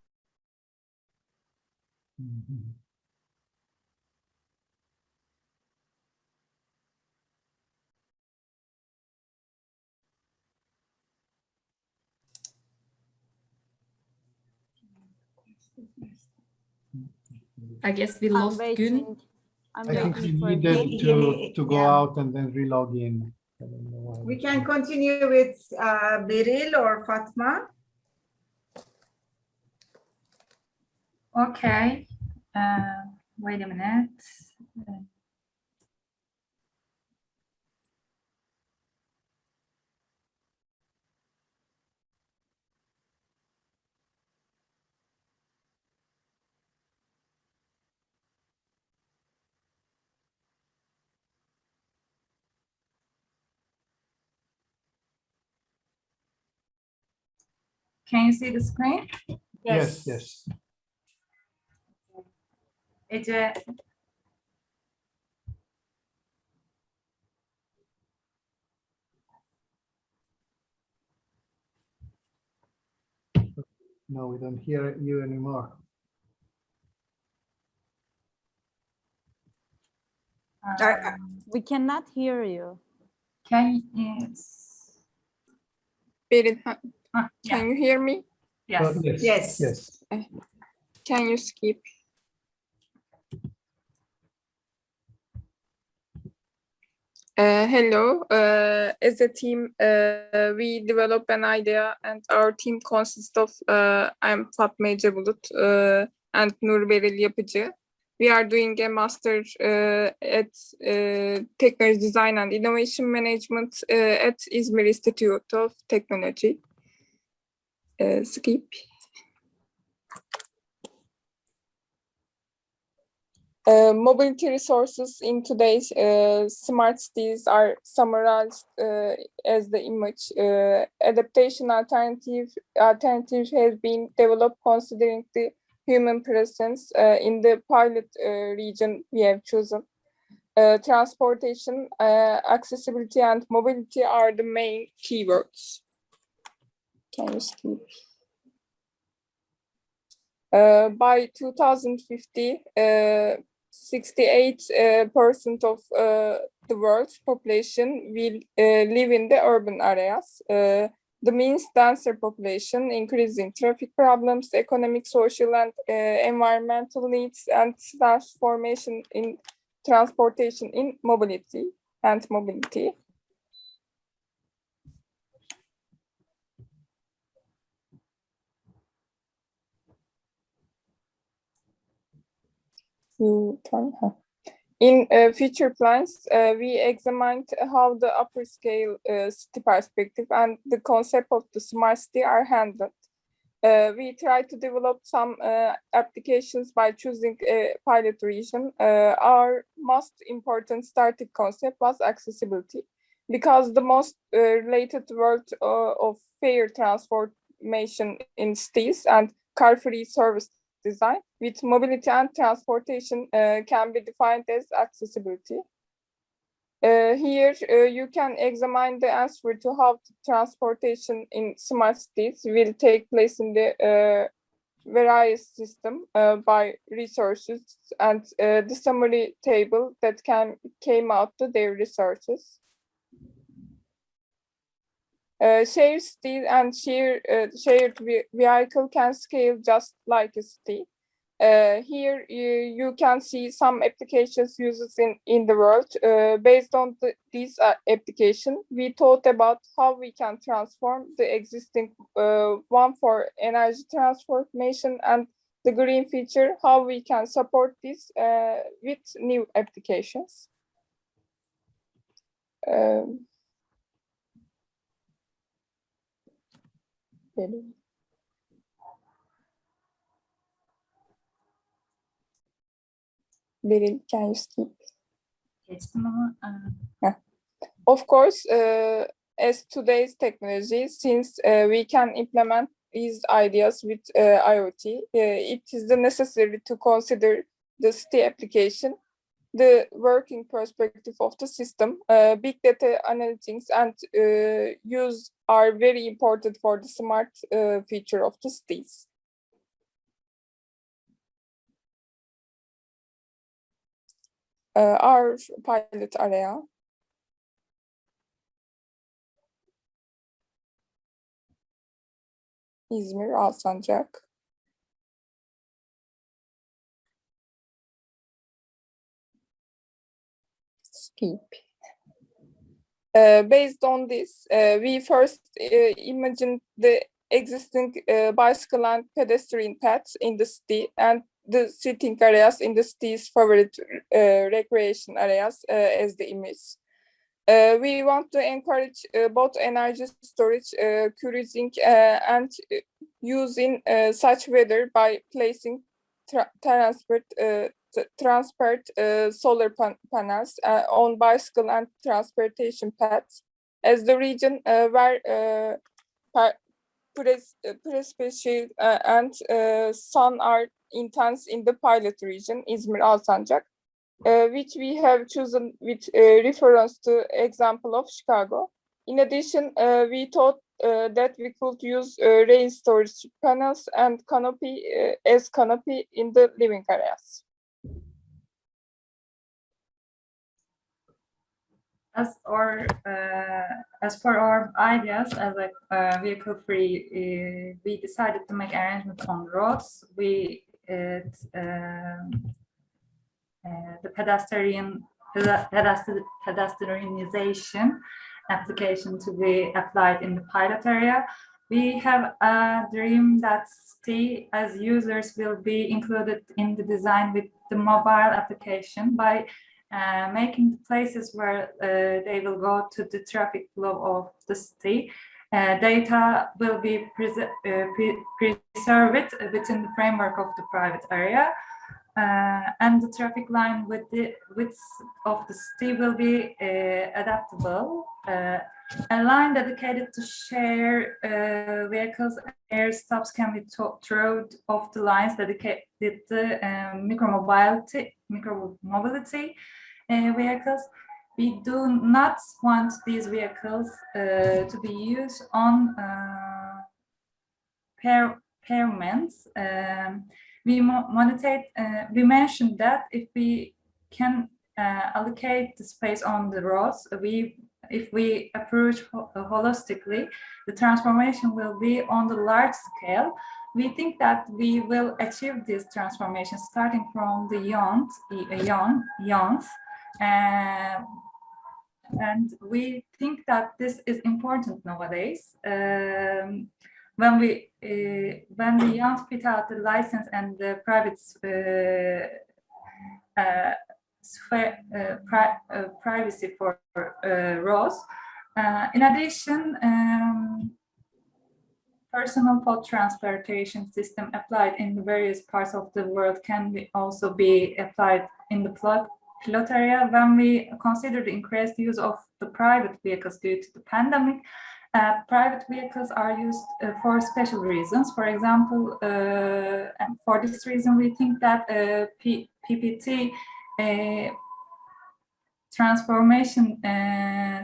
I guess we lost Gün. I think he needed to go out and then relog in. I don't know why. We can continue with Beril or Fatma. Okay. Wait a minute. Can you see the screen? Yes, yes. Ece. No, we don't hear you anymore. We cannot hear you. Can you? Can you hear me? Yes. Yes. Yes. Can you skip? Hello. As a team, we develop an idea, and our team consists of I'm Fatma Ece Bulut and Nur Beril Yapıcı. We are doing a master at Technology Design and Innovation Management at İzmir Institute of Technology. Skip. Mobility resources in today's smart cities are summarized as the image. Adaptation alternative has been developed considering the human presence in the pilot region we have chosen. Transportation, accessibility, and mobility are the main keywords. Can you skip? By 2050, 68% of the world's population will live in the urban areas. The means denser population, increasing traffic problems, economic, social, and environmental needs, and transformation in transportation in mobility and mobility. In future plans, we examined how the upper scale city perspective and the concept of the smart city are handled. We tried to develop some applications by choosing a pilot region. Our most important starting concept was accessibility, because the most related word of fair transformation in cities and car-free service design with mobility and transportation can be defined as accessibility. Here you can examine the answer to how transportation in smart cities will take place in the various system by resources and the summary table that came out to their researches. Shared city and shared vehicle can scale just like a city. Here you can see some applications used in the world. Based on these applications, we thought about how we can transform the existing one for energy transformation and the green feature, how we can support this with new applications. Beril, can you skip? Of course, as today's technology, since we can implement these ideas with IoT, it is necessary to consider the city application, the working perspective of the system. Big data analytics and use are very important for the smart feature of the cities. Our pilot area. İzmir, Alsancak. Skip. Based on this, we first imagined the existing bicycle and pedestrian paths in the city and the sitting areas in the city's favorite recreation areas as the image. We want to encourage both energy storage, cruising, and using such weather by placing transparent solar panels on bicycle and transportation paths, as the region where precipitation and sun are intense in the pilot region, İzmir, Alsancak, which we have chosen with reference to example of Chicago. In addition, we thought that we could use rain storage panels and canopy as canopy in the living areas. As for our ideas as a vehicle free, we decided to make arrangements on roads. The pedestrianization application to be applied in the pilot area. We have a dream that city as users will be included in the design with the mobile application by making the places where they will go to the traffic flow of the city. Data will be preserved within the framework of the private area, and the traffic line with the width of the city will be adaptable. A line dedicated to share vehicles and air stops can be through off the lines dedicated to micromobility vehicles. We do not want these vehicles to be used on pavements. We mentioned that if we can allocate the space on the roads, if we approach holistically, the transformation will be on the large scale. We think that we will achieve this transformation starting from the young, and we think that this is important nowadays. When the young fit out the license and the private privacy for roads. In addition, personal pod transportation system applied in various parts of the world can also be applied in the pilot area. When we consider the increased use of the private vehicles due to the pandemic, private vehicles are used for special reasons. For example, and for this reason, we think that PPT transformation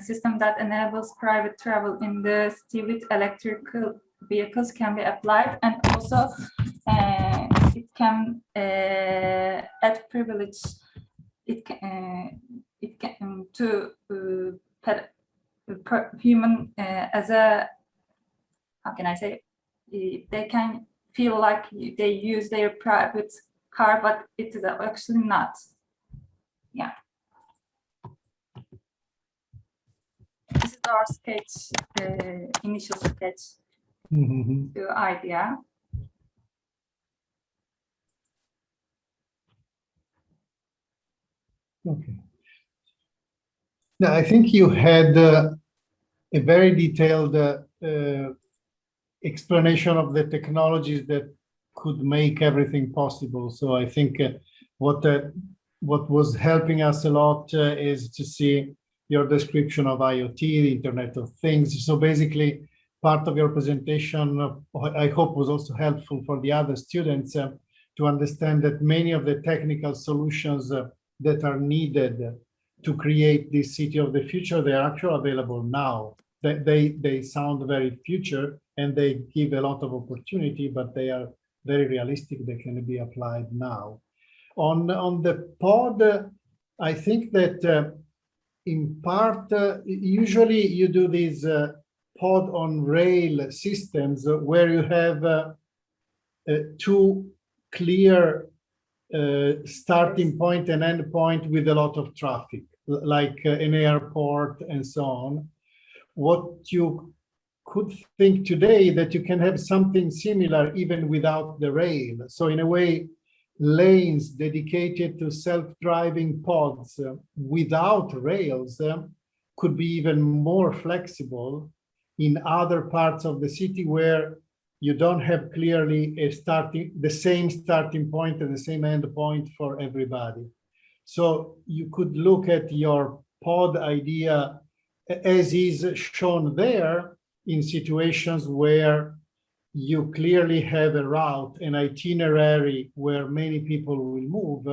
system that enables private travel in the city with electrical vehicles can be applied, and also it can add privilege. It can to human as a, how can I say, they can feel like they use their private car, but it is actually not. Yeah. This is our sketch, initial sketch idea. Okay. Now, I think you had a very detailed explanation of the technologies that could make everything possible. So I think what was helping us a lot is to see your description of IoT, the Internet of Things. So basically, part of your presentation, I hope, was also helpful for the other students to understand that many of the technical solutions that are needed to create this city of the future, they are actually available now. They sound very future and they give a lot of opportunity, but they are very realistic. They can be applied now. On the pod, I think that in part, usually you do these pod on rail systems where you have two clear starting point and end point with a lot of traffic, like an airport and so on. What you could think today that you can have something similar even without the rail. So in a way, lanes dedicated to self-driving pods without rails could be even more flexible in other parts of the city where you don't have clearly the same starting point and the same end point for everybody. So you could look at your pod idea as is shown there in situations where you clearly have a route, an itinerary where many people will move,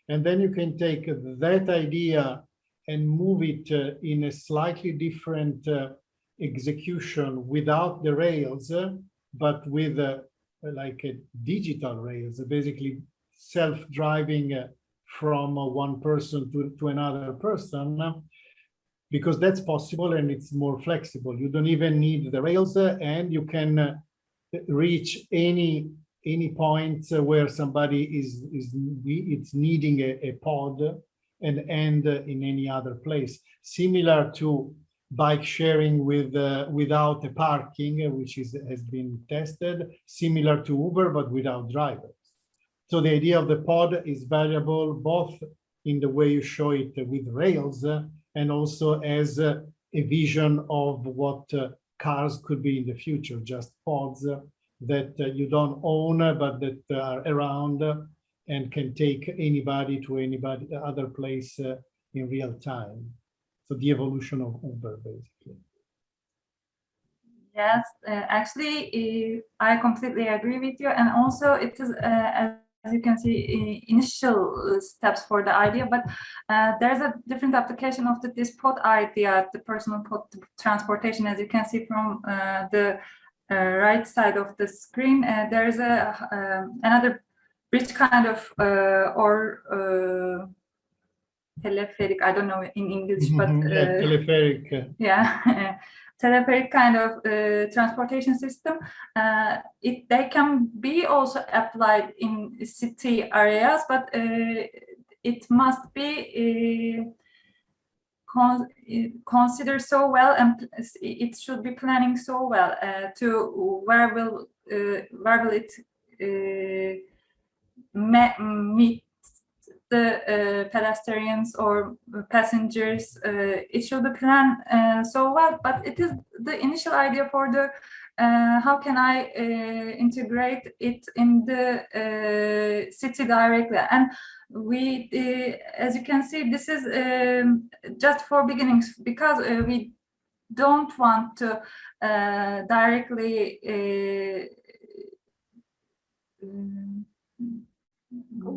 and then you can take that idea and move it in a slightly different execution without the rails, but with like a digital rails, basically self-driving from one person to another person, because that's possible and it's more flexible. You don't even need the rails, and you can reach any point where somebody is needing a pod and end in any other place. Similar to bike sharing without a parking, which has been tested, similar to Uber, but without drivers. So the idea of the pod is valuable both in the way you show it with rails and also as a vision of what cars could be in the future, just pods that you don't own, but that are around and can take anybody to other place in real time. So the evolution of Uber, basically. Yes, actually, I completely agree with you. And also it is, as you can see, initial steps for the idea, but there's a different application of this pod idea, the personal pod transportation. As you can see from the right side of the screen, there's another bridge kind of, or telepheric, I don't know in English, but yeah, telepheric. yeah, telepheric kind of transportation system. They can be also applied in city areas, but it must be considered so well, and it should be planning so well to where will it meet the pedestrians or passengers. It should be planned so well, but it is the initial idea for the how can I integrate it in the city directly. And we, as you can see, this is just for beginnings, because we don't want to directly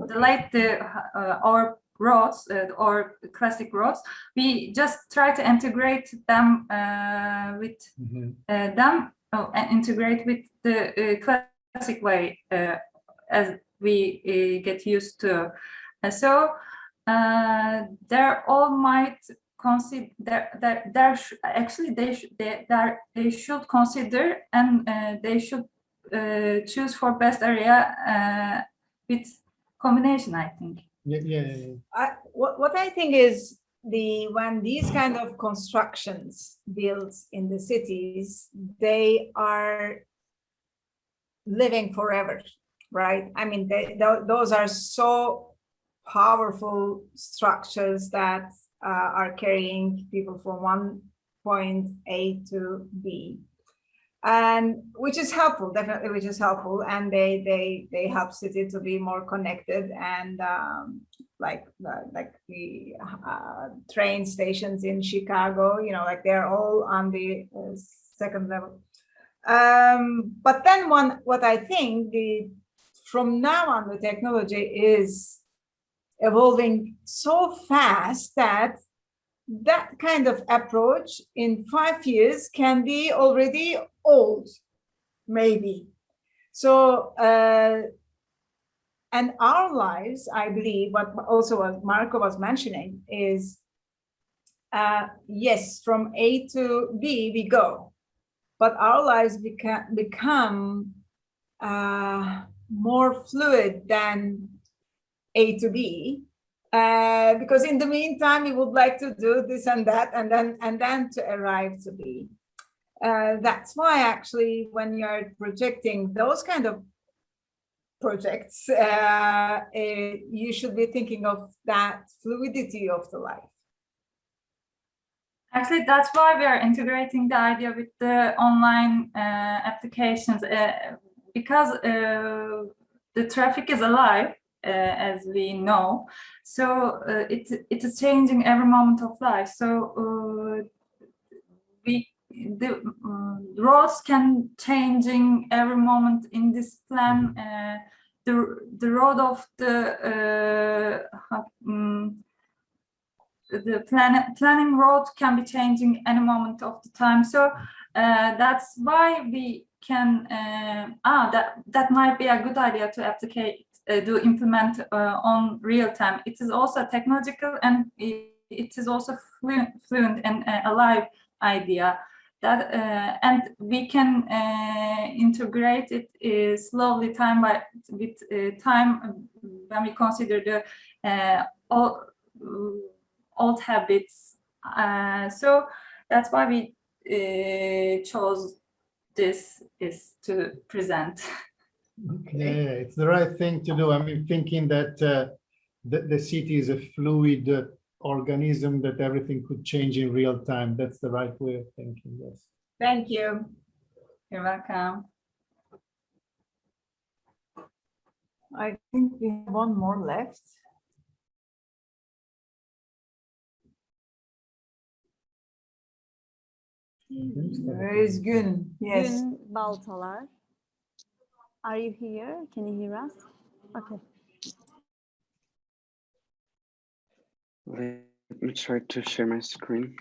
delete our roads or classic roads. We just try to integrate them with integrate with the classic way as we get used to. So there all might consider that they should consider, and they should choose for best area with combination, I think. What I think is when these kind of constructions built in the cities, they are living forever, right? I mean, those are so powerful structures that are carrying people from one point A to B, and which is helpful, definitely, which is helpful, and they help city to be more connected, and like the train stations in Chicago, you know, like they're all on the second level. But then what I think from now on, the technology is evolving so fast that kind of approach in 5 years can be already old, maybe. So, and our lives, I believe, what also what Marco was mentioning is, yes, from A to B we go, but our lives become more fluid than A to B. Because in the meantime, we would like to do this and that, and then to arrive to B. That's why actually, when you're projecting those kind of projects, you should be thinking of that fluidity of the life. Actually, that's why we are integrating the idea with the online applications, because the traffic is alive. As we know, so it is changing every moment of life. So the roads can changing every moment in this plan. The road of the planning road can be changing any moment of the time. So that's why we can that might be a good idea to applicate. Do implement on real time. It is also technological, and it is also fluent and alive idea that and we can integrate it slowly, time by with time, when we consider the old habits. So that's why we chose this is to present. Okay. Yeah, it's the right thing to do. I mean, thinking that the city is a fluid organism, that everything could change in real time. That's the right way of thinking, yes. Thank you. You're welcome. I think we have one more left. Where is Gün? Yes. Gün Baltalar. Are you here? Can you hear us? Okay. Let me try to share my screen.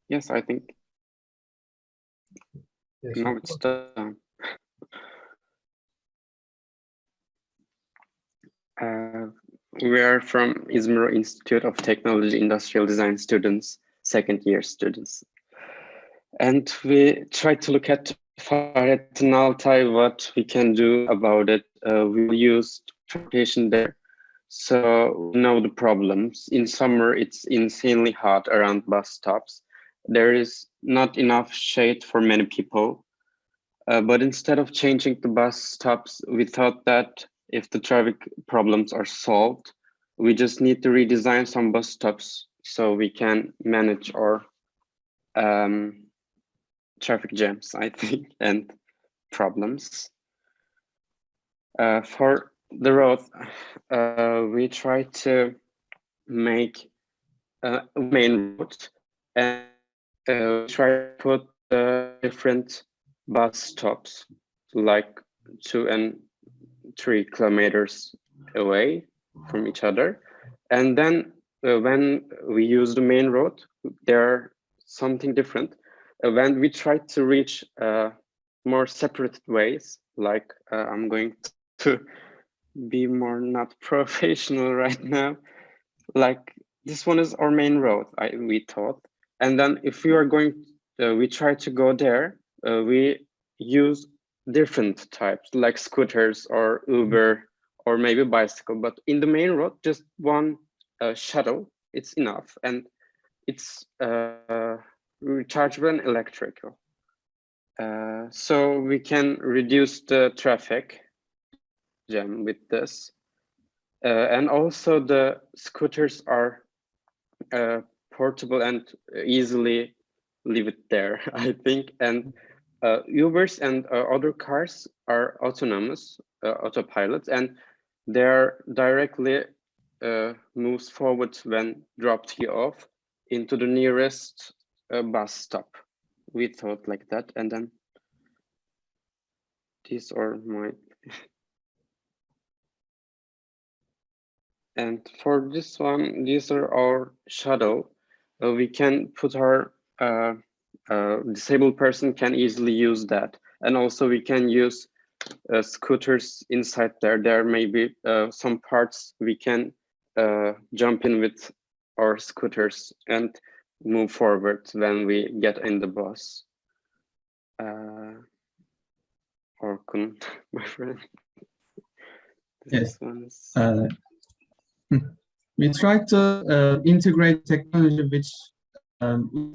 Yes, I think Yes, now of it's course. done. We are from Izmir Institute of Technology Industrial Design students, second year students. And we try to look at Fahrettin Altay, what we can do about it. We'll use transportation there. So we know the problems. In summer, it's insanely hot around bus stops. There is not enough shade for many people. But instead of changing the bus stops, we thought that if the traffic problems are solved, we just need to redesign some bus stops so we can manage our traffic jams, I think, and problems. For the road, we try to make a main road and try to put different bus stops like 2 and 3 kilometers away from each other. And then when we use the main road, there are something different. When we try to reach more separated ways, like I'm going to be more not professional right now. Like this one is our main road, we thought. And then if we are going, we try to go there, we use different types like scooters or Uber or maybe bicycle. But in the main road, just one shuttle, it's enough. And it's rechargeable and electrical. So we can reduce the traffic jam with this. And also the scooters are portable and easily leave it there, I think. And Ubers and other cars are autonomous, autopilot, and they're directly moves forward when dropped you off into the nearest bus stop. We thought like that, and then these are my and for this one, these are our shuttle. We can put our disabled person can easily use that, and also we can use scooters inside there. There may be some parts we can jump in with our scooters and move forward when we get in the bus. Orkun, my friend. Yes. One is... we try to integrate technology which is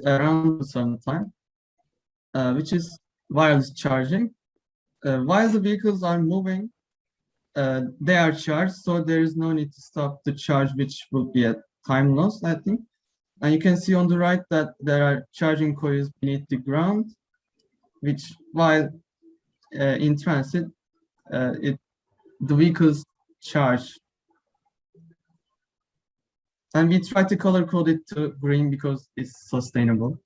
around some time, which is wireless charging. While the vehicles are moving, they are charged, so there is no need to stop the charge, which will be a time loss, I think. And you can see on the right that there are charging coils beneath the ground, which while in transit, the vehicles charge. And we try to color code it to green because it's sustainable.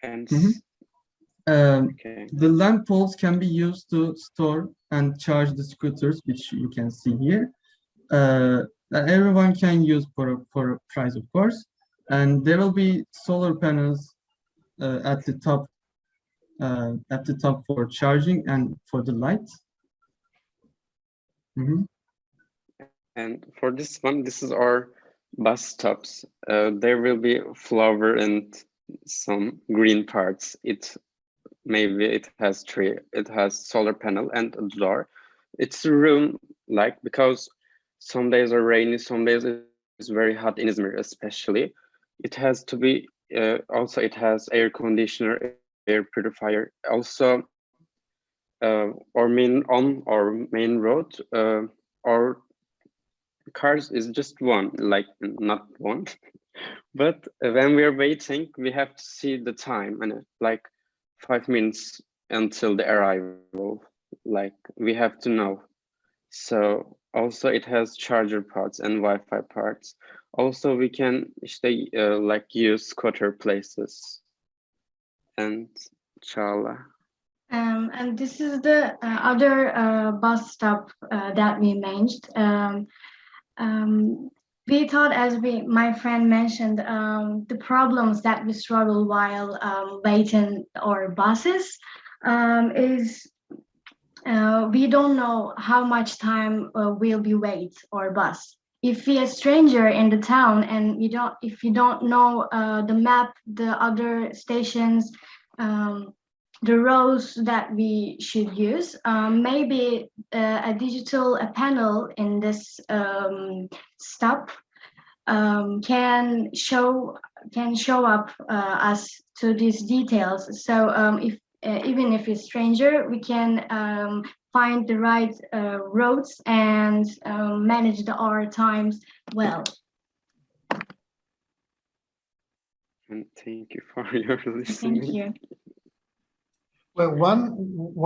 And the lamp poles can be used to store and charge the scooters, which you can see here. That everyone can use for a price, of course. And there will be solar panels at the top for charging and for the lights. And for this one, this is our bus stops. There will be flower and some green parts. Maybe it has tree, it has solar panel and a door. It's a room like, because some days are rainy, some days it's very hot in Izmir especially. It has to be, also it has air conditioner, air purifier. Also, on our main road, our cars is just one, like not one. But when we are waiting, we have to see the time, and like 5 minutes until the arrival, like we have to know. So also it has charger ports and Wi-Fi ports. Also we can like use scooter places. And Çağla. And this is the other bus stop that we managed. We thought, as my friend mentioned, the problems that we struggle while waiting our buses is we don't know how much time we'll be wait or bus. If you're a stranger in the town and if you don't know the map, the other stations, the roads that we should use, maybe a digital panel in this stop can show up us to these details. So if even if it's stranger, we can find the right roads and manage our times well. And thank you for your listening. Thank you. Well,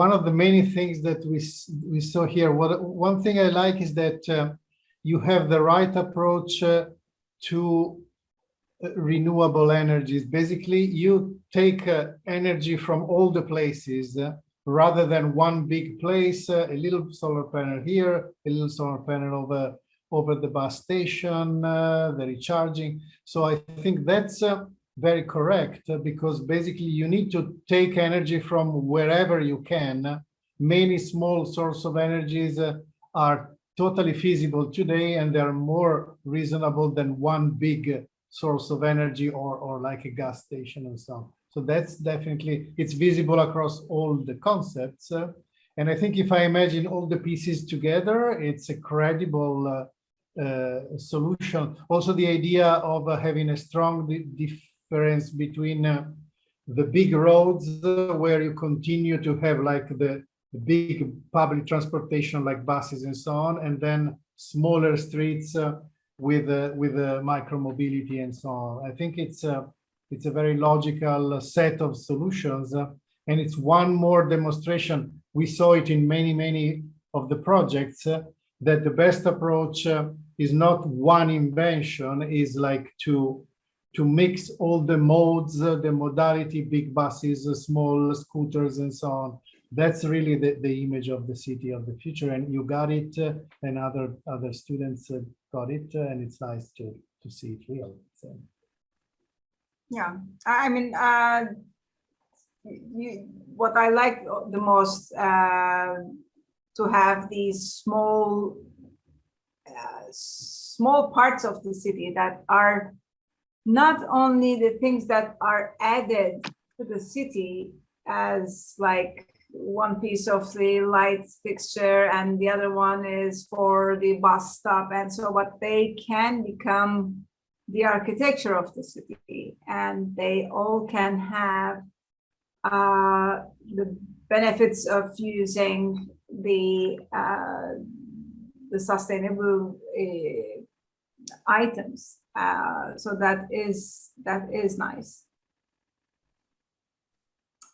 one of the many things that we saw here, one thing I like is that you have the right approach to renewable energies. Basically, you take energy from all the places rather than one big place, a little solar panel here, a little solar panel over the bus station, the recharging. So I think that's very correct, because basically you need to take energy from wherever you can. Many small sources of energies are totally feasible today, and they're more reasonable than one big source of energy or like a gas station and so on. So that's definitely, it's visible across all the concepts. And I think if I imagine all the pieces together, it's a credible solution. Also, the idea of having a strong difference between the big roads where you continue to have like the big public transportation like buses and so on, and then smaller streets with micro mobility and so on. I think it's a very logical set of solutions, and it's one more demonstration. We saw it in many of the projects that the best approach is not one invention, is like to mix all the modes, the modality, big buses, small scooters, and so on. That's really the image of the city of the future, and you got it, and other students got it, and it's nice to see it real. So. Yeah, I mean, what I like the most to have these small parts of the city that are not only the things that are added to the city as like one piece of the light fixture and the other one is for the bus stop, and so but they can become the architecture of the city, and they all can have the benefits of using the sustainable items. So that is nice.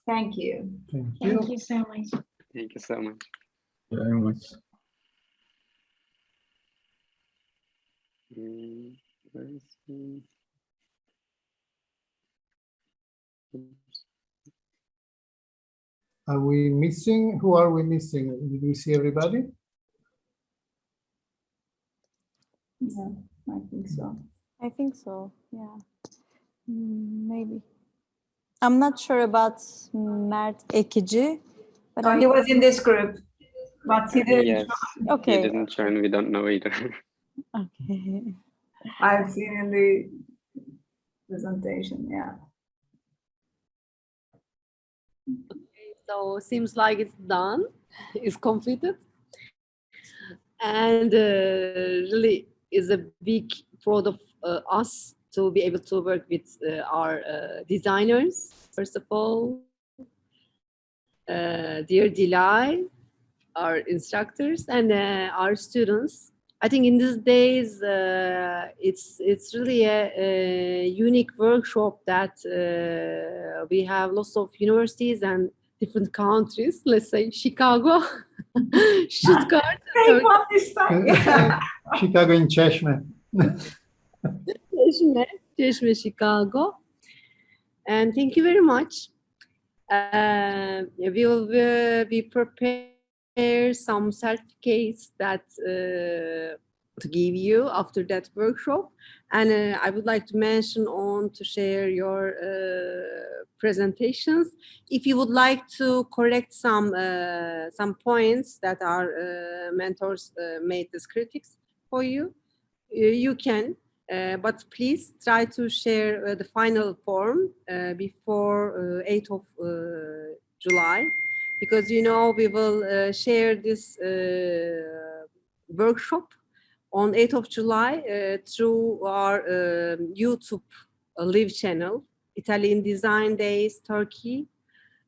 Thank you. Thank you so much. Thank you so much. Very much. Are we missing? Who are we missing? Did we see everybody? Yeah, I think so. I think so, yeah. Maybe. I'm not sure about Mert Ekici, but He was in this group, but he didn't. Yes, Okay. he didn't join. We don't know either. Okay. I've seen in the presentation, yeah. So seems like it's done, it's completed, and really is a big proud of us to be able to work with our designers. First of all, dear Dilay, our instructors, and our students. I think in these days it's really a unique workshop that we have lots of universities and different countries, let's say Chicago, Stuttgart. Take one this time. Yeah. Chicago in Cheshme. Cheshme, Chicago. And thank you very much. We will be prepared some certificates that to give you after that workshop. And I would like to mention on to share your presentations. If you would like to correct some points that our mentors made as critics for you, you can. But please try to share the final form before 8th of July, because we will share this workshop on 8th of July through our YouTube live channel, Italian Design Days Turkey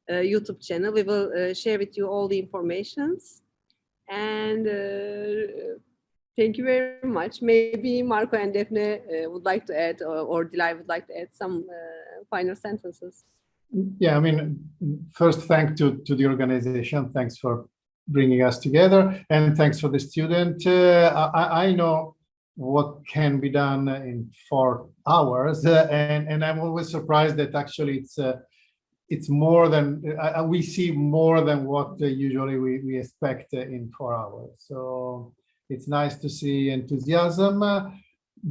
YouTube channel. We will share with you all the informations. And thank you very much. Maybe Marco and Defne would like to add, or Dilay would like to add some final sentences. Yeah, I mean, first, thanks to the organization. Thanks for bringing us together, and thanks for the student. I know what can be done in 4 hours, and I'm always surprised that actually it's more than we see more than what usually we expect in 4 hours. So it's nice to see enthusiasm.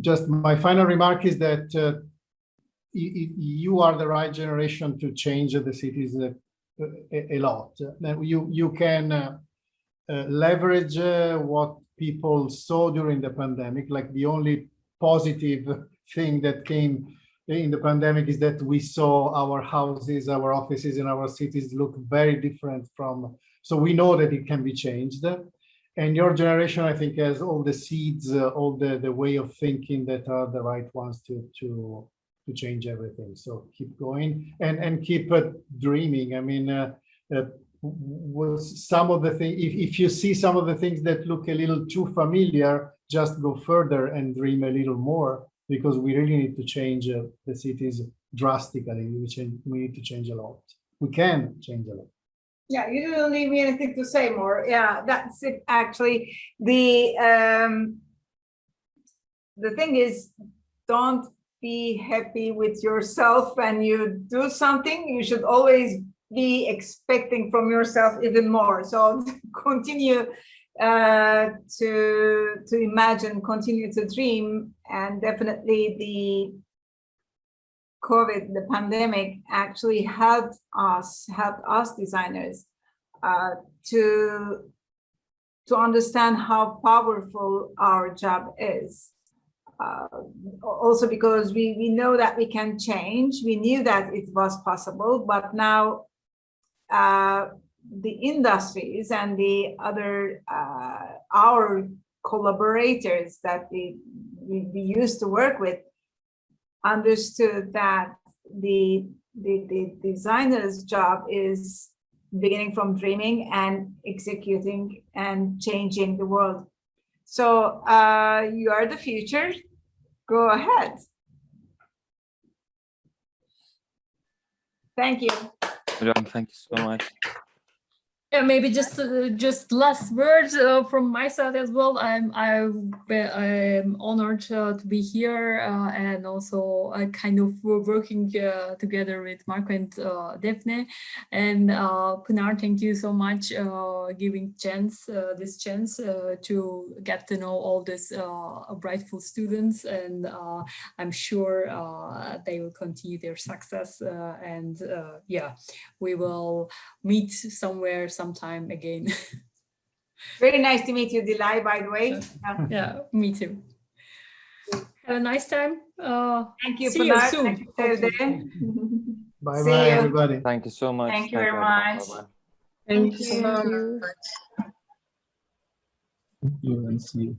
Just my final remark is that you are the right generation to change the cities a lot. You can leverage what people saw during the pandemic. Like the only positive thing that came in the pandemic is that we saw our houses, our offices in our cities look very different from, so we know that it can be changed. And your generation, I think, has all the seeds, all the way of thinking that are the right ones to change everything. So keep going and keep dreaming. I mean, some of the things, if you see some of the things that look a little too familiar, just go further and dream a little more, because we really need to change the cities drastically. We need to change a lot. We can change a lot. Yeah, you didn't leave me anything to say more. Yeah, that's it. Actually, the thing is, don't be happy with yourself when you do something. You should always be expecting from yourself even more. So continue to imagine, continue to dream, and definitely the COVID, the pandemic, actually helped us designers to understand how powerful our job is. Also because we know that we can change. We knew that it was possible, but now the industries and the other our collaborators that we used to work with understood that the designer's job is beginning from dreaming and executing and changing the world. So you are the future. Go ahead. Thank you. Thank you so much. Yeah, maybe just last words from my side as well. I'm honored to be here and also kind of working together with Marco and Defne. And Pınar, thank you so much giving this chance to get to know all these brightful students, and I'm sure they will continue their success. And yeah, we will meet somewhere sometime again. Very nice to meet you, Dilay, by the way. Yeah, me too. Have a nice time. Thank you, see you Pınar. soon. Bye-bye, everybody. Thank you so much. Thank you very much. Thank you. Thank you and see you.